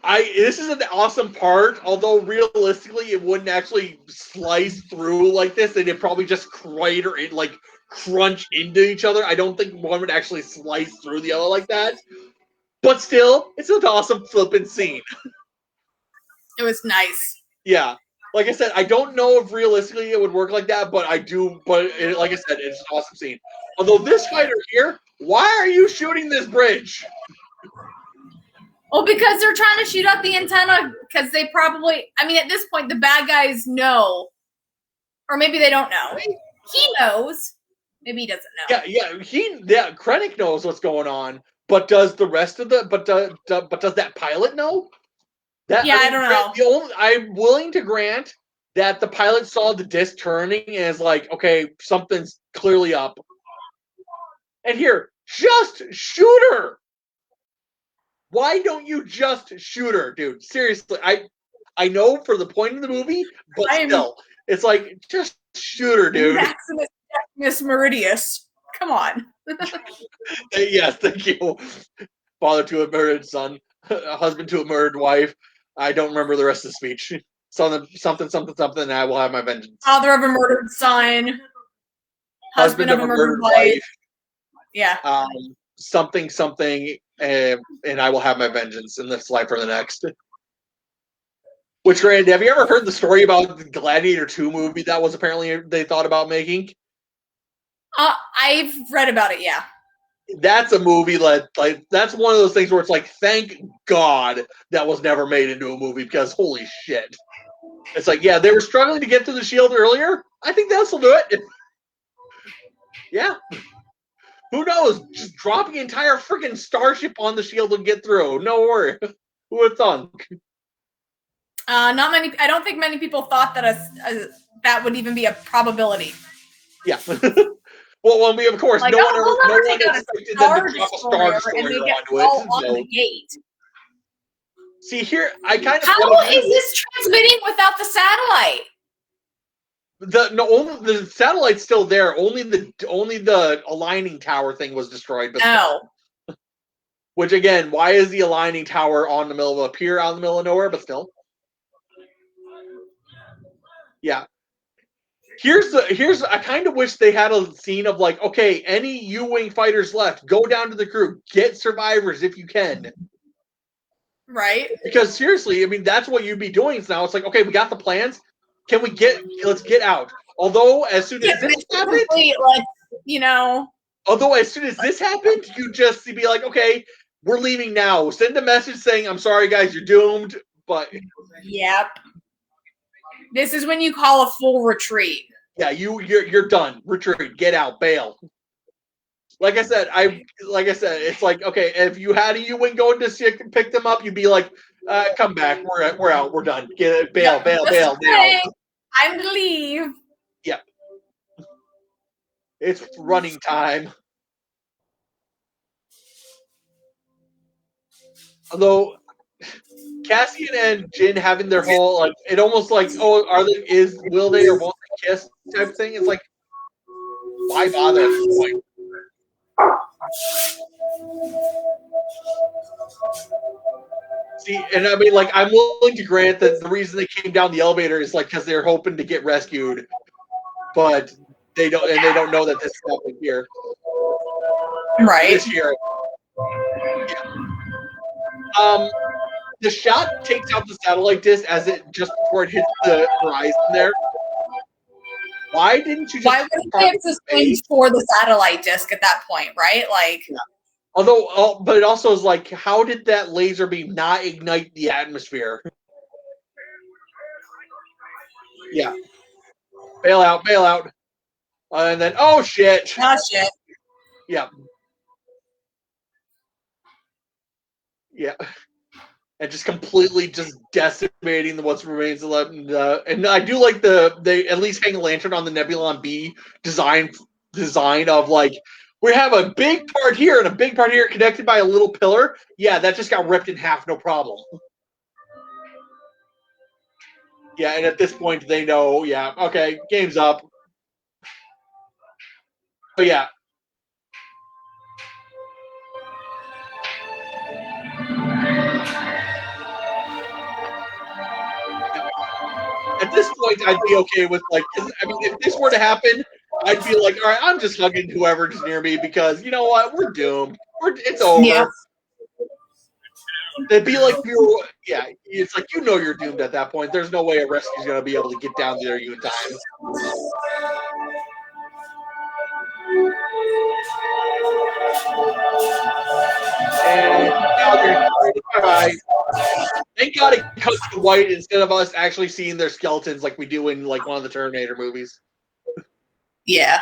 this is an awesome part, although realistically it wouldn't actually slice through like this. They'd probably just crunch into each other. I don't think one would actually slice through the other like that. But still, it's an awesome flippin' scene. It was nice. Yeah. Like I said, I don't know if realistically it would work like that, but I do. But like I said, it's an awesome scene. Although this fighter here, why are you shooting this bridge? Well, because they're trying to shoot out the antenna because they probably, I mean, at this point, the bad guys know. Or maybe they don't know. He knows. Maybe he doesn't know. Yeah, Krennic knows what's going on, but does the rest of the, but does that pilot know? I don't know. I'm willing to grant that the pilot saw the disc turning and is like, okay, something's clearly up. And here, just shoot her. Why don't you just shoot her, dude? Seriously, I know for the point of the movie, but still, it's like, just shoot her, dude. Maximus Meridius. Come on. Yes, thank you. Father to a murdered son, a husband to a murdered wife. I don't remember the rest of the speech. Something, and I will have my vengeance. Father of a murdered son. Husband of a murdered wife. Yeah. Something, and I will have my vengeance in this life or the next. Which, granted, have you ever heard the story about the Gladiator 2 movie that was apparently they thought about making? I've read about it, yeah. That's a movie like that's one of those things where it's like, thank God that was never made into a movie because holy shit. It's like, yeah, they were struggling to get to the shield earlier. I think this'll do it. Yeah. Who knows? Just dropping an entire freaking starship on the shield will get through. No worry. Who would have thunk? Not many. I don't think many people thought that that would even be a probability. Yeah. Well, I mean, of course, like, no one expected them to drop a Star Destroyer and they get onto it. On the gate. See here, I kind of. How is this transmitting without the satellite? The satellite's still there. Only the aligning tower thing was destroyed. But no. Which again, why is the aligning tower on the middle of a pier out in the middle of nowhere? But still. Yeah. I kind of wish they had a scene of like, okay, any U-wing fighters left, go down to the crew, get survivors if you can. Right. Because seriously, I mean, that's what you'd be doing now. It's like, okay, we got the plans. Let's get out. Although as soon as this happened, although as soon as this happened, you just be like, okay, we're leaving now. Send a message saying, I'm sorry guys, you're doomed. But yep. This is when you call a full retreat. Yeah, you're done. Retreat. Get out. Bail. Like I said, it's like, okay, if you had a U-wing going to pick them up, you'd be like, come back. We're out. We're done. Get it. Bail. Now. I'm gonna leave. Yep. It's running time. Although Cassian and Jin having their whole like, it almost like, oh, will they or won't they kiss type of thing? It's like, why bother at this point? See, and I mean, like, I'm willing to grant that the reason they came down the elevator is like because they're hoping to get rescued, but they don't know that this is happening here. Right. This year. Yeah. the shot takes out the satellite disc as it just before it hits the horizon there. Why didn't you just? Why wouldn't they have sustained for the satellite disc at that point, right? Like, yeah. Although, but it also is like, how did that laser beam not ignite the atmosphere? Yeah. Bail out. And then, oh shit. oh shit. Yeah. Yeah. And just completely just decimating what's remains of them. And I do like they at least hang a lantern on the Nebulon B design of like, we have a big part here and a big part here connected by a little pillar. Yeah, that just got ripped in half, no problem. Yeah, and at this point they know, yeah, okay, game's up. But yeah. At this point, I'd be okay with like, I mean, if this were to happen, I'd be like, all right, I'm just hugging whoever's near me because you know what, we're doomed. It's over. Yeah. It'd be like yeah, it's like you're doomed at that point. There's no way a rescue's gonna be able to get down there you in time. And now they're bye. Thank God it cuts to white instead of us actually seeing their skeletons like we do in like one of the Terminator movies. Yeah.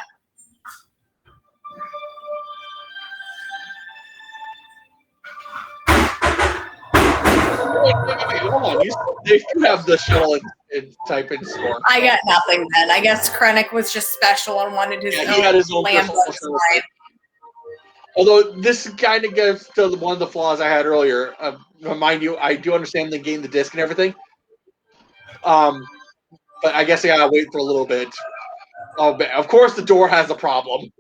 Wait, hold on. They do have the shuttle in type in store. I got nothing then. I guess Krennic was just special and wanted his own. He had his own Lambo personal shuttle. Although this kind of goes to one of the flaws I had earlier. Mind you, I do understand they gained the disc and everything. But I guess I gotta wait for a little bit. Oh, of course the door has a problem.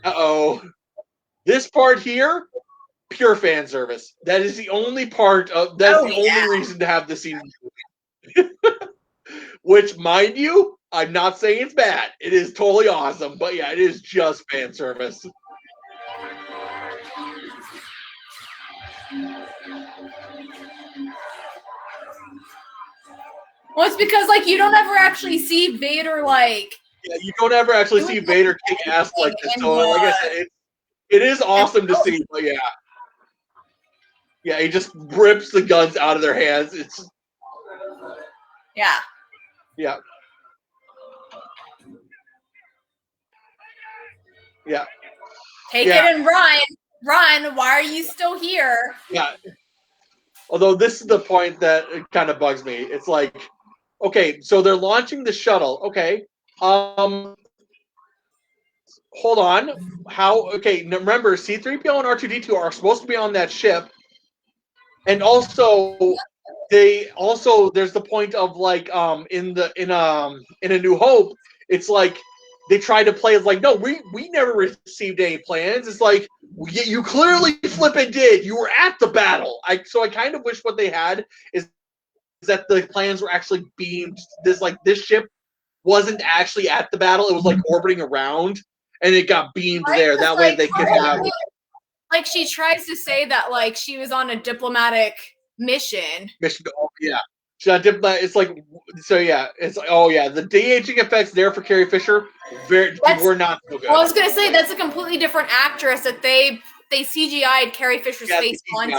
Uh-oh. This part here, pure fan service. That is the only part of. That's the only reason to have this scene. Which, mind you, I'm not saying it's bad. It is totally awesome, but yeah, it is just fan service. Well, it's because like you don't ever actually see Vader like. Yeah, you don't ever actually see Vader kick ass like this. So, like I said, it is awesome to see, but yeah. Yeah, he just rips the guns out of their hands. It's yeah. Yeah. Yeah. Take it and run. Run. Why are you still here? Yeah. Although this is the point that kind of bugs me. It's like, okay, so they're launching the shuttle. Okay. Hold on. Okay, remember C-3PO and R2-D2 are supposed to be on that ship. And also there's the point of like in A New Hope, it's like they try to play as like, no, we never received any plans. It's like, you clearly flippin' did. You were at the battle. So I kind of wish what they had is that the plans were actually beamed. This ship wasn't actually at the battle. It was like orbiting around, and it got beamed there. That way they could have. Like she tries to say that like she was on a diplomatic mission. Yeah. It's like, so yeah, it's like, oh yeah, the de-aging effects there for Carrie Fisher were not so good. Well, I was gonna say that's a completely different actress that they CGI'd Carrie Fisher's face onto.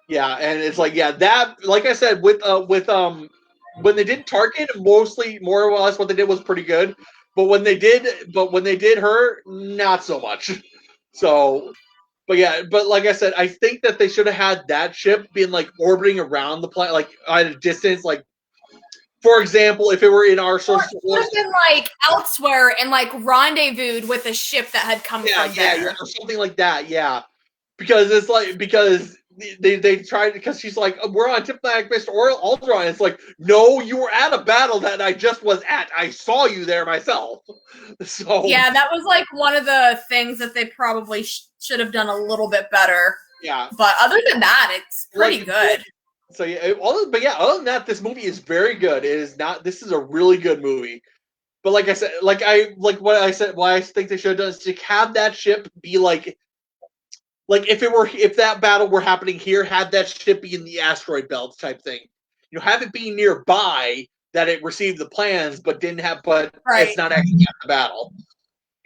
Yeah, and it's like, yeah, that, like I said, with when they did Tarkin, mostly more or less what they did was pretty good, but when they did her, not so much. So. But yeah, but like I said, I think that they should have had that ship being like orbiting around the planet, like at a distance. Like, for example, if it were in our source, it would have been like elsewhere and like rendezvoused with a ship that had come from there, or something like that. Yeah, because it's like they tried, because she's like, we're on diplomatic mission Ultron. It's like, no, you were at a battle that I just was at. I saw you there myself. So yeah, that was like one of the things that they probably should have done a little bit better. Yeah, but other than that, it's pretty good. So yeah, other than that, this movie is very good. It is not. This is a really good movie. But like I said, why I think they should have done is to have that ship be like like if that battle were happening here, had that ship be in the asteroid belt type thing. Have it be nearby that it received the plans, but didn't have, but it's not actually at the battle.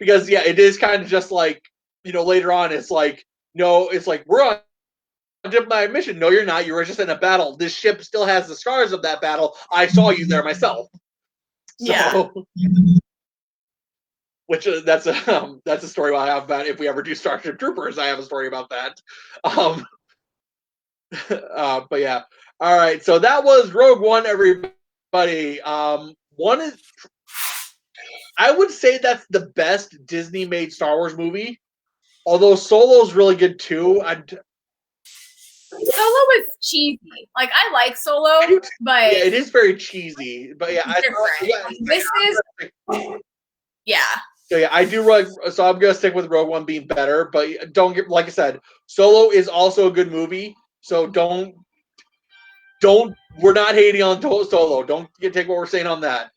Because it is kind of just like, later on, it's like, no, it's like we're on my mission. No, you're not. You were just in a battle. This ship still has the scars of that battle. I saw you there myself. So, which that's a story I have about if we ever do Starship Troopers. I have a story about that. But yeah, all right. So that was Rogue One, everybody. One is, I would say that's the best Disney-made Star Wars movie. Although Solo's really good too. Solo is cheesy. Like, I like Solo, but yeah, it is very cheesy. But this is So yeah, I do. So I'm gonna stick with Rogue One being better, but don't get, like I said, Solo is also a good movie. So don't. We're not hating on Solo. Don't take what we're saying on that.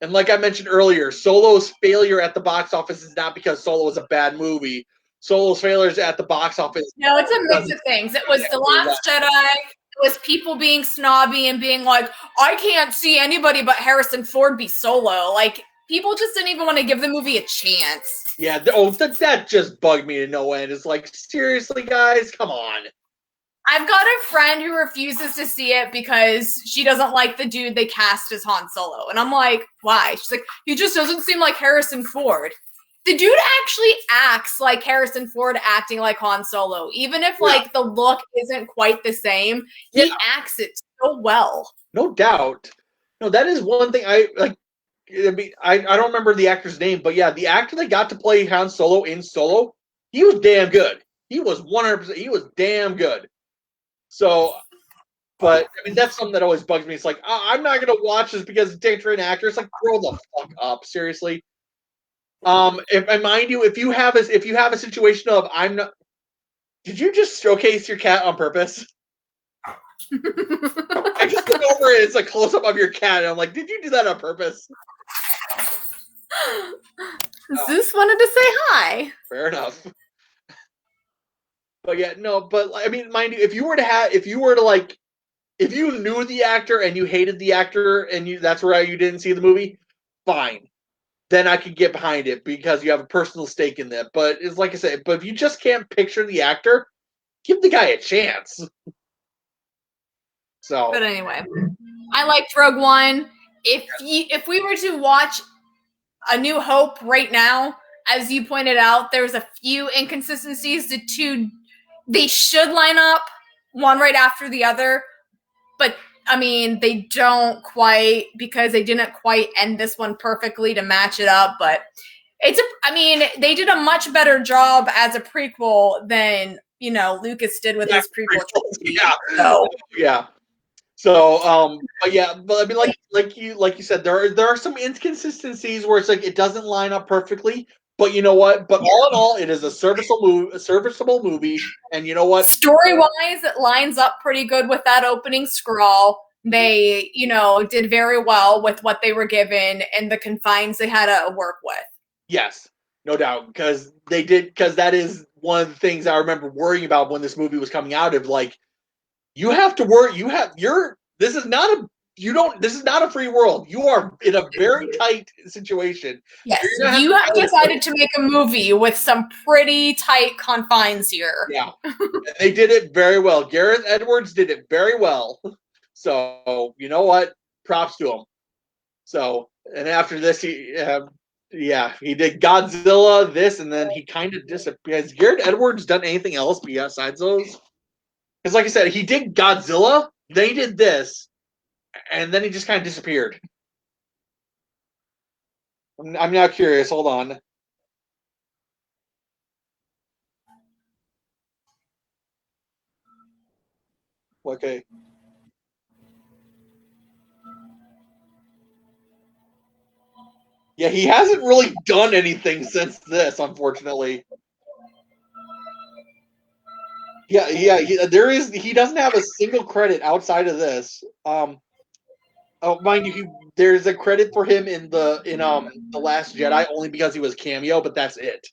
And like I mentioned earlier, Solo's failure at the box office is not because Solo is a bad movie. Solo's failures at the box office. No, it's a mix of things. It was The Last Jedi. It was people being snobby and being like, I can't see anybody but Harrison Ford be Solo. Like, people just didn't even want to give the movie a chance. Yeah, that just bugged me to no end. It's like, seriously, guys, come on. I've got a friend who refuses to see it because she doesn't like the dude they cast as Han Solo. And I'm like, why? She's like, he just doesn't seem like Harrison Ford. The dude actually acts like Harrison Ford acting like Han Solo. Even if, like, the look isn't quite the same, he acts it so well. No doubt. No, that is one thing I like. I don't remember the actor's name, but yeah, the actor that got to play Han Solo in Solo, he was damn good. He was 100%. He was damn good. So, but I mean, that's something that always bugs me. It's like, I'm not gonna watch this because it's an actor. It's like, grow the fuck up, seriously. And mind you, if you have a situation of I'm not, did you just showcase your cat on purpose? I just look over and it's a close up of your cat, and I'm like, did you do that on purpose? Zeus wanted to say hi. Fair enough. But yeah, no, but I mean, mind you, if you knew the actor and you hated the actor and that's why you didn't see the movie, fine. Then I could get behind it because you have a personal stake in that. But it's like I said, but if you just can't picture the actor, give the guy a chance. So, but anyway, I liked Rogue One. If we were to watch A New Hope right now, as you pointed out, there's a few inconsistencies. They should line up one right after the other, but I mean, they don't quite, because they didn't quite end this one perfectly to match it up. But they did a much better job as a prequel than Lucas did with his prequel trilogy. Yeah. So, but I mean, like you said, there are some inconsistencies where it's like it doesn't line up perfectly. But you know what? But all in all, it is a serviceable movie. And you know what? Story-wise, it lines up pretty good with that opening scroll. They, did very well with what they were given and the confines they had to work with. Yes, no doubt, because that is one of the things I remember worrying about when this movie was coming out. Of like, you have to work. This is not a free world. You are in a very tight situation. Yes, you have decided to make a movie with some pretty tight confines here. Yeah, they did it very well. Gareth Edwards did it very well. So you know what? Props to him. So, and after this, he did Godzilla, this, and then he kind of disappeared. Has Gareth Edwards done anything else besides those? Because, like I said, he did Godzilla, then he did this, and then he just kind of disappeared. I'm now curious. Hold on. Okay. Yeah, he hasn't really done anything since this, unfortunately. Yeah. He doesn't have a single credit outside of this. Mind you, there's a credit for him in the Last Jedi only because he was cameo, but that's it.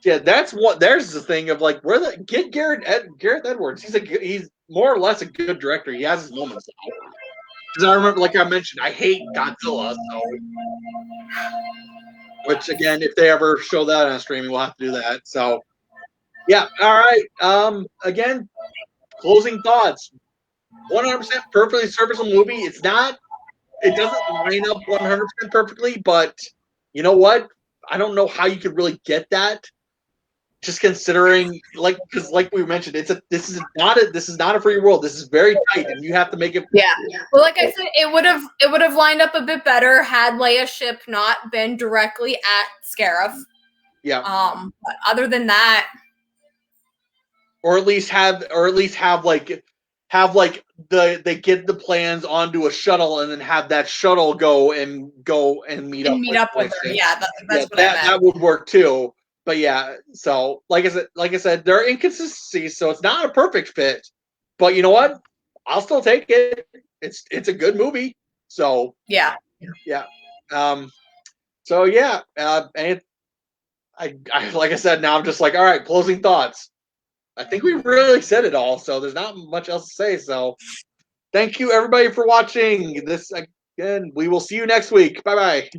Yeah, that's what. There's the thing of like, where the get Garrett Edwards. He's more or less a good director. He has his moments. Because I remember, like I mentioned, I hate Godzilla. So, which again, if they ever show that on streaming, we'll have to do that. So, yeah, all right. Again, closing thoughts. 100% perfectly serviceable movie. It's not. It doesn't line up 100% perfectly, but you know what? I don't know how you could really get that. Just considering, because like we mentioned, this is not a free world. This is very tight, and you have to make it. Yeah. Well, like I said, it would have lined up a bit better had Leia's ship not been directly at Scarif. Yeah. But other than that, or at least have like they get the plans onto a shuttle and then have that shuttle go and meet up with her. Yeah, that's what I meant. That would work too. But yeah, so like I said, there are inconsistencies, so it's not a perfect fit. But you know what? I'll still take it. It's a good movie. So yeah. So yeah, and I like I said, now I'm just like, all right, closing thoughts. I think we really said it all, so there's not much else to say. So thank you everybody for watching this again. We will see you next week. Bye bye.